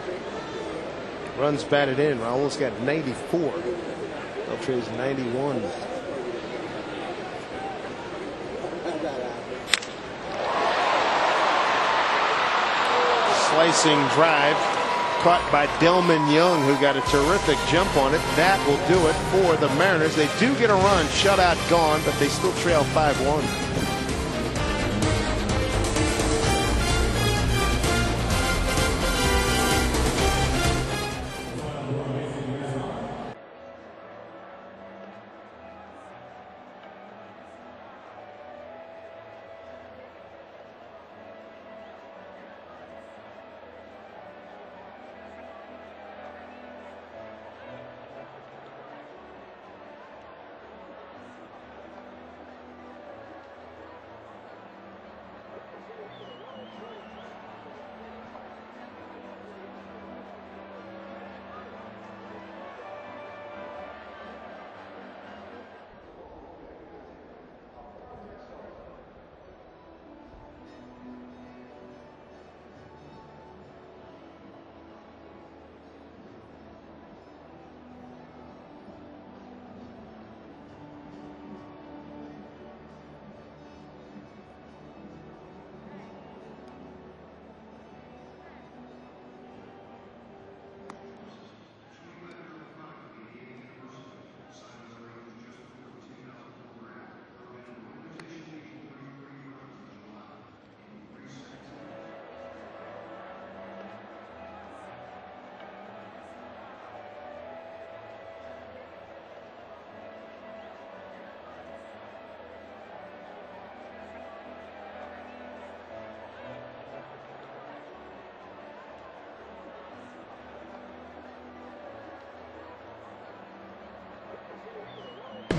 Runs batted in. Raul's got 94. Beltre's 91. Slicing drive caught by Delman Young, who got a terrific jump on it. That will do it for the Mariners. They do get a run, shutout gone, but they still trail 5-1.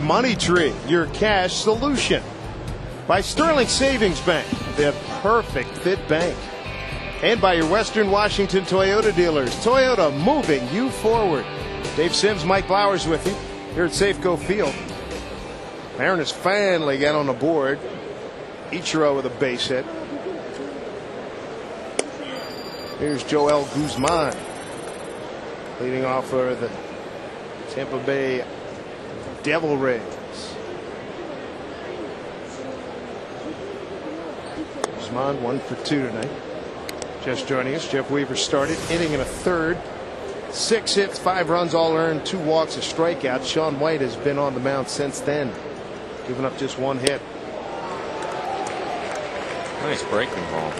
Money Tree, your cash solution. By Sterling Savings Bank, the perfect fit bank. And by your Western Washington Toyota dealers. Toyota, moving you forward. Dave Sims, Mike Blowers with you here at Safeco Field. Mariners finally got on the board. Ichiro with a base hit. Here's Joel Guzman leading off for the Tampa Bay Devil Rays. Guzman 1 for 2 tonight. Just joining us, Jeff Weaver started, inning and a third. 6 hits, 5 runs, all earned, 2 walks, a strikeout. Sean White has been on the mound since then, giving up just 1 hit. Nice breaking ball.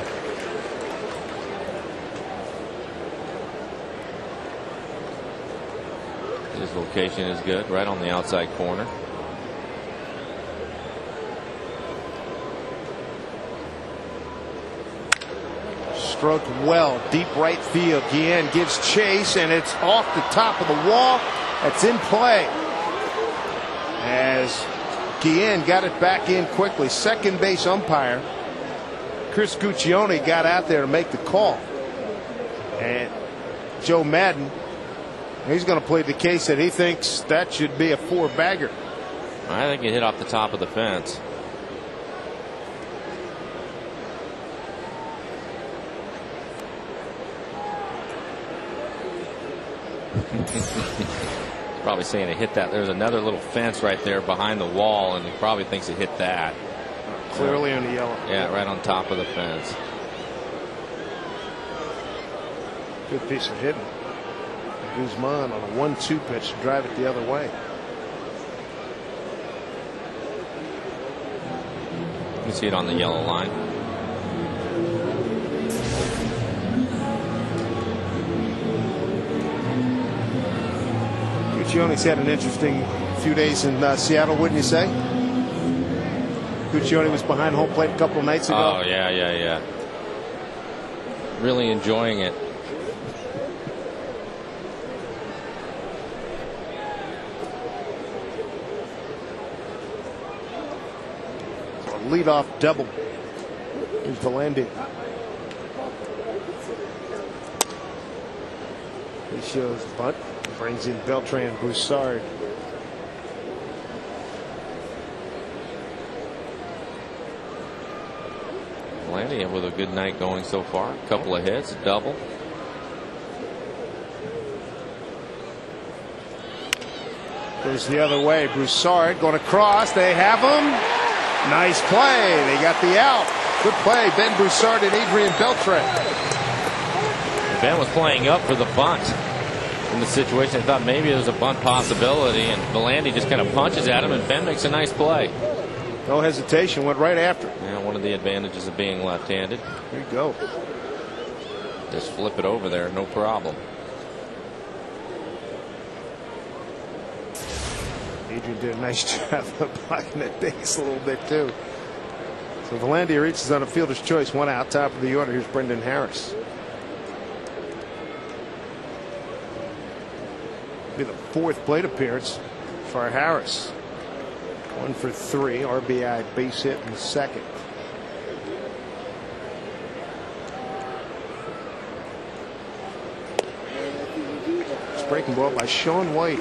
His location is good, right on the outside corner. Stroked well, deep right field. Guillen gives chase, and it's off the top of the wall. That's in play. As Guillen got it back in quickly. Second base umpire Chris Guccione got out there to make the call. And Joe Madden, he's going to plead the case that he thinks that should be a 4-bagger. I think it hit off the top of the fence. Probably saying it hit that. There's another little fence right there behind the wall, and he probably thinks it hit that. Clearly on the yellow. Yeah, right on top of the fence. Good piece of hitting. Guzman on a 1-2 pitch to drive it the other way. You can see it on the yellow line. Guccione's had an interesting few days in Seattle, wouldn't you say? Guccione was behind home plate a couple of nights ago. Oh, yeah. Really enjoying it. Leadoff double. Here's Valandi. He shows bunt, brings in Beltran Broussard. Landy with a good night going so far. A couple of hits, a double. Goes the other way. Broussard going across. They have him. Nice play. They got the out. Good play. Ben Broussard and Adrian Beltre. Ben was playing up for the bunt in the situation. I thought maybe there was a bunt possibility, and Belandy just kind of punches at him, and Ben makes a nice play. No hesitation. Went right after. Yeah, one of the advantages of being left-handed. There you go. Just flip it over there, no problem. Adrian did a nice job of blocking that base a little bit too. So Belandy reaches on a fielder's choice. One out, top of the order. Here's Brendan Harris. Be the fourth plate appearance for Harris. 1 for 3, RBI base hit in the second. It's breaking ball by Sean White.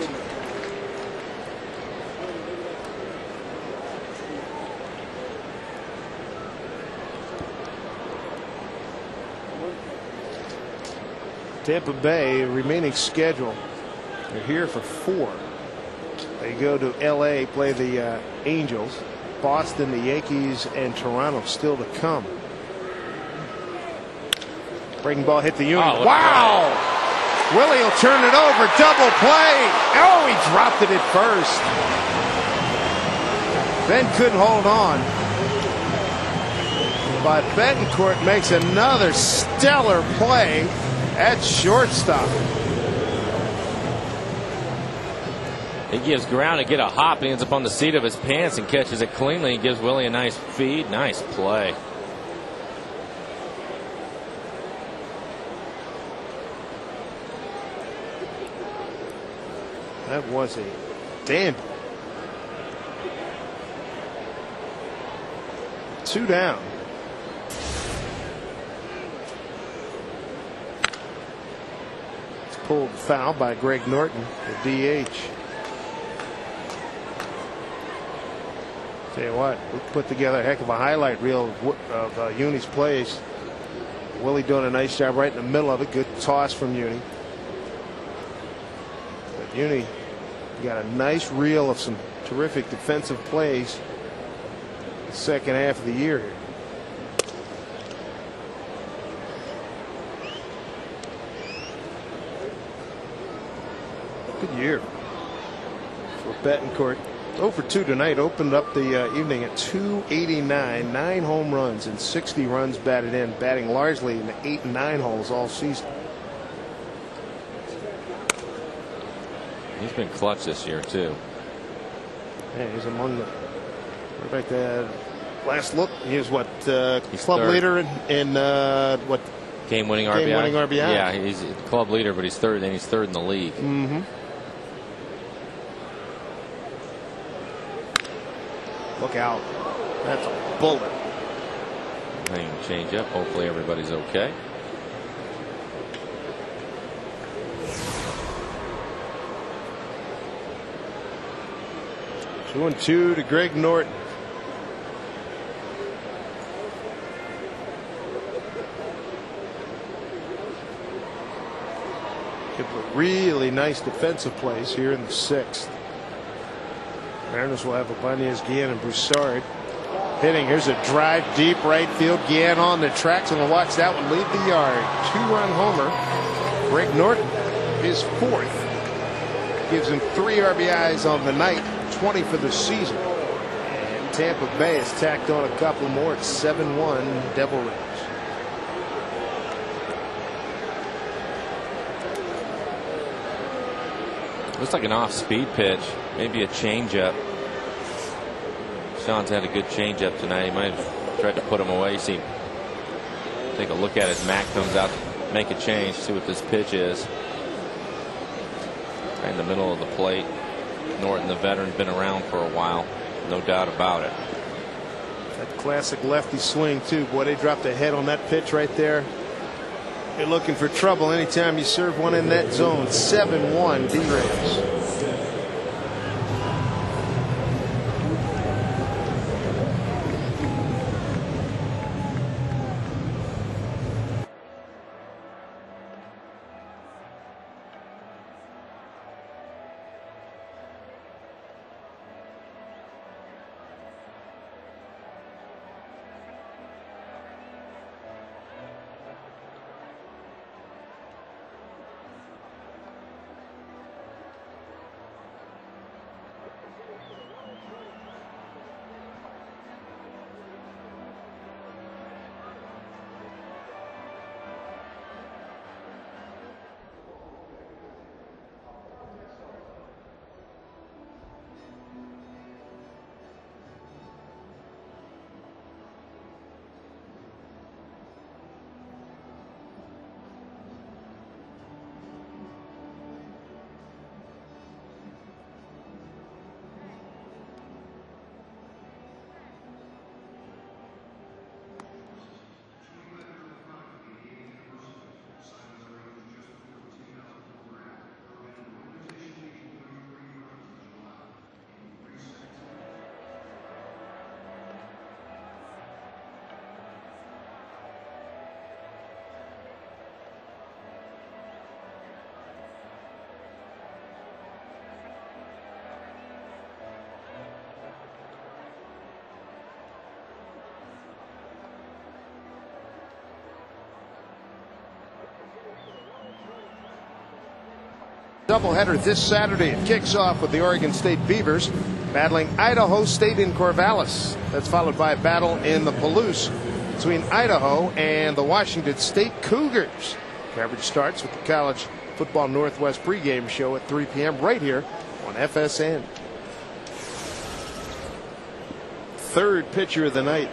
Tampa Bay remaining schedule. They're here for 4. They go to L.A. play the Angels, Boston, the Yankees, and Toronto still to come. Breaking ball hit the unit. Oh, wow! Willie will turn it over. Double play. Oh, he dropped it at first. Ben couldn't hold on. But Betancourt makes another stellar play at shortstop. He gives ground to get a hop, and he ends up on the seat of his pants and catches it cleanly. He gives Willie a nice feed. Nice play. That was a dandy. 2 down. It's pulled foul by Greg Norton, the DH. Tell you what, we put together a heck of a highlight reel of Uni's plays. Willie doing a nice job right in the middle of it. Good toss from Uni. But Uni got a nice reel of some terrific defensive plays the second half of the year here. Good year for Betancourt. 0 for 2 tonight. Opened up the evening at 289, 9 home runs and 60 runs batted in, batting largely in the 8 and 9 holes all season. He's been clutch this year too. Yeah, he's among the. Right there. Last look, he was what He's club third. leader in what Game-winning RBI. game-winning RBI. Yeah, he's the club leader, but he's third, and he's third in the league. Mm-hmm. Look out. That's a bullet. Hang change up. Hopefully everybody's okay. Two and 2 to Greg Norton. Couple of really nice defensive plays here in the 6th. Mariners will have Ibanez, Guillen, and Broussard hitting. Here's a drive deep right field. Guillen on the tracks, and will watch that one leave the yard. 2-run homer. Greg Norton, his 4th. Gives him 3 RBIs on the night, 20 for the season. And Tampa Bay has tacked on a couple more. It's 7-1 Devil Rays. Looks like an off-speed pitch, maybe a changeup. Sean's had a good changeup tonight. He might have tried to put him away. See, take a look at it as Mac comes out to make a change. See what this pitch is. Right in the middle of the plate. Norton, the veteran, been around for a while, no doubt about it. That classic lefty swing too. Boy, they dropped a head on that pitch right there. You're looking for trouble anytime you serve one in that zone. 7-1 D-Rays. Doubleheader this Saturday. It kicks off with the Oregon State Beavers battling Idaho State in Corvallis. That's followed by a battle in the Palouse between Idaho and the Washington State Cougars. Coverage starts with the College Football Northwest pregame show at 3 p.m. right here on FSN. Third pitcher of the night.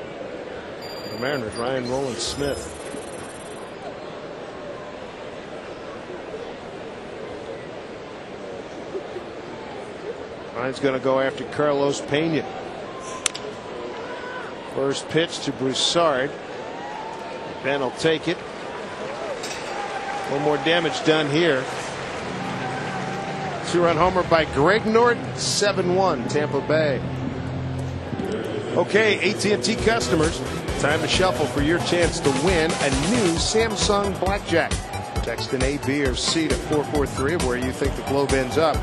The Mariners, Ryan Rowland-Smith. Ryan's going to go after Carlos Pena. First pitch to Broussard. Ben will take it. A little more damage done here. 2-run homer by Greg Norton. 7-1 Tampa Bay. Okay, AT&T customers, time to shuffle for your chance to win a new Samsung Blackjack. Text in A, B, or C to 443 of where you think the globe ends up.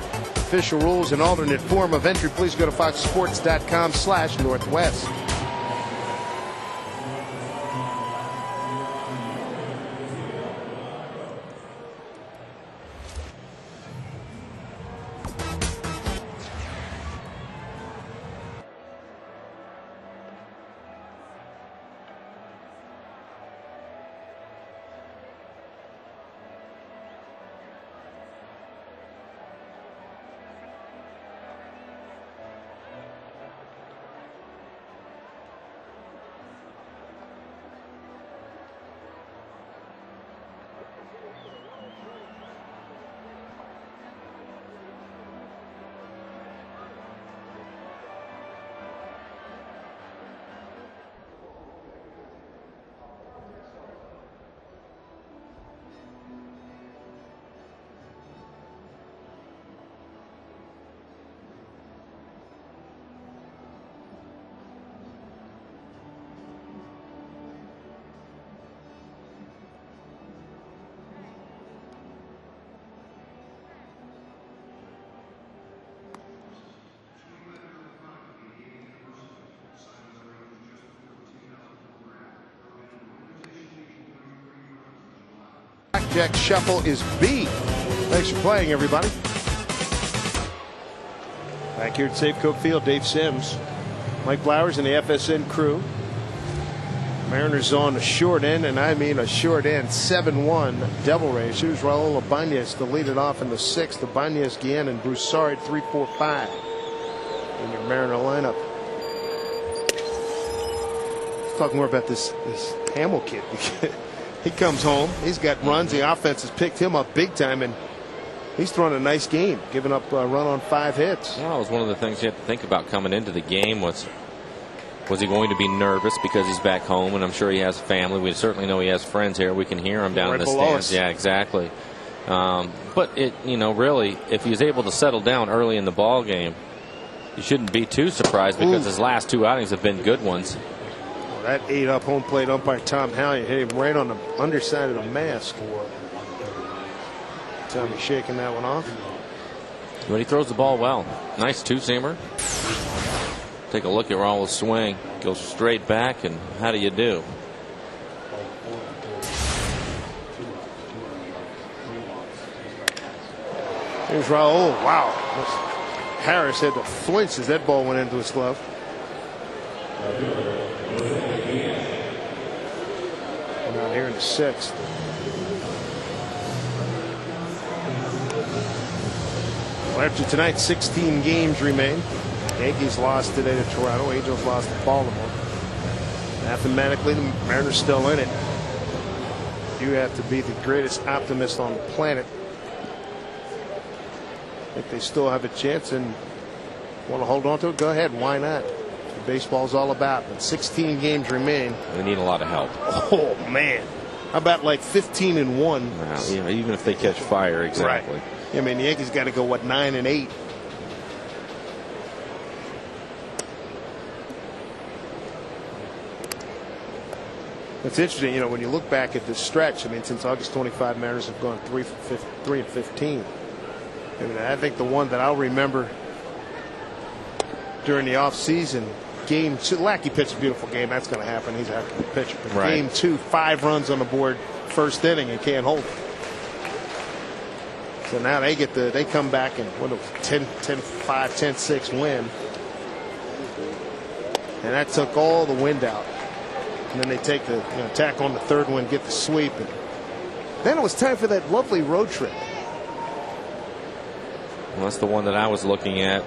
Official rules and alternate form of entry, please go to foxsports.com/Northwest. Blackjack shuffle is B. Thanks for playing, everybody. Back here at Safeco Field, Dave Sims, Mike Flowers, and the FSN crew. Mariners on a short end, and I mean a short end. 7-1 Devil Rays. Here's Raul Ibanez to lead it off in the sixth. Ibanez, Guillen, and Broussard 3, 4, 5 in your Mariner lineup. Let's talk more about this Hamill kid. He comes home. He's got runs. The offense has picked him up big time, and he's thrown a nice game, giving up a run on 5 hits. Well, it was one of the things you had to think about coming into the game. Was he going to be nervous because he's back home? And I'm sure he has family. We certainly know he has friends here. We can hear him down in the stands. Yeah, exactly. But really, if he was able to settle down early in the ball game, you shouldn't be too surprised because his last 2 outings have been good ones. That ate up home plate umpire Tom Hallion. Hit him right on the underside of the mask. Tommy shaking that one off. But he throws the ball well. Nice two-seamer. Take a look at Raul's swing. Goes straight back, and how do you do? Here's Raul. Wow. Harris had to flinch as that ball went into his glove. Out here in the sixth. Well, after tonight, 16 games remain. Yankees lost today to Toronto. Angels lost to Baltimore. Mathematically, the Mariners still in it. You have to be the greatest optimist on the planet. I think they still have a chance and want to hold on to it. Go ahead. Why not? Baseball's all about, but 16 games remain. They need a lot of help. Oh man, how about like 15-1? Well, even if they catch fire, exactly. Right. I mean, the Yankees got to go 9-8. It's interesting, when you look back at this stretch. I mean, since August 25, Mariners have gone 3-15. I mean, I think the one that I'll remember during the offseason. Game 2, Lackey pitched a beautiful game. That's going to happen. He's a heck of a pitcher. But right. Game 2, 5 runs on the board, first inning, and can't hold it. So now they come back and what, 10-5, 10-6 win. And that took all the wind out. And then they take the tack on the third one, get the sweep. And then it was time for that lovely road trip. Well, that's the one that I was looking at,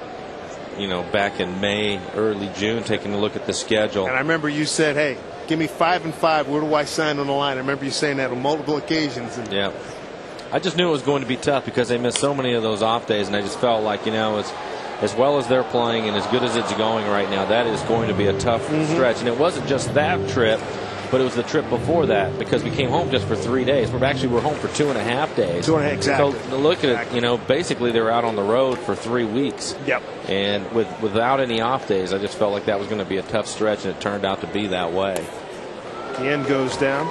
back in May, early June, taking a look at the schedule. And I remember you said, hey, give me 5-5. Where do I sign on the line? I remember you saying that on multiple occasions. And yeah. I just knew it was going to be tough because they missed so many of those off days, and I just felt like, as well as they're playing and as good as it's going right now, that is going to be a tough stretch. And it wasn't just that trip, but it was the trip before that, because we came home just for 3 days. We're home for 2.5 days. 2.5, exactly. So look at it, basically they were out on the road for 3 weeks. Yep. And without any off days, I just felt like that was going to be a tough stretch, and it turned out to be that way. The end goes down.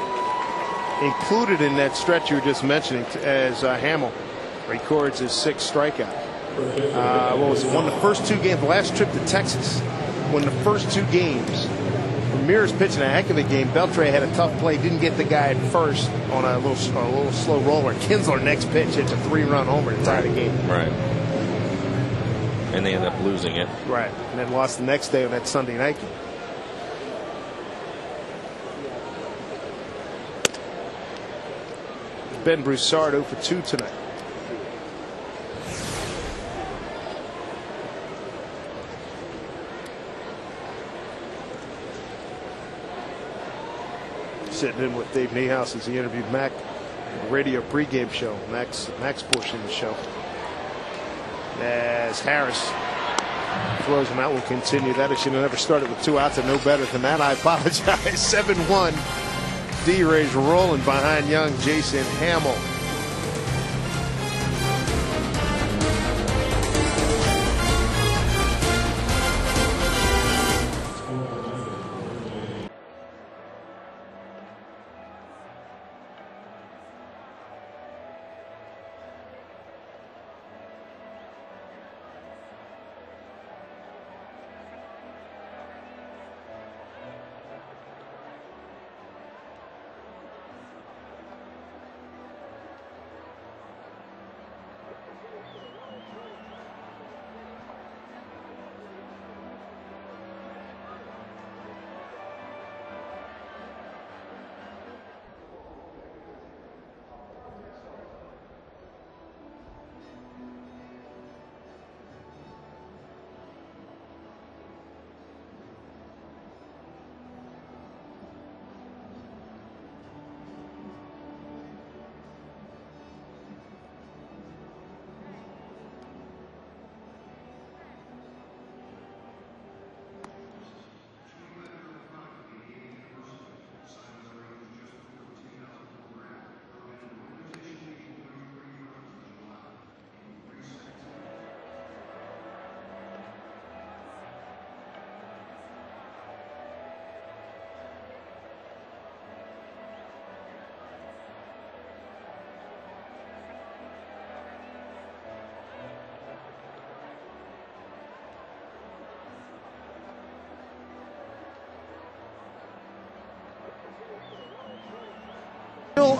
Included in that stretch you were just mentioning, as Hamill records his 6th strikeout. What was it? Won the first 2 games. The last trip to Texas, won the first 2 games. Ramirez pitching a heck of a game. Beltre had a tough play, didn't get the guy at first on a little slow roller. Kinsler next pitch hits a 3-run homer to tie the game. Right. And they end up losing it. Right. And then lost the next day on that Sunday night game. Ben Broussard 0 for 2 tonight. Sitting in with Dave Niehaus as he interviewed Mac on the radio pregame show. Mac's portion of the show. As Harris throws him out, we'll continue that. I should have never started with 2 outs and no better than that. I apologize. 7-1. D-Rays rolling behind young Jason Hamill.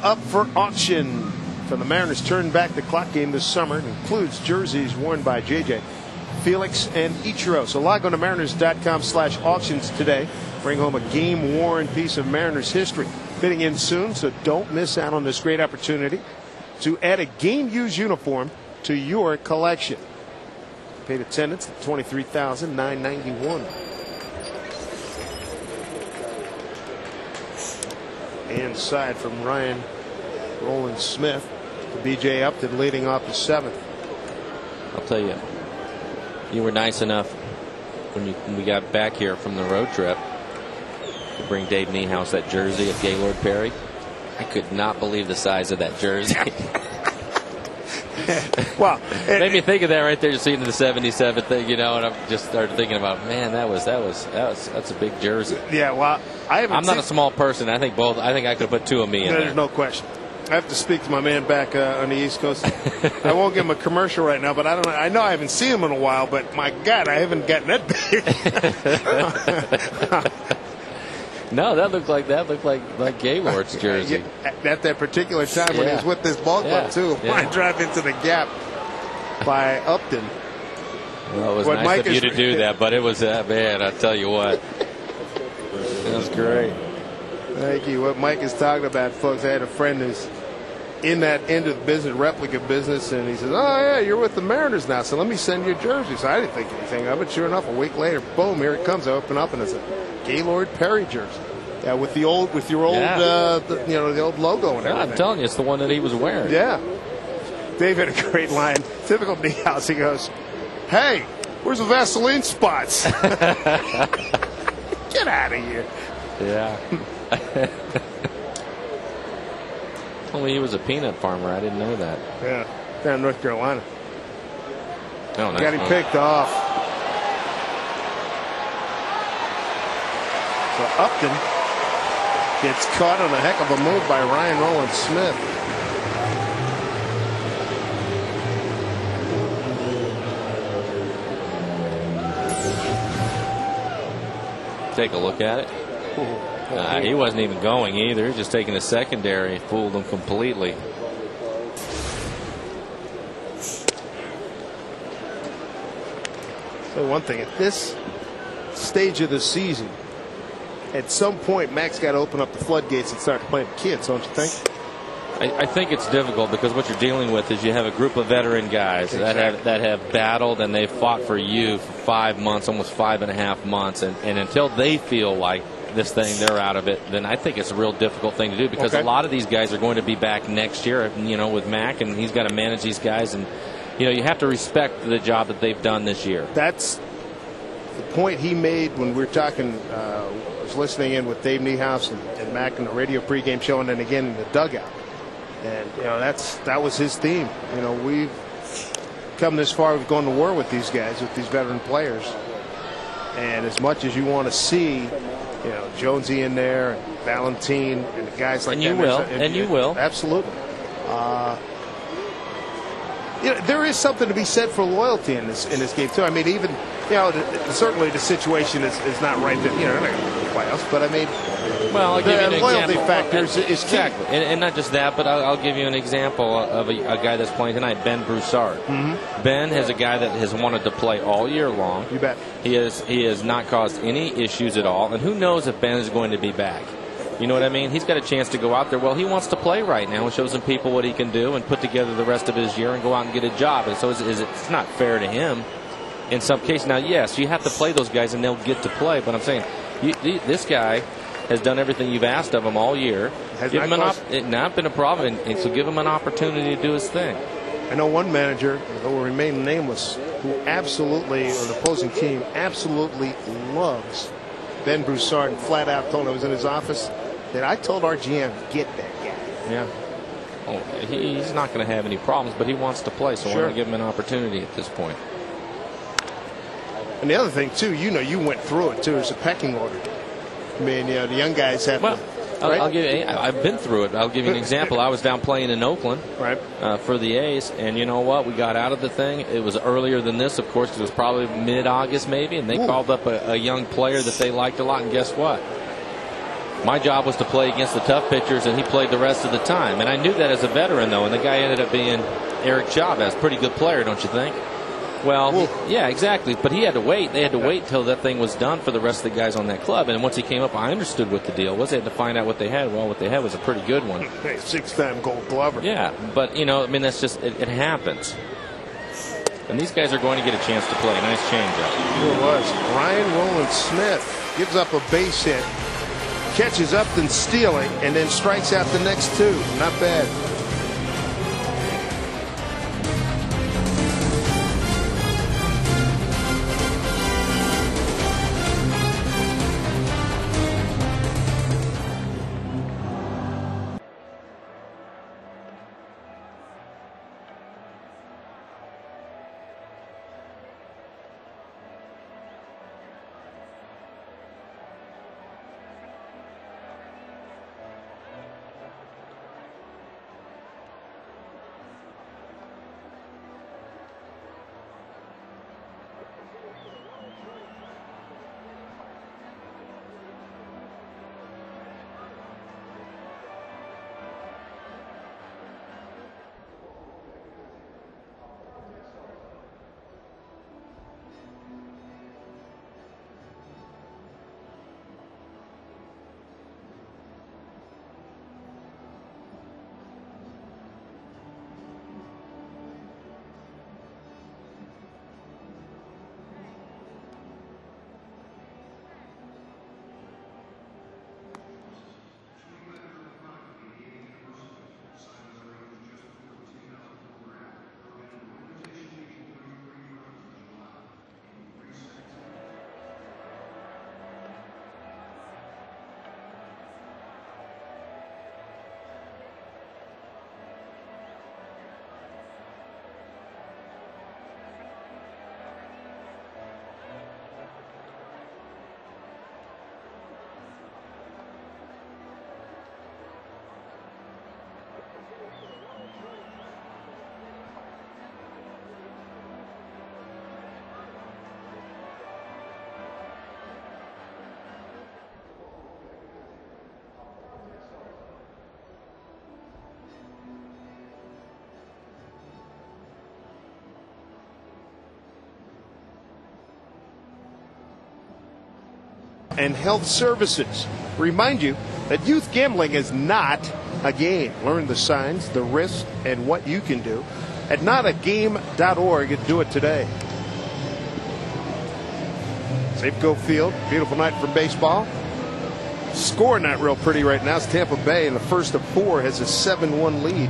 Up for auction from the Mariners. Turn back the clock game this summer. It includes jerseys worn by JJ, Felix, and Ichiro. So log on to mariners.com/auctions today. Bring home a game-worn piece of Mariners history. Fitting in soon, so don't miss out on this great opportunity to add a game-used uniform to your collection. Paid attendance at $23,991. Inside from Ryan Roland Smith to B.J. Upton leading off the 7th. I'll tell you, you were nice enough when we got back here from the road trip to bring Dave Niehaus that jersey of Gaylord Perry. I could not believe the size of that jersey. Well, made me think of that right there, just seeing the 77 thing, and I just started thinking about, man, that's a big jersey. Yeah, well, I'm not a small person. I think I could have put 2 of me in there. There's no question. I have to speak to my man back on the East Coast. I won't give him a commercial right now, but I don't know. I know I haven't seen him in a while, but my God, I haven't gotten that big. No, that looked like Gaylord's jersey. At that particular time when he was with this ball club too. Line drive into the gap by Upton. Well, it was nice of you to do that, but it was man. I tell you what, it was great. Thank you. What Mike is talking about, folks. I had a friend who's in that end of the business, replica business, and he says, "Oh yeah, you're with the Mariners now, so let me send you a jersey." So I didn't think anything of it. Sure enough, a week later, boom, here it comes. I open up and it's a Gaylord Perry jersey. Yeah, with your old the old logo and everything. I'm telling you, it's the one that he was wearing. Yeah. Dave had a great line. Typical Niehaus. He goes, "Hey, where's the Vaseline spots?" Get out of here. Yeah. Only he was a peanut farmer. I didn't know that. Yeah, down in North Carolina. Oh, nice. Got him picked off. So Upton gets caught on a heck of a move by Ryan Rowland-Smith. Take a look at it. He wasn't even going either. He was just taking a secondary. Fooled him completely. So one thing, at this stage of the season, at some point, Mac's got to open up the floodgates and start playing kids, don't you think? I think it's difficult because what you're dealing with is you have a group of veteran guys that have battled and they've fought for you for 5 months, almost 5.5 months, and until they feel like this thing, they're out of it, then I think it's a real difficult thing to do because a lot of these guys are going to be back next year, with Mac, and he's got to manage these guys, and you have to respect the job that they've done this year. That's the point he made when we were talking. I was listening in with Dave Niehaus and Mac in the radio pregame show, and then again in the dugout. And that was his theme. We've come this far. We've gone to war with these guys, with these veteran players. And as much as you want to see, Jonesy in there, and Valentine, and the guys like that. And you will. Absolutely. There is something to be said for loyalty in this game too. I mean, even certainly the situation is not right that they're not going to go to the playoffs, but I mean, I'll give you an loyalty example. factor is exactly, and not just that, but I'll give you an example of a guy that's playing tonight, Ben Broussard. Mm-hmm. Ben is a guy that has wanted to play all year long. You bet. He has not caused any issues at all, and who knows if Ben is going to be back. You know what I mean? He's got a chance to go out there. Well, he wants to play right now and show some people what he can do and put together the rest of his year and go out and get a job. And so it's not fair to him in some cases. Now, yes, you have to play those guys and they'll get to play. But I'm saying this guy has done everything you've asked of him all year. It's not been a problem. And so give him an opportunity to do his thing. I know one manager, who will remain nameless, who absolutely, or the opposing team, absolutely loves Ben Broussard, and flat out told him, I was in his office, that I told our GM, get that guy. Yeah. Oh, he's not going to have any problems, but he wants to play, so why not give him an opportunity at this point? And the other thing, too, you went through it, too. It's a pecking order. I mean, the young guys have to. Right? I've been through it. I'll give you an example. I was down playing in Oakland for the A's, and you know what? We got out of the thing. It was earlier than this, of course, because it was probably mid-August maybe, and they called up a young player that they liked a lot, and guess what? My job was to play against the tough pitchers, and he played the rest of the time. And I knew that as a veteran, though, and the guy ended up being Eric Chavez. Pretty good player, don't you think? Well, yeah, exactly. But he had to wait. They had to wait till that thing was done for the rest of the guys on that club. And once he came up, I understood what the deal was. They had to find out what they had. Well, what they had was a pretty good one. Hey, 6-time Gold Glover. Yeah, but, that's just, it happens. And these guys are going to get a chance to play. Nice changeup. Sure was. Ryan Rowland-Smith gives up a base hit, catches Upton stealing, and then strikes out the next two. Not bad. and Health Services. Remind you that youth gambling is not a game. Learn the signs, the risks, and what you can do at notagame.org and do it today. Safeco Field, beautiful night for baseball. Score not real pretty right now. It's Tampa Bay in the first of 4 has a 7-1 lead.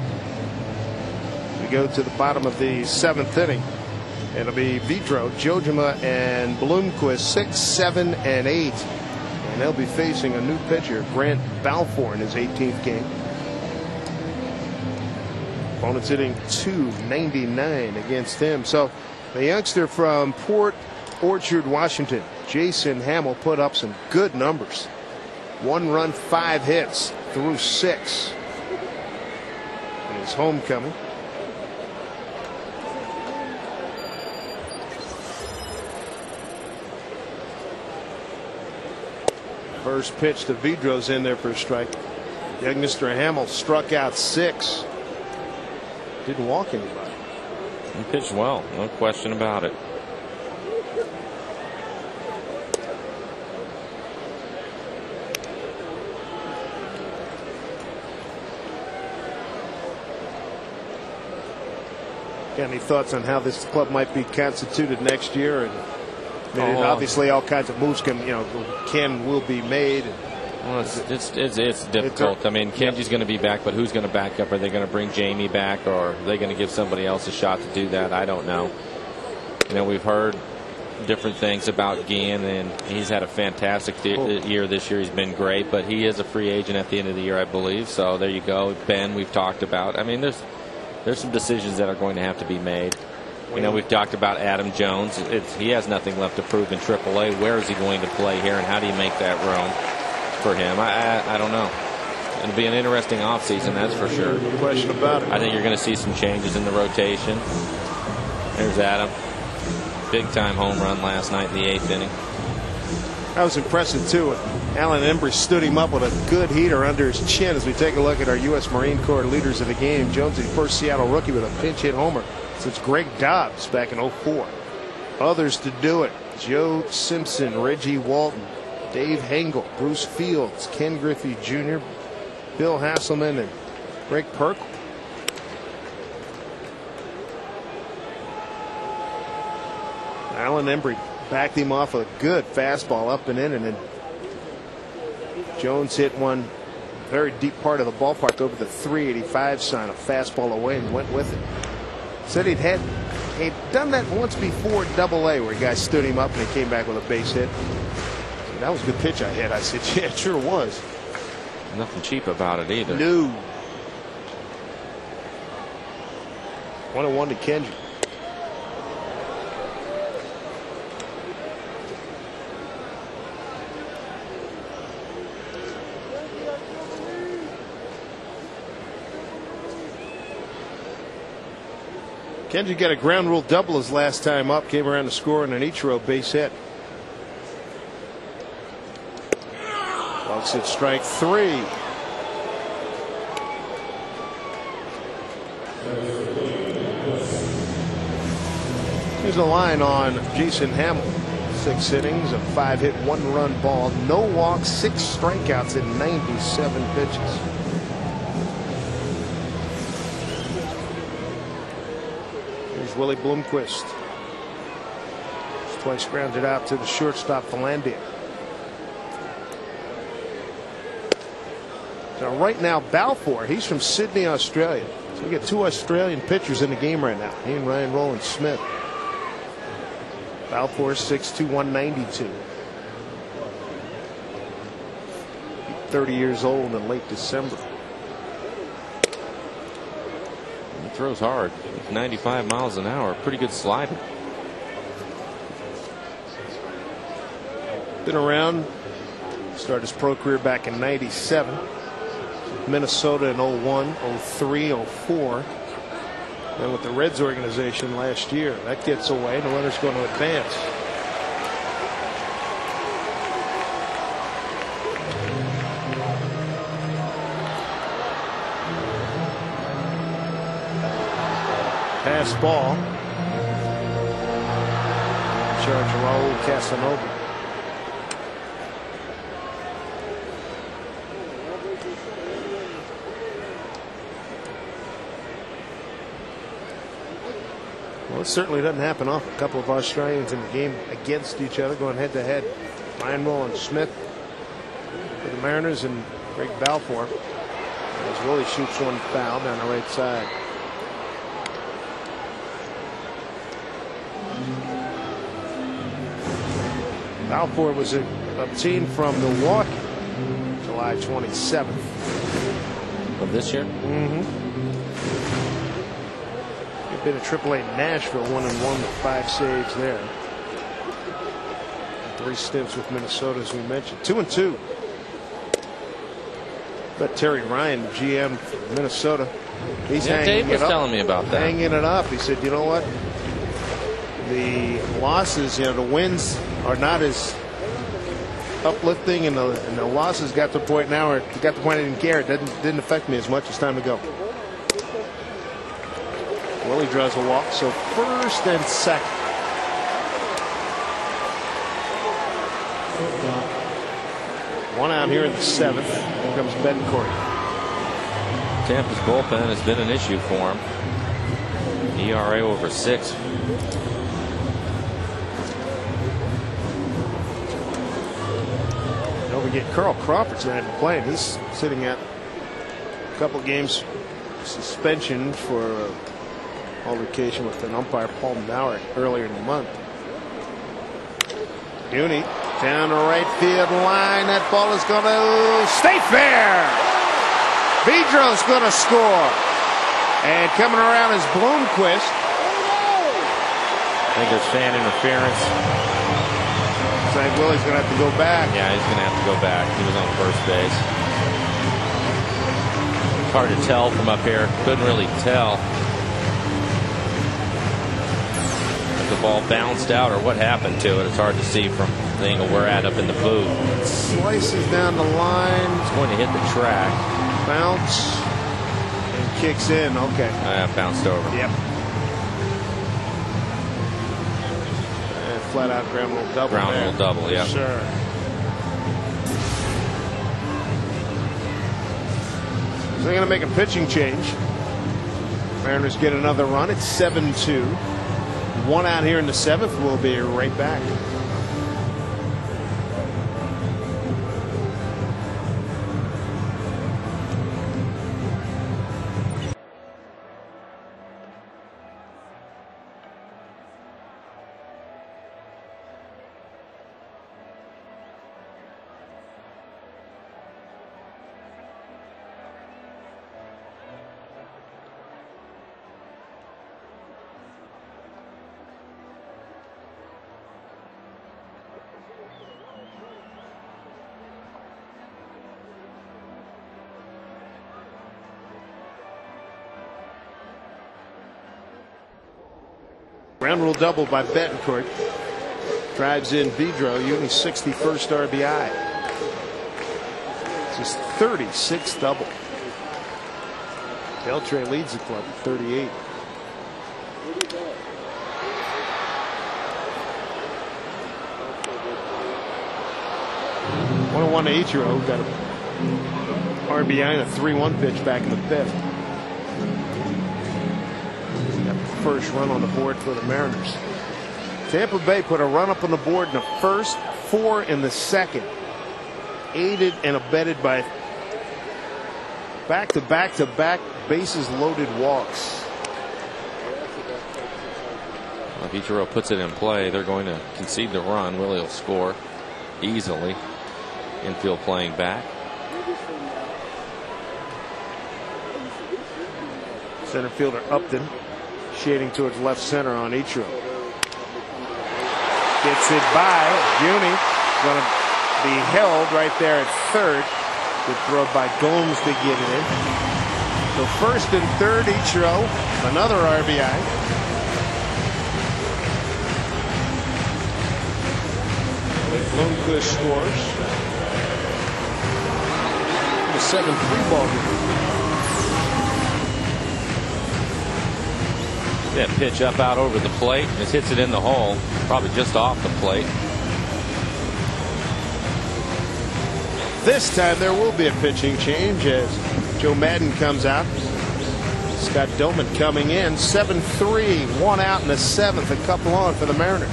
We go to the bottom of the 7th inning. It'll be Vidro, Jojima, and Bloomquist 6, 7, and 8. And they'll be facing a new pitcher, Grant Balfour, in his 18th game. Opponent's hitting .299 against him. So the youngster from Port Orchard, Washington, Jason Hamill, put up some good numbers. 1 run, 5 hits through 6 in his homecoming. First pitch to Vidro's in there for a strike. Young Mr. Hamill struck out 6. Didn't walk anybody. He pitched well, no question about it. Got any thoughts on how this club might be constituted next year? And obviously, all kinds of moves will be made. Well, it's difficult. I mean, Kenji's going to be back, but who's going to back up? Are they going to bring Jamie back, or are they going to give somebody else a shot to do that? I don't know. We've heard different things about Gian, and he's had a fantastic year this year. He's been great, but he is a free agent at the end of the year, I believe. So there you go. Ben, we've talked about. I mean, there's some decisions that are going to have to be made. We've talked about Adam Jones. He has nothing left to prove in AAA. Where is he going to play here, and how do you make that room for him? I don't know. It'll be an interesting offseason, that's for sure. No question about it. I think you're going to see some changes in the rotation. There's Adam. Big-time home run last night in the 8th inning. That was impressive, too. Alan Embry stood him up with a good heater under his chin as we take a look at our U.S. Marine Corps leaders of the game. Jones, the first Seattle rookie with a pinch hit homer since Greg Dobbs back in '04. Others to do it: Joe Simpson, Reggie Walton, Dave Hengel, Bruce Fields, Ken Griffey Jr., Bill Hasselman, and Greg Perkle. Alan Embry backed him off a good fastball up and in, and then Jones hit one very deep part of the ballpark over the 385 sign, a fastball away, and went with it. Said he'd done that once before in AA, where a guy stood him up and he came back with a base hit. Said, that was a good pitch I hit. I said, yeah, it sure was. Nothing cheap about it either. No. 1-1 to Kenji. Kenji got a ground rule double his last time up, came around to score on an Ichiro base hit. Walks it, strike 3. Here's the line on Jason Hamill. 6 innings, a 5-hit, 1-run ball, no walks, 6 strikeouts in 97 pitches. Willie Bloomquist. Twice grounded out to the shortstop, Philandia. So right now, Balfour, he's from Sydney, Australia. So we get 2 Australian pitchers in the game right now. He and Ryan Roland Smith. Balfour 6'2", 192. 30 years old in late December. Throws hard, 95 miles an hour, pretty good slider. Been around, started his pro career back in '97, Minnesota in '01, '03, '04, and with the Reds organization last year. That gets away, the runner's going to advance. Pass ball. Charge Raul Casanova. certainly doesn't happen often. A couple of Australians in the game against each other, going head to head. Ryan Roland Smith for the Mariners and Greg Balfour. As Willie shoots one foul down the right side. Balfour was obtained from Milwaukee July 27th. Of this year? Mm-hmm. He'd been at AAA Nashville, 1-1 with 5 saves there. 3 stints with Minnesota, as we mentioned. 2-2. But Terry Ryan, the GM for Minnesota, he's hanging Dave was it up. telling me about that. Hanging it up. He said, you know what? The losses, the wins are not as uplifting, and the losses got to the point now, or got to the point I didn't care. It didn't affect me as much. It's time to go. Willie draws a walk, so first and second. One out here in the 7th. Here comes Betancourt. Tampa's bullpen has been an issue for him. ERA over 6. Don't forget Carl Crawford's not even playing. He's sitting at a couple games suspension for altercation with an umpire, Paul Maurer, earlier in the month. Uni down the right field line. That ball is going to stay fair. Vidro's going to score. And coming around is Bloomquist. I think there's fan interference. St. Willie's going to have to go back. Yeah, he's going to have to go back. He was on first base. It's hard to tell from up here. Couldn't really tell if the ball bounced out or what happened to it. It's hard to see from the angle we're at up in the booth. Slices down the line. It's going to hit the track. Bounce. And kicks in. Okay. Bounced over. Yep. And flat out ground rule double. Ground rule double, yeah. Sure. So they're going to make a pitching change. Mariners get another run. It's 7-2. One out here in the 7th. We'll be right back. Ground rule double by Betancourt. Drives in Vidro, Uni's 61st RBI. It's his 36th double. Beltre leads the club at 38. One to Ichiro, got an RBI and a 3-1 pitch back in the 5th. First run on the board for the Mariners. Tampa Bay put a run up on the board in the first, 4 in the second. Aided and abetted by back-to-back-to-back bases loaded walks. If Ichiro puts it in play, they're going to concede the run. Willie will score easily. Infield playing back. Center fielder Upton shading towards left center on Ichiro. Gets it by Uni. Going to be held right there at third. Good throw by Gomes to get it in. So first and third, Ichiro. Another RBI. Bloomquist scores. The 7-3 ball game. That pitch up out over the plate. It hits it in the hole, probably just off the plate. This time there will be a pitching change as Joe Madden comes out. Scott Doman coming in. 7-3, 1 out in the 7th, a couple on for the Mariners.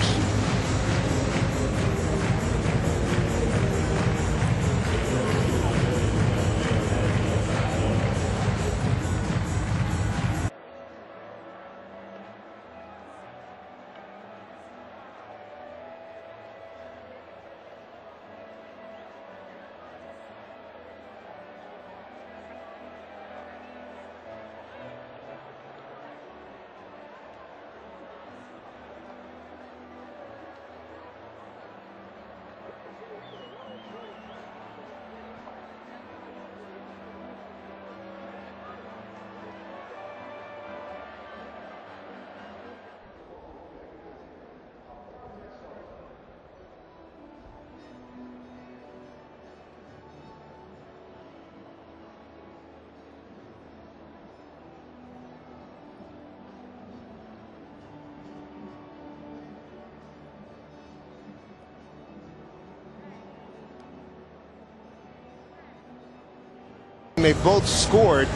They both scored,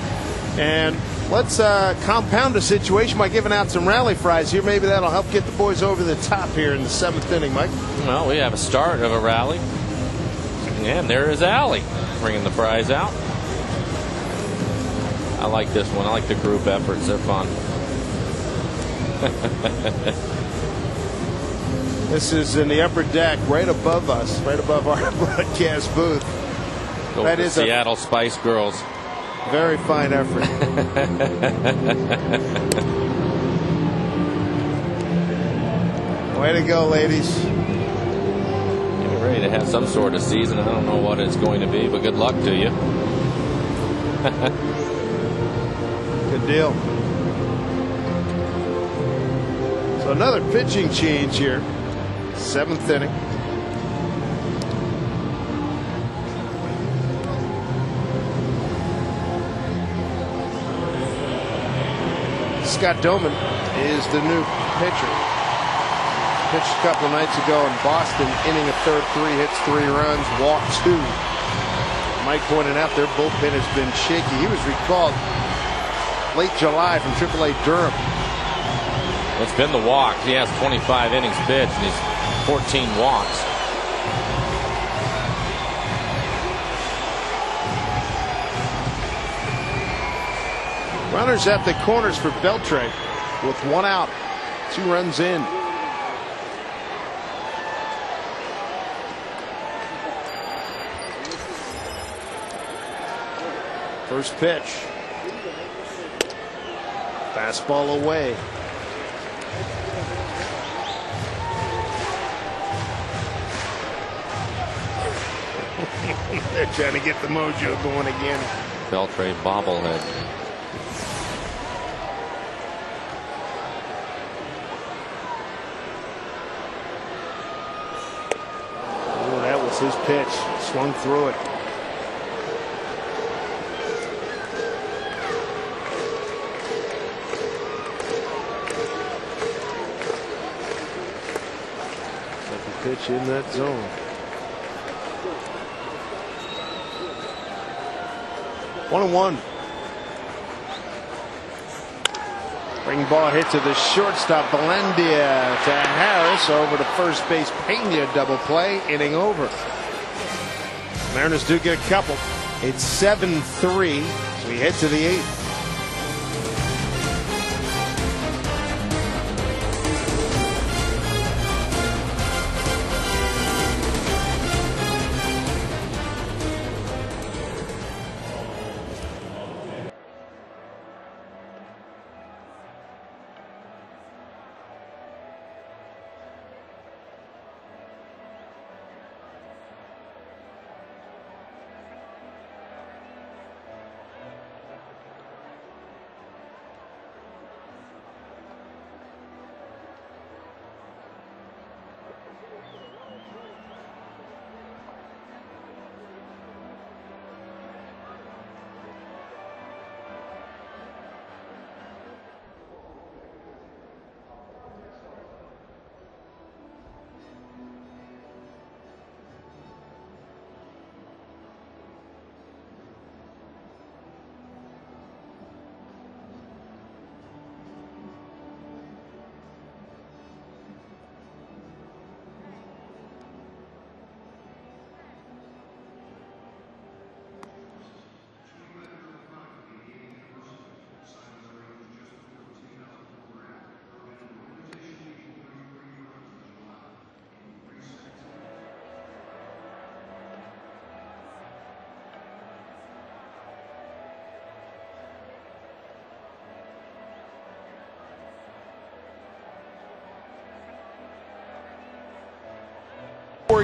and let's compound the situation by giving out some rally fries here. Maybe that'll help get the boys over the top here in the 7th inning, Mike. Well, we have a start of a rally, and there is Allie bringing the fries out. I like this one. I like the group efforts. They're fun. This is in the upper deck, right above us, right above our broadcast booth. That is Seattle Spice Girls. Very fine effort. Way to go, ladies. Getting ready to have some sort of season. I don't know what it's going to be, but good luck to you. Good deal. So another pitching change here. 7th inning. Scott Doman is the new pitcher. Pitched a couple of nights ago in Boston, inning a third, 3 hits, 3 runs, walked 2. Mike pointed out their bullpen has been shaky. He was recalled late July from AAA Durham. It's been the walks. He has 25 innings pitched, and he's 14 walks. Runners at the corners for Beltre with 1 out, 2 runs in. First pitch. Fastball away. They're trying to get the mojo going again. Beltre bobblehead. His pitch, swung through it. Second pitch in that zone. 1-1. Ring ball hit to the shortstop, Valendia to Harris, over to first base, Pena, double play, inning over. Mariners do get a couple. It's 7-3, so we head to the 8th.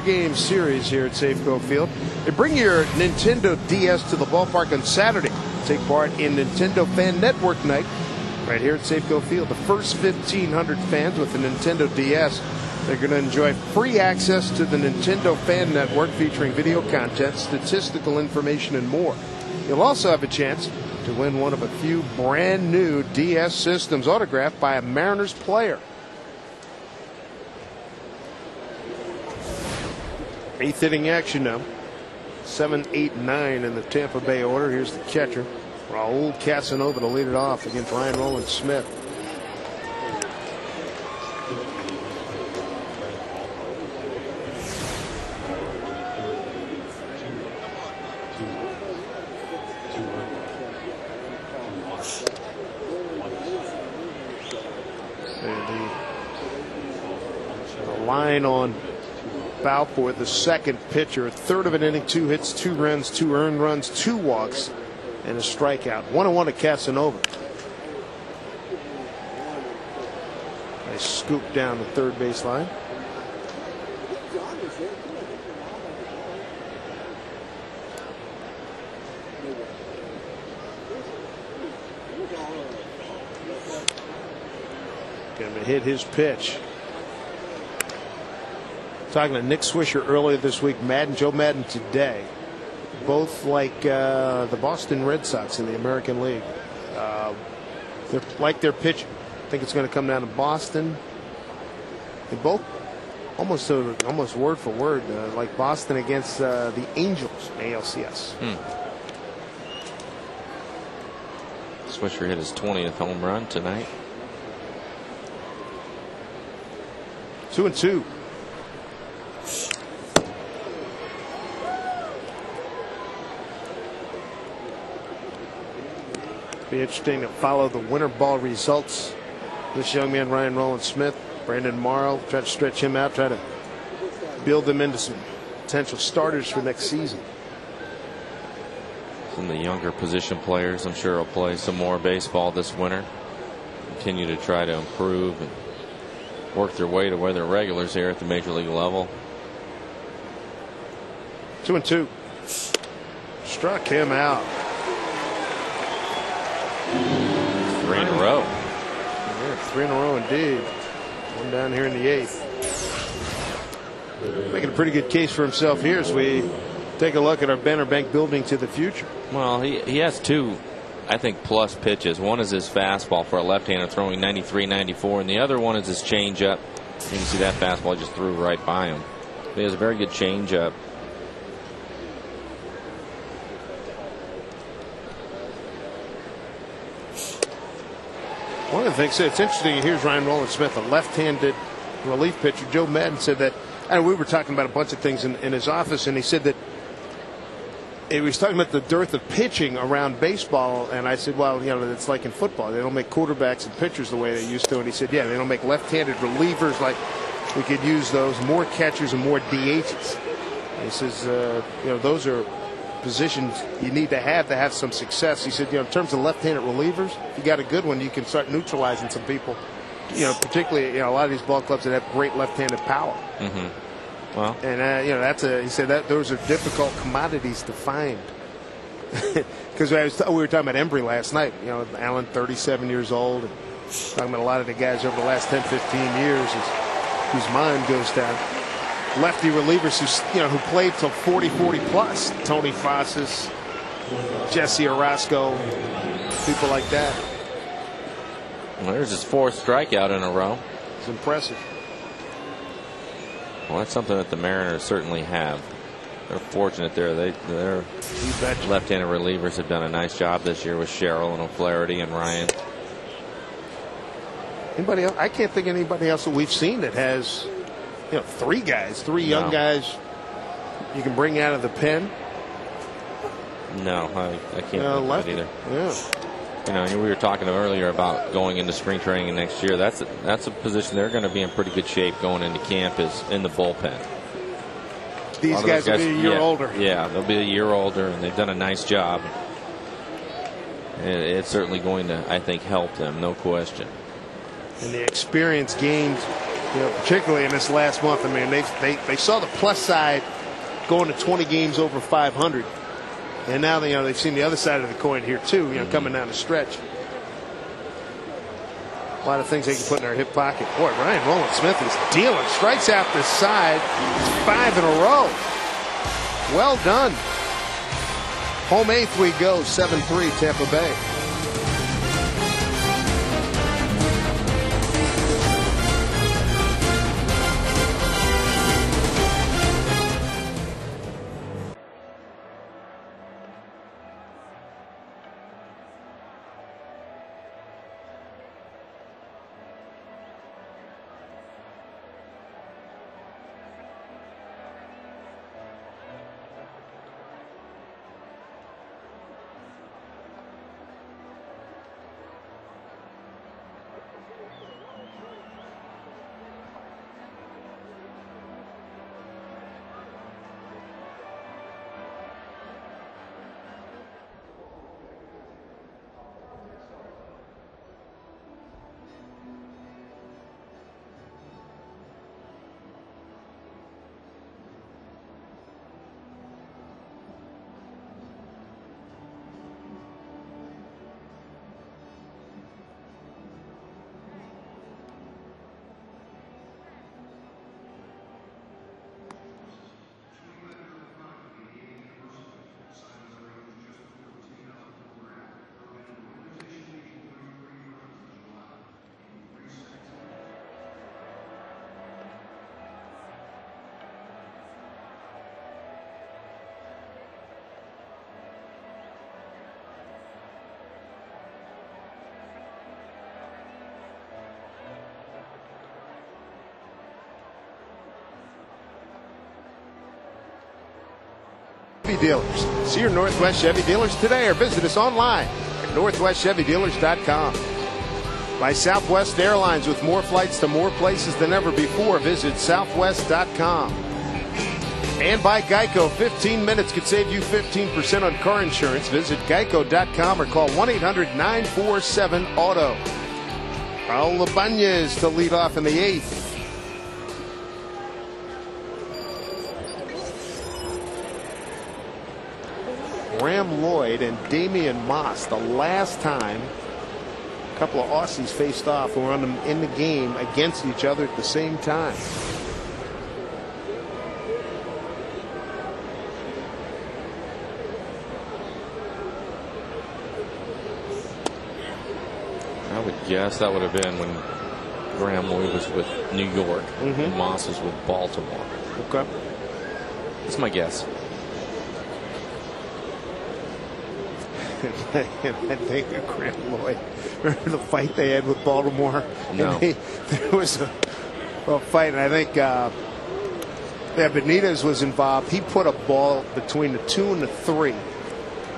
4-game series here at Safeco Field. They bring your Nintendo DS to the ballpark on Saturday. Take part in Nintendo Fan Network Night right here at Safeco Field. The first 1,500 fans with a Nintendo DS, they're going to enjoy free access to the Nintendo Fan Network featuring video content, statistical information, and more. You'll also have a chance to win one of a few brand new DS systems autographed by a Mariners player. 8th inning action now. 7, 8, 9 in the Tampa Bay order. Here's the catcher, Raul Casanova, to lead it off against Ryan Roland Smith. And the line on Balfour, the second pitcher, 1/3 of an inning, 2 hits, 2 runs, 2 earned runs, 2 walks, and a strikeout. 1-1 to Casanova. Nice scoop down the third base line. Going to hit his pitch. Talking to Nick Swisher earlier this week, Joe Madden today. Both like the Boston Red Sox in the American League. They like their pitching. I think it's going to come down to Boston. They both almost word for word like Boston against the Angels in ALCS. Swisher hit his 20th home run tonight. 2-2. Be interesting to follow the winter ball results. This young man, Ryan Roland Smith, Brandon Morrow, try to stretch him out, try to build them into some potential starters for next season. Some of the younger position players, I'm sure, will play some more baseball this winter. Continue to try to improve and work their way to where they're regulars here at the major league level. 2-2. Struck him out. 3 in a row. Yeah, 3 in a row indeed. One down here in the 8th. Making a pretty good case for himself here as we take a look at our Banner Bank building to the future. Well, he has 2, I think, plus pitches. One is his fastball for a left-hander throwing 93, 94, and the other one is his changeup. You can see that fastball just threw right by him. He has a very good changeup. One of the things, it's interesting, here's Ryan Roland Smith, a left-handed relief pitcher. Joe Madden said that, and we were talking about a bunch of things in his office, and he said that he was talking about the dearth of pitching around baseball, and I said, well, it's like in football. They don't make quarterbacks and pitchers the way they used to, and he said, yeah, they don't make left-handed relievers like we could use those, more catchers and more DHs. And he says, those are positions you need to have some success. He said, in terms of left-handed relievers, if you got a good one, you can start neutralizing some people. Particularly, a lot of these ball clubs that have great left-handed power. Mm-hmm. Well, and he said that those are difficult commodities to find. Because we were talking about Embry last night. Allen, 37 years old, and talking about a lot of the guys over the last 10, 15 years whose mind goes down. Lefty relievers who played till 40 plus. Tony Fossis, Jesse Orozco, people like that. Well, there's his 4th strikeout in a row. It's impressive. Well, that's something that the Mariners certainly have. They're fortunate there. Their left-handed relievers have done a nice job this year with Sherrill and O'Flaherty and Ryan. Anybody else? I can't think of anybody else that we've seen that has 3 young guys you can bring out of the pen. No, I can't think of it either. Yeah. We were talking earlier about going into spring training next year. That's a position they're going to be in pretty good shape going into camp, is in the bullpen. These guys will be a year older. Yeah, they'll be a year older, and they've done a nice job. It's certainly going to, I think, help them, no question. And the experience gained You know, particularly in this last month. I mean, they saw the plus side going to 20 games over 500, and now they've seen the other side of the coin here too. You know, coming down the stretch. A lot of things they can put in their hip pocket. Boy, Ryan Rowland-Smith is dealing strikes out the side. It's 5 in a row. Well done. Home eighth we go. 7-3 Tampa Bay. Chevy dealers. See your Northwest Chevy dealers today or visit us online at northwestchevydealers.com. By Southwest Airlines, with more flights to more places than ever before, visit southwest.com. And by Geico, 15 minutes could save you 15% on car insurance. Visit geico.com or call 1-800-947-AUTO. Raul Ibanez to lead off in the eighth. Graham Lloyd and Damian Moss, the last time a couple of Aussies faced off, were in the game against each other at the same time. I would guess that would have been when Graham Lloyd was with New York and Moss was with Baltimore. Okay. That's my guess. I think of Graham Lloyd. Remember the fight they had with Baltimore? No. There was a fight, and I think Benitez was involved. He put a ball between the 2 and the 3,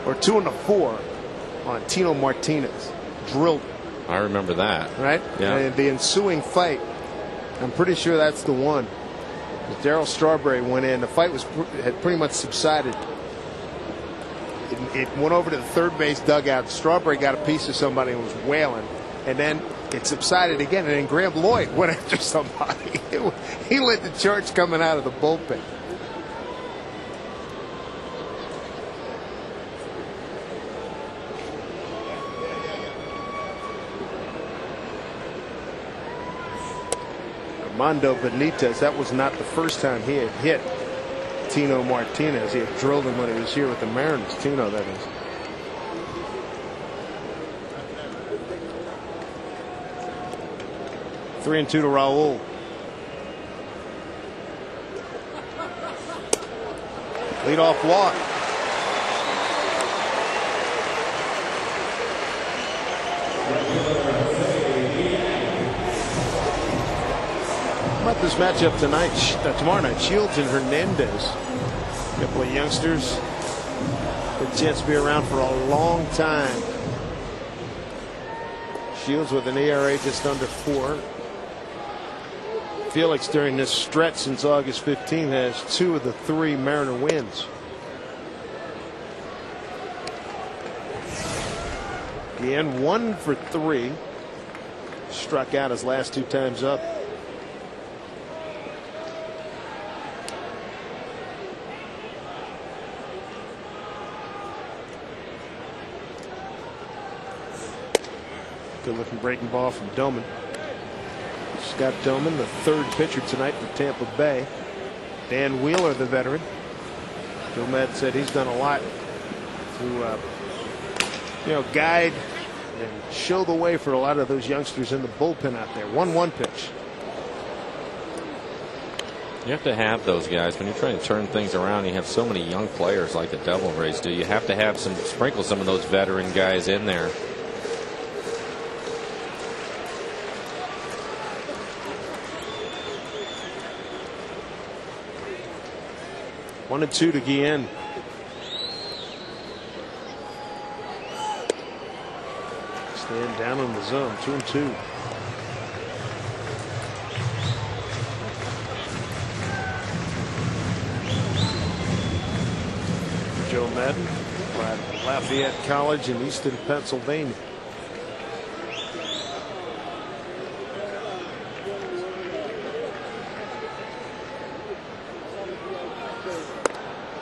or 2 and the 4, on Tino Martinez. Drilled him. I remember that. Right? Yeah. And the ensuing fight, I'm pretty sure that's the one. Darryl Strawberry went in. The fight had pretty much subsided. It went over to the third base dugout. Strawberry got a piece of somebody and was wailing, and then it subsided again, and then Graham Lloyd went after somebody. He led the charge coming out of the bullpen. Armando Benitez, that was not the first time he had hit Tino Martinez. He had drilled him when he was here with the Mariners. Tino, that is. Three and 2 to Raul. Leadoff walk. How about this matchup tonight? Tomorrow night, Shields and Hernandez. A couple of youngsters. Good chance to be around for a long time. Shields with an ERA just under 4. Felix, during this stretch since August 15, has 2 of the 3 Mariner wins. Again, 1 for 3. Struck out his last 2 times up. Good looking breaking ball from Doman. Scott Doman, the third pitcher tonight for Tampa Bay. Dan Wheeler, the veteran. Joe Maddon said he's done a lot to guide and show the way for a lot of those youngsters in the bullpen out there. 1-1 pitch. You have to have those guys when you're trying to turn things around. You have so many young players like the Devil Rays do. You have to have sprinkle some of those veteran guys in there. One and two to Guillen. Stand down in the zone. 2-2. Joe Maddon at Lafayette College in Easton, Pennsylvania.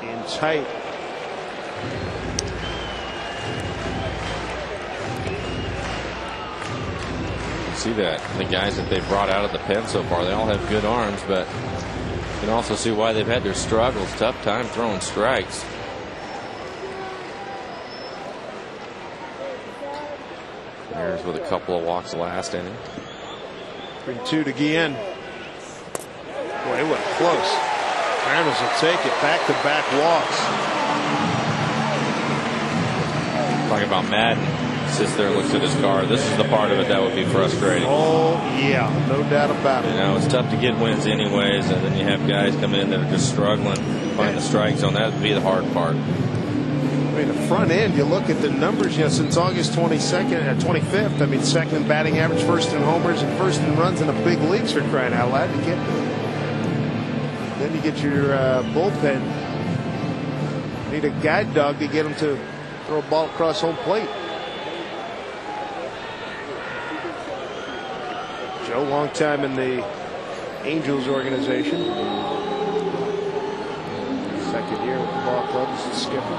In tight. See that the guys that they've brought out of the pen so far, they all have good arms, but you can also see why they've had their struggles. Tough time throwing strikes. There's with a couple of walks last inning. 3-2 to Guillen. Boy, it went close. Mariners will take it. Back-to-back walks. Talking about Maddon. Sits there and looks at his car. This is the part of it that would be frustrating. Oh, yeah. No doubt about it. You know, it's tough to get wins anyways, and then you have guys come in that are just struggling to find the strike zone. That would be the hard part. I mean, the front end, you look at the numbers, since August 25th, I mean, second in batting average, first in homers, and first in runs in the big leagues, for crying out loud. Then you get your bullpen. Need a guide dog to get them to throw a ball across home plate. Joe, long time in the Angels organization. Second year with the ball club as the skipper.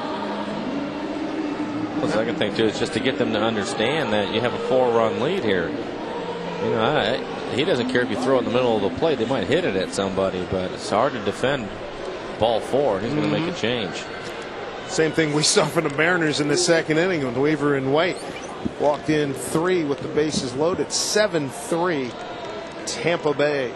The second thing too is just to get them to understand that you have a 4-run lead here. You know, he doesn't care if you throw it in the middle of the plate. They might hit it at somebody, but it's hard to defend ball 4. He's going to make a change. Same thing we saw from the Mariners in the second inning when Weaver and White walked in 3 with the bases loaded. 7-3 Tampa Bay.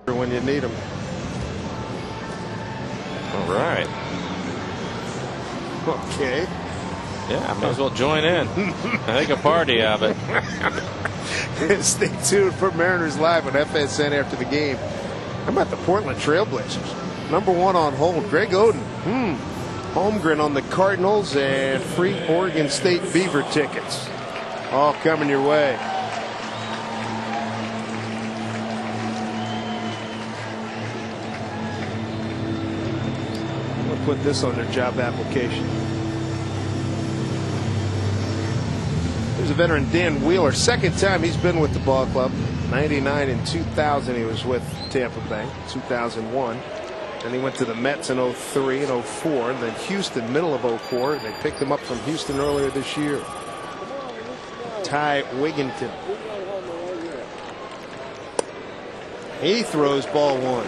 When you need them. All right. Okay. Yeah, I may as well join in. I think a party of it. Stay tuned for Mariners Live on FSN after the game. How about the Portland Trailblazers? #1 on hold, Greg Oden. Holmgren on the Cardinals and free Oregon State Beaver tickets. All coming your way. I'm gonna put this on their job application. There's a veteran, Dan Wheeler. Second time he's been with the ball club. 99 and 2000 he was with Tampa Bay. 2001. Then he went to the Mets in 03 and 04. And then Houston, middle of 04. They picked him up from Houston earlier this year. Ty Wigginton. He throws ball one.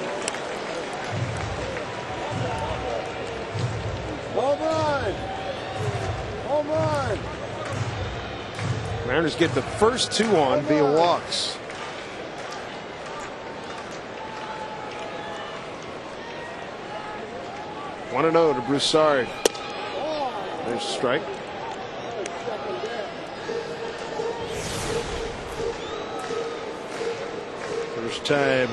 Home run! Home run! Mariners get the first two on via walks. One and 0 to Broussard. There's a strike. First time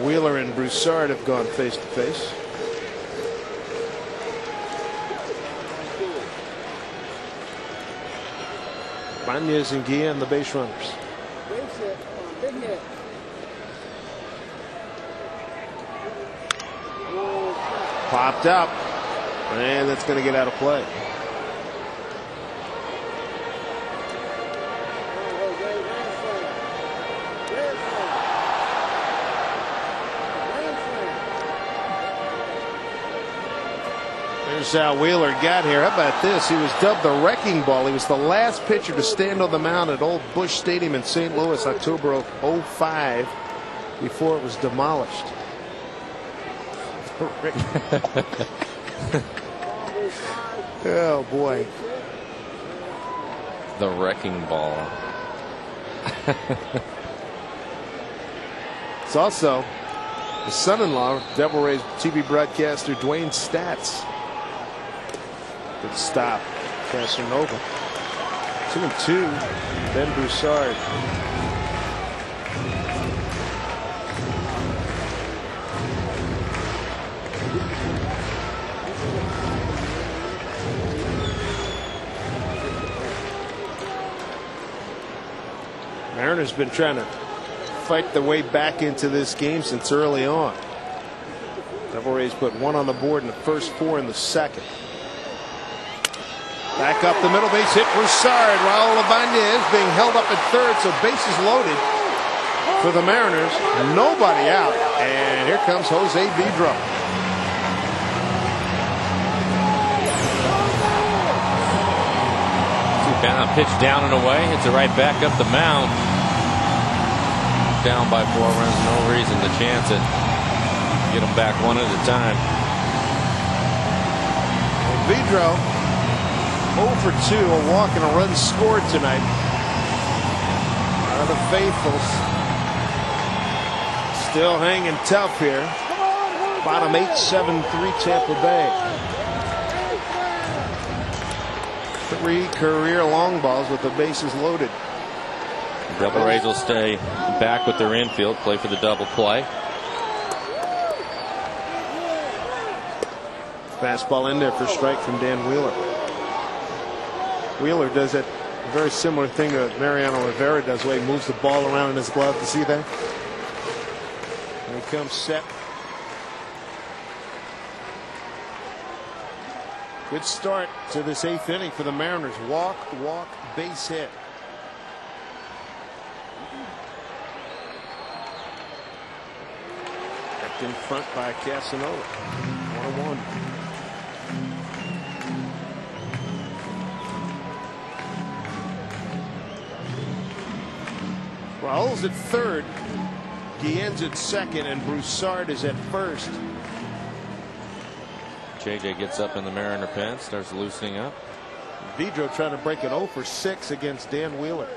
Wheeler and Broussard have gone face to face. Banez and Guillen, the base runners. Popped up, and that's going to get out of play. There's how Wheeler got here. How about this? He was dubbed the wrecking ball. He was the last pitcher to stand on the mound at Old Busch Stadium in St. Louis, October of 05, before it was demolished. Oh boy. The wrecking ball. It's also the son-in-law, Devil Rays TV broadcaster Dwayne Statz. Good stop. Casanova. 2-2. Ben Broussard. Mariners been trying to fight their way back into this game since early on. Devil Rays put one on the board in the first 4 in the second. Back up the middle, base hit Broussard. Raul Ibanez being held up at third, so bases loaded for the Mariners. Nobody out, and here comes Jose Vidro. Pitch down and away. Hits it right back up the mound. Down by 4 runs. No reason to chance it. Get them back one at a time. Vidro 0 for 2. A walk and a run scored tonight. The faithfuls still hanging tough here. Bottom 8, 7-3 Tampa Bay. 3 career long balls with the bases loaded. Devil Rays will stay back with their infield, play for the double play. Fastball in there for strike from Dan Wheeler. Wheeler does a very similar thing that Mariano Rivera does, where he moves the ball around in his glove. You see that? And he comes set. Good start to this 8th inning for the Mariners. Walk, base hit. Kept in front by Casanova. 1-1. Raul's at third. Guillen's at second, and Broussard is at first. JJ gets up in the Mariner pen, starts loosening up. Vidro trying to break an 0 for 6 against Dan Wheeler.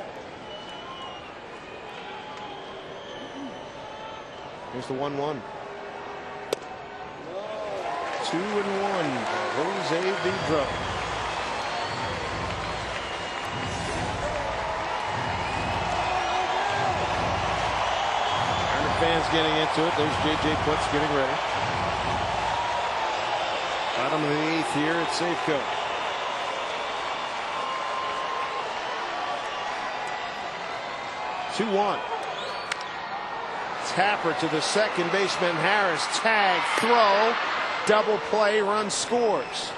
Here's the 1-1. 2-1. Jose Vidro. Mariner fans getting into it. There's JJ Putz getting ready. Bottom of the 8th here at Safeco. Two-one. Tapper to the second baseman. Harris tag, throw, double play, run scores.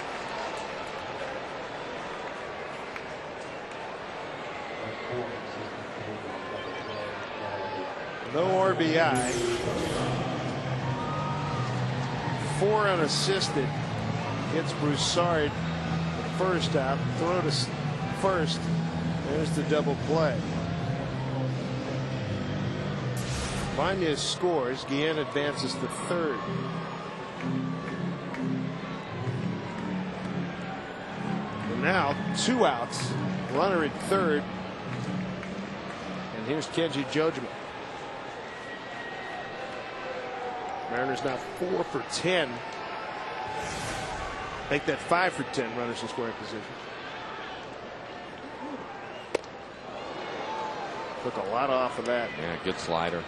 No RBI. 4 unassisted. Gets Broussard first out. Throw to first. There's the double play. Banez scores. Guillen advances to third. And now 2 outs. Runner at third. And here's Kenji Jojima. Mariners now 4 for 10. Make that 5 for 10 runners in scoring position. Took a lot off of that. Yeah, good slider.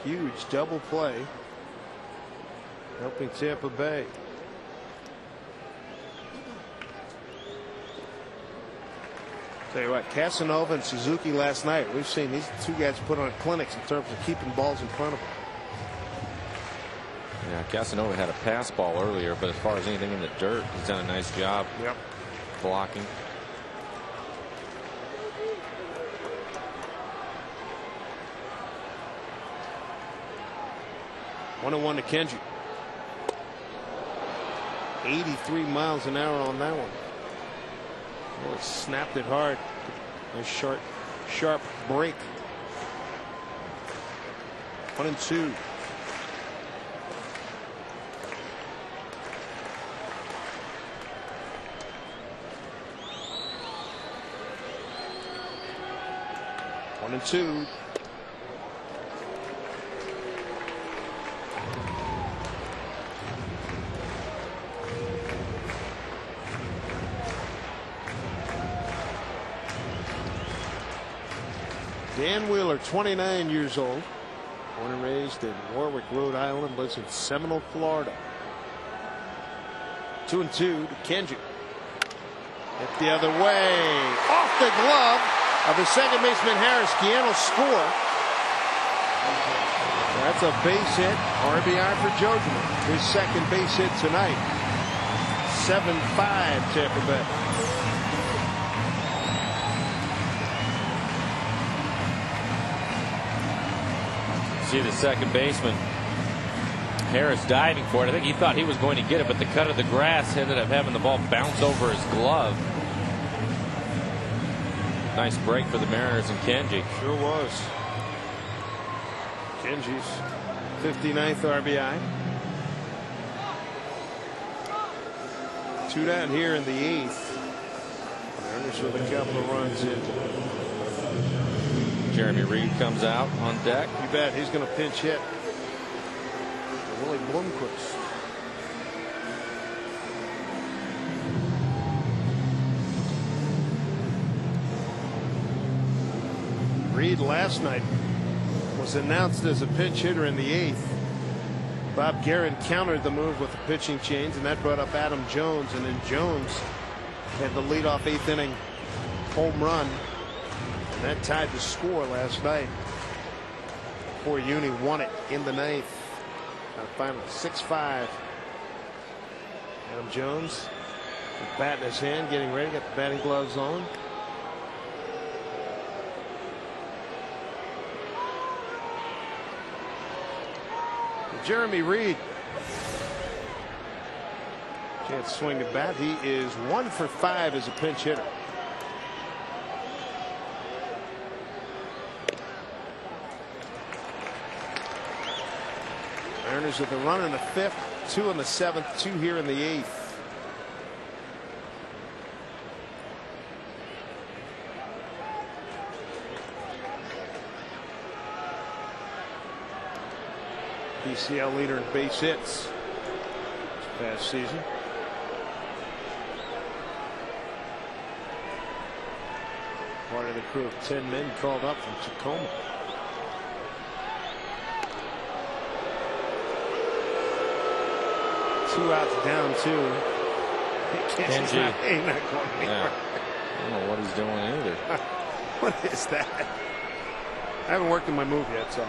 Huge double play. Helping Tampa Bay. Tell you what, Casanova and Suzuki last night, we've seen these two guys put on clinics in terms of keeping balls in front of them. Yeah, Casanova had a pass ball earlier, but as far as anything in the dirt, he's done a nice job blocking. One to Kenji. 83 miles an hour on that one. Well, snapped it hard. Nice sharp break. 1-2. One and two. Dan Wheeler, 29 years old, born and raised in Warwick, Rhode Island, lives in Seminole, Florida. 2-2 to Kenji. Hit the other way, off the glove of the second baseman Harris. Guillen will score. That's a base hit, RBI for Jojima. His second base hit tonight. 7-5 Tampa Bay. See the second baseman Harris diving for it. I think he thought he was going to get it, but the cut of the grass ended up having the ball bounce over his glove. Nice break for the Mariners and Kenji. Sure was. Kenji's 59th RBI. 2 down here in the 8th. Mariners with a couple of runs in. Jeremy Reed comes out on deck. You bet. He's going to pinch hit. Willie Blomquist. Reed last night was announced as a pinch hitter in the 8th. Bob Guerin countered the move with the pitching change, and that brought up Adam Jones, and then Jones had the leadoff 8th inning home run. And that tied the score last night. Poor Uni won it in the 9th. Final 6-5. Adam Jones with bat in his hand, getting ready, got the batting gloves on. Jeremy Reed. Can't swing the bat. He is 1 for 5 as a pinch hitter. Mariners with a run in the 5th, 2 in the 7th, 2 here in the 8th. PCL leader in base hits this past season. Part of the crew of 10 men called up from Tacoma. Two outs, down two. Kenji. He's not going anywhere. I don't know what he's doing either. What is that? I haven't worked in my move yet, so.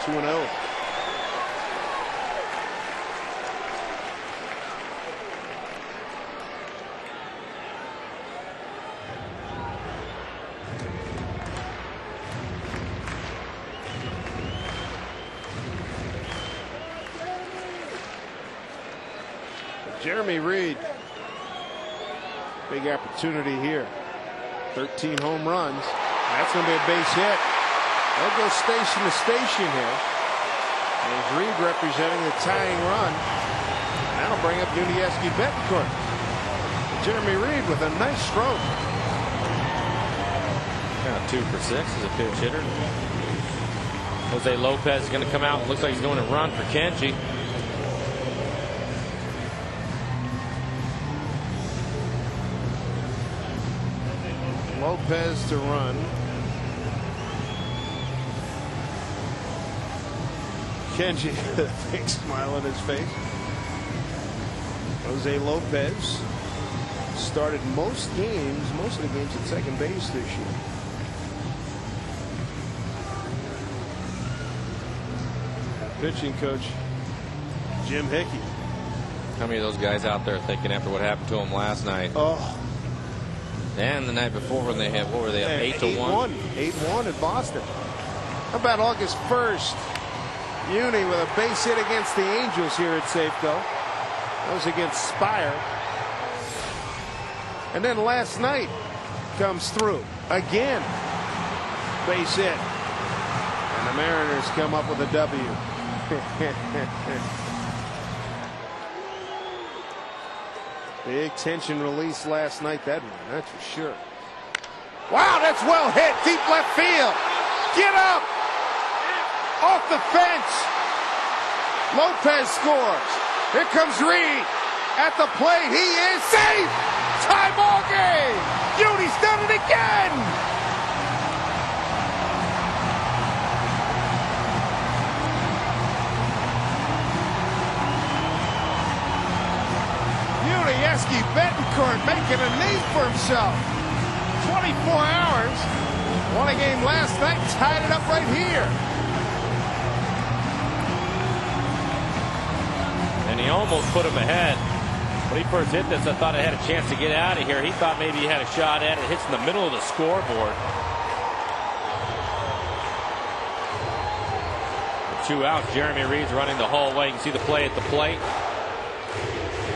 Two and 0. Jeremy Reed, big opportunity here. 13 home runs. That's going to be a base hit. They'll go station to station here. There's Reed representing the tying run. That'll bring up Yuniesky Betancourt. Jeremy Reed with a nice stroke. Kind of 2 for 6 as a pitch hitter. Jose Lopez is going to come out. Looks like he's going to run for Kenji. Lopez to run. Kenji with a big smile on his face. Jose Lopez started most of the games at second base this year. Pitching coach Jim Hickey. How many of those guys out there thinking after what happened to them last night? Oh. And the night before when they had, what were they up, 8-1? 8-1 at Boston. How about August 1st? Uni with a base hit against the Angels here at Safeco. That was against Spire. And then last night comes through again. Base hit. And the Mariners come up with a W. Big tension release last night, that one, that's for sure. Wow, that's well hit, deep left field. Get up! Off the fence. Lopez scores. Here comes Reed at the plate. He is safe. Tie ball game. Uni's done it again. Yuniesky Betancourt making a name for himself. 24 hours. Won a game last night, tied it up right here. And he almost put him ahead. When he first hit this, I thought I had a chance to get out of here. He thought maybe he had a shot at it. It hits in the middle of the scoreboard. 2 outs. Jeremy Reed's running the whole way. You can see the play at the plate.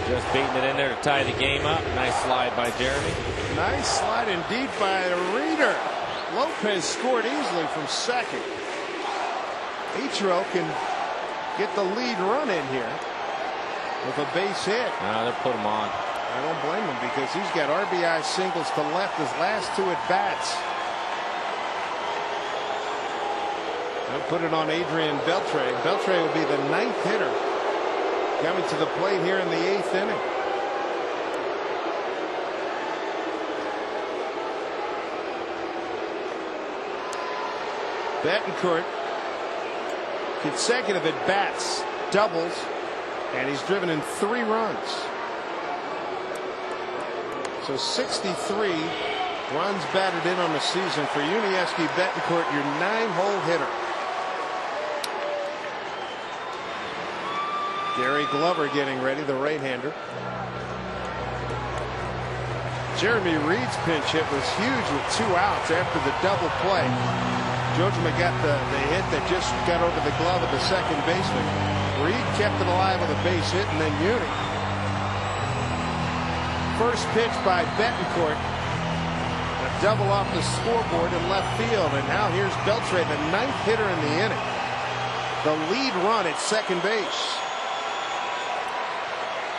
Just beating it in there to tie the game up. Nice slide by Jeremy. Nice slide indeed by the Reader. Lopez scored easily from second. Ichiro can get the lead run in here with a base hit. They'll put him on. I don't blame him because he's got RBI singles to left his last 2 at bats. They'll put it on Adrian Beltre. Beltre will be the 9th hitter coming to the plate here in the 8th inning. Betancourt, consecutive at bats, doubles, and he's driven in 3 runs. So 63 runs batted in on the season for Yuniesky Betancourt, your 9-hole hitter. Gary Glover getting ready, the right-hander. Jeremy Reed's pinch hit was huge with 2 outs after the double play. Jojima got the hit that just got over the glove of the second baseman. Reed kept it alive with a base hit, and then Uni. First pitch by Betancourt. A double off the scoreboard in left field, and now here's Beltre, the 9th hitter in the inning. The lead run at second base.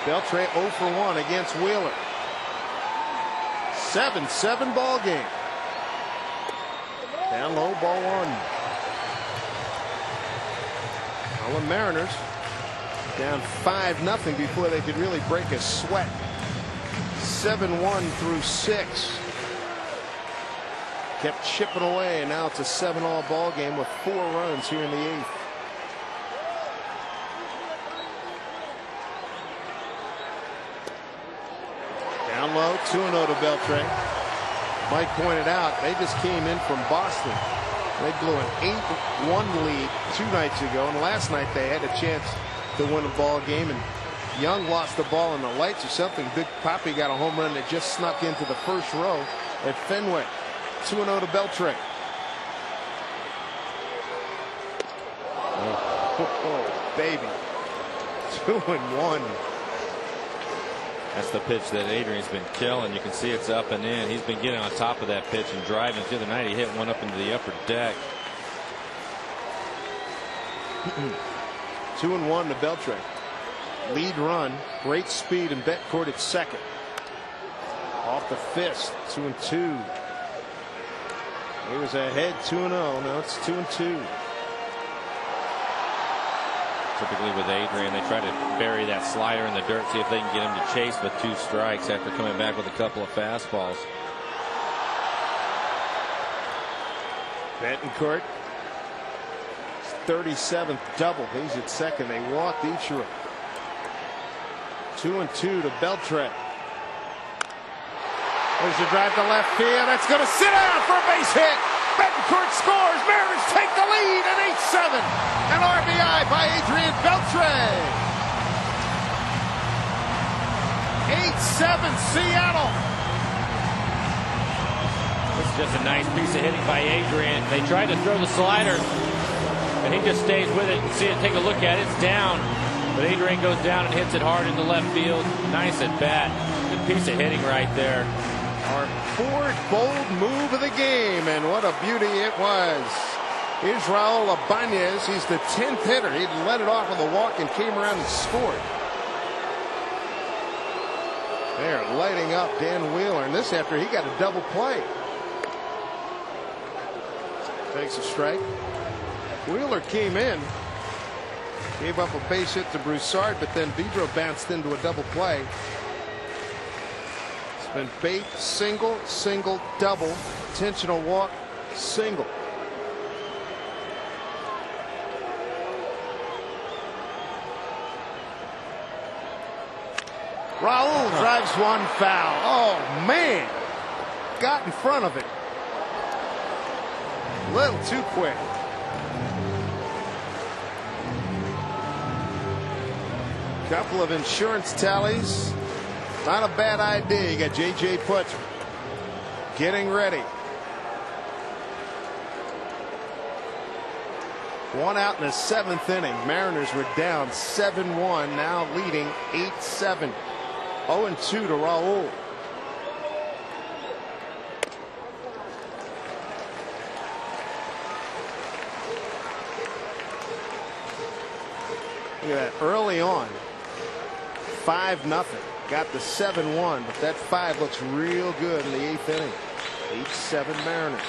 Beltre 0 for 1 against Wheeler. 7-7 ball game. Down low, ball 1. All the Mariners down 5-0 before they could really break a sweat. 7-1 through 6. Kept chipping away, and now it's a 7-all ball game with 4 runs here in the 8th. Down low, 2-0 to Beltre. Mike pointed out they just came in from Boston. They blew an 8-1 lead 2 nights ago, and last night they had a chance to win a ball game, and Young lost the ball in the lights or something. Big Papi got a home run that just snuck into the first row at Fenway. 2-0 to Beltre. Oh, baby. 2-1. That's the pitch that Adrian's been killing. You can see it's up and in. He's been getting on top of that pitch and driving. The other night he hit one up into the upper deck. 2-1 to Beltre. Lead run, great speed, and Betcourt at second. Off the fist, 2-2. He was ahead 2-0. Now it's 2-2. Typically with Adrian, they try to bury that slider in the dirt, see if they can get him to chase with 2 strikes after coming back with a couple of fastballs. Betcourt, 37th double. He's at second. They walked Ichiro. 2-2 to Beltre. There's a drive to left field. That's going to sit out for a base hit. Betcourt scores. Mariners take the lead at 8-7. An RBI by Adrian Beltre. 8-7 Seattle. This is just a nice piece of hitting by Adrian. They tried to throw the slider, and he just stays with it. See it, take a look at it. It's down. But Adrian goes down and hits it hard into left field. Nice at bat. Good piece of hitting right there. Our 4th bold move of the game, and what a beauty it was. Here's Raul Ibanez. He's the 10th hitter. He let it off with a walk and came around and scored. They're lighting up Dan Wheeler, and this after he got a double play. Takes a strike. Wheeler came in. Gave up a base hit to Broussard, but then Vidro bounced into a double play. It's been bait, single, single, double, intentional walk, single. Raul drives one foul. Oh, man. Got in front of it. A little too quick. Couple of insurance tallies. Not a bad idea. You got J.J. Putz getting ready. 1 out in the 7th inning. Mariners were down 7-1, now leading 8-7. 0-2 to Raul. Look at that. Early on, 5-0. Got the 7-1, but that 5 looks real good in the 8th inning. 8-7 Mariners.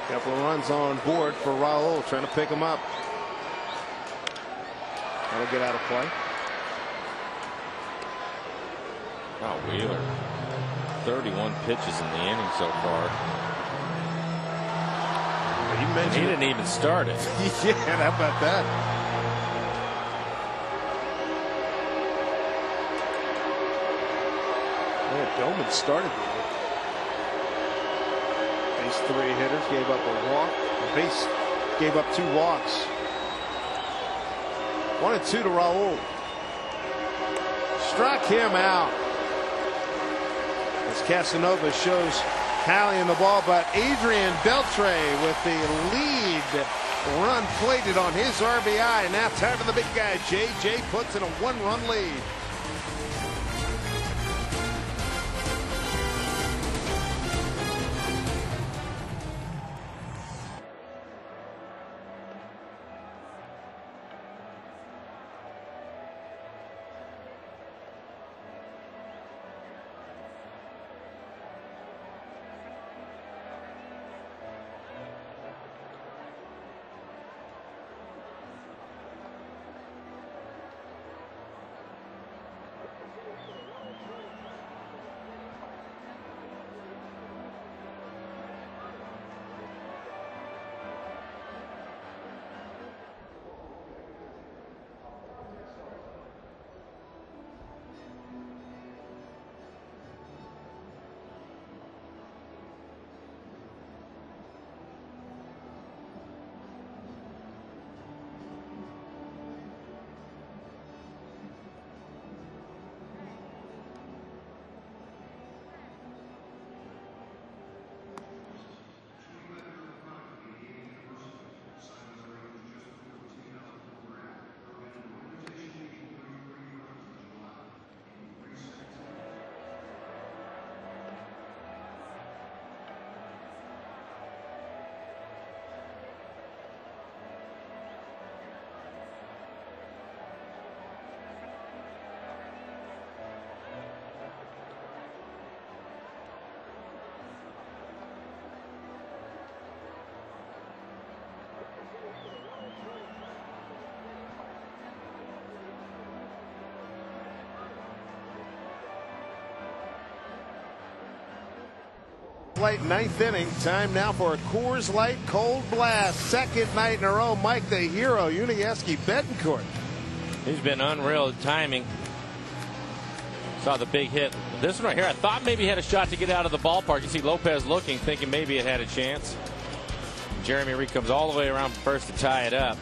Couple of runs on board for Raul, trying to pick him up. That'll get out of play. Wow, Wheeler. 31 pitches in the inning so far. You mentioned he didn't even start it. Yeah, how about that? Yeah, Doman started the inning. Base 3 hitters gave up a walk. Base gave up 2 walks. 1-2 to Raul. Struck him out. As Casanova shows Halley in the ball, but Adrian Beltre with the lead run plated on his RBI. Now time for the big guy. J.J. puts in a 1-run lead. Light ninth inning. Time now for a Coors Light Cold Blast. Second night in a row. Mike the Hero, Yuniesky Betancourt. He's been unreal timing. Saw the big hit. This one right here, I thought maybe he had a shot to get out of the ballpark. You see Lopez looking, thinking maybe it had a chance. Jeremy Reed comes all the way around first to tie it up.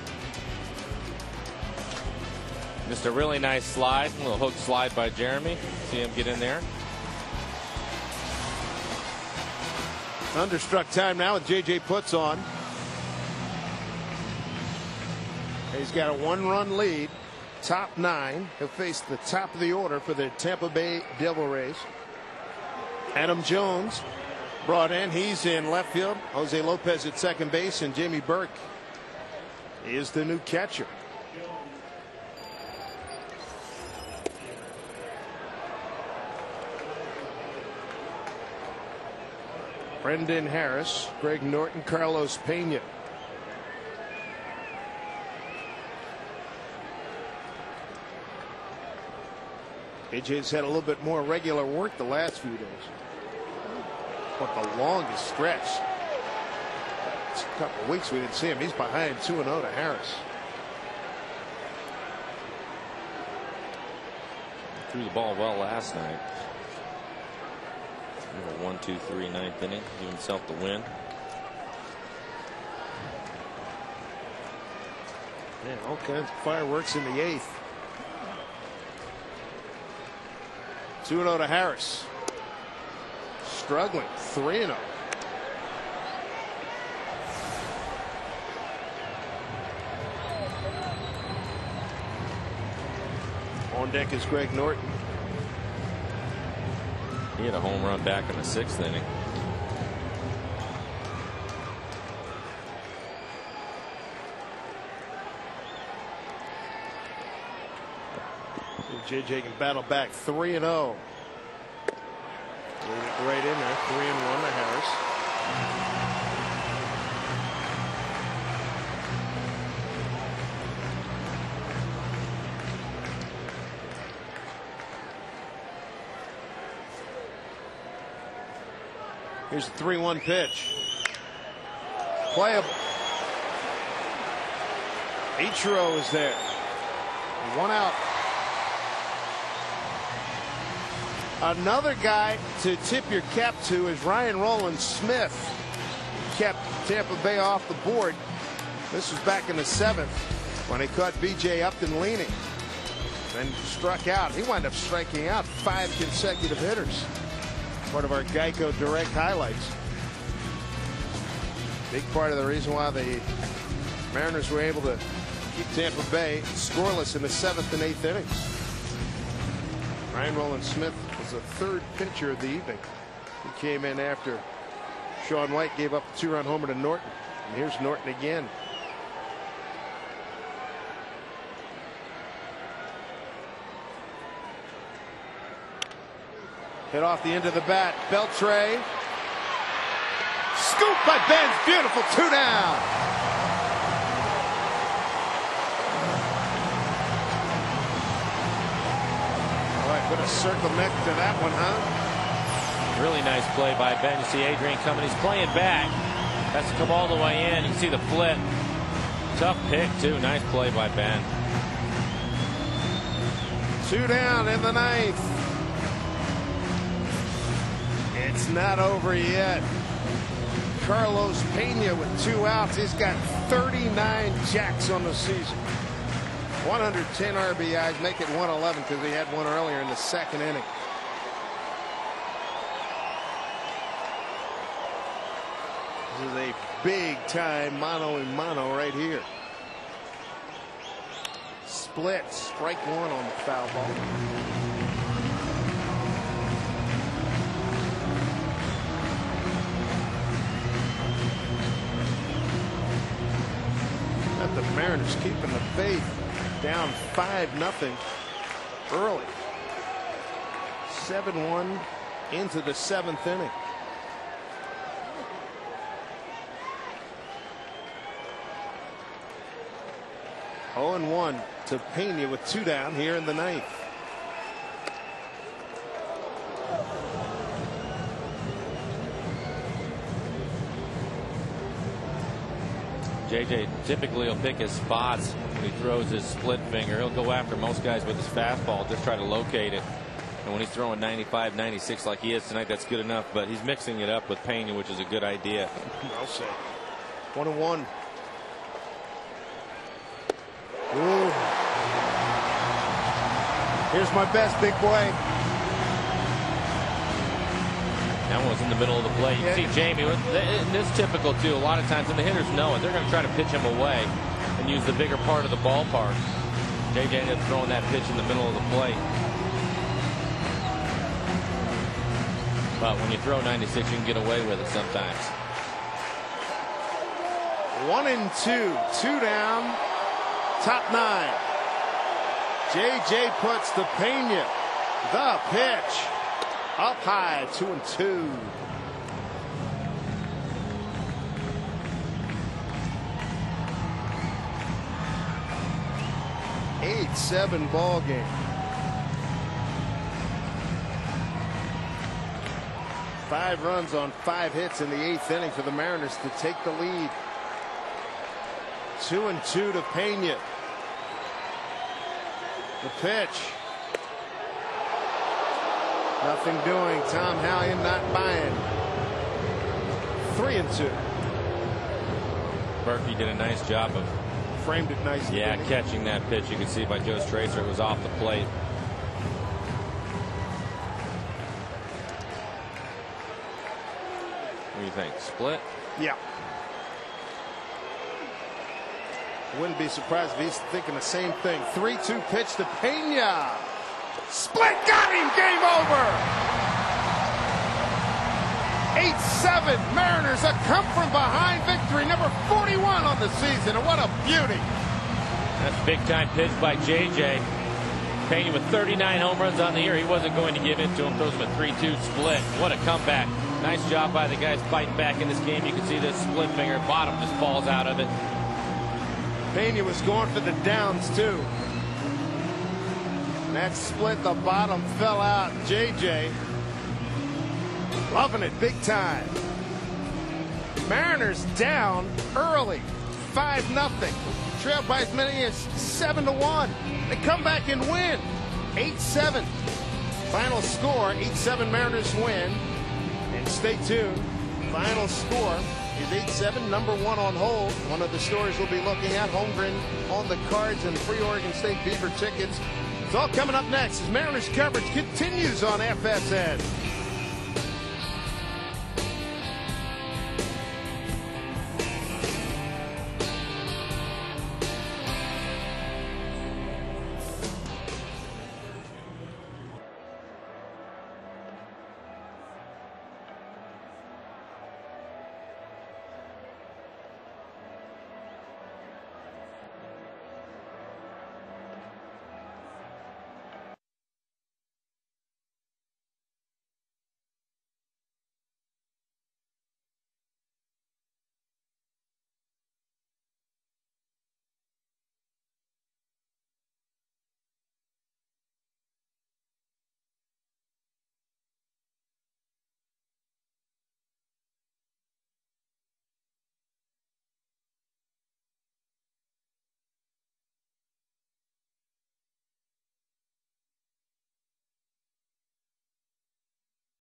Just a really nice slide. A little hook slide by Jeremy. See him get in there. Thunderstruck time now with J.J. Putz on. He's got a 1-run lead. Top 9. He'll face the top of the order for the Tampa Bay Devil Rays. Adam Jones brought in. He's in left field. Jose Lopez at second base, and Jamie Burke is the new catcher. Brendan Harris, Greg Norton, Carlos Pena. AJ's had a little bit more regular work the last few days. But the longest stretch. It's a couple of weeks we didn't see him. He's behind 2-0 to Harris. Threw the ball well last night. 1-2-3 ninth inning. Gave himself the win. Man, all kinds of fireworks in the 8th. 2-0 to Harris. Struggling. 3-0. On deck is Greg Norton. He had a home run back in the 6th inning. JJ can battle back 3-0. Right in there, 3-1 to Harris. Here's the 3-1 pitch. Playable. Ichiro is there. 1 out. Another guy to tip your cap to is Ryan Rowland-Smith. Kept Tampa Bay off the board. This was back in the 7th when he caught B.J. Upton leaning. Then struck out. He wound up striking out 5 consecutive hitters. Part of our Geico Direct highlights. Big part of the reason why the Mariners were able to keep Tampa Bay scoreless in the 7th and 8th innings. Ryan Rowland-Smith was the 3rd pitcher of the evening. He came in after Sean White gave up a 2-run homer to Norton. And here's Norton again. Hit off the end of the bat. Beltre. Scoop by Benz. Beautiful. 2 down. All right, put a circle next to that one, huh? Really nice play by Ben. You see Adrian coming. He's playing back. Has to come all the way in. You can see the flip. Tough pick, too. Nice play by Ben. 2 down in the 9th. It's not over yet. Carlos Pena with 2 outs. He's got 39 jacks on the season. 110 RBIs, make it 111 because he had one earlier in the 2nd inning. This is a big time mano a mano right here. Split, strike 1 on the foul ball. The Mariners keeping the faith, down 5-0 early. 7-1 into the 7th inning. Oh, and 1 to Pena with 2 down here in the 9th. JJ typically will pick his spots when he throws his split finger. He'll go after most guys with his fastball, just try to locate it. And when he's throwing 95, 96 like he is tonight, that's good enough. But he's mixing it up with Pena, which is a good idea. Well said. 1-1. Ooh. Here's my best, big boy. That one was in the middle of the plate. You see Jamie, this is typical too. A lot of times when the hitters know it, they're going to try to pitch him away and use the bigger part of the ballpark. JJ ended up throwing that pitch in the middle of the plate. But when you throw 96, you can get away with it sometimes. 1-2, 2 down, top 9. JJ puts to Pena. The pitch up high, 2-2. Eight-7 ball game. 5 runs on 5 hits in the 8th inning for the Mariners to take the lead. 2-2 to Pena. The pitch. Nothing doing. Tom Hallion not buying. 3-2. Berkey did a nice job of framed it nicely. Yeah, catching that pitch. You can see by Joe Stracer it was off the plate. What do you think? Split? Yeah. Wouldn't be surprised if he's thinking the same thing. 3-2 pitch to Pena. Split, got him. Game over. 8-7. Mariners a come from behind victory, number 41 on the season, and what a beauty. That's a big time pitch by JJ. Pena with 39 home runs on the year. He wasn't going to give in to him. Throws him a 3-2 split. What a comeback. Nice job by the guys fighting back in this game. You can see this split finger bottom just falls out of it. Pena was going for the downs too. And that split, the bottom fell out. JJ loving it big time. Mariners down early, 5-0. Trailed by as many as 7-1. They come back and win, 8-7. Final score, 8-7 Mariners win. And stay tuned. Final score is 8-7, number 1 on hold. One of the stories we'll be looking at, Holmgren on the cards and free Oregon State Beaver tickets. It's all coming up next as Mariners coverage continues on FSN.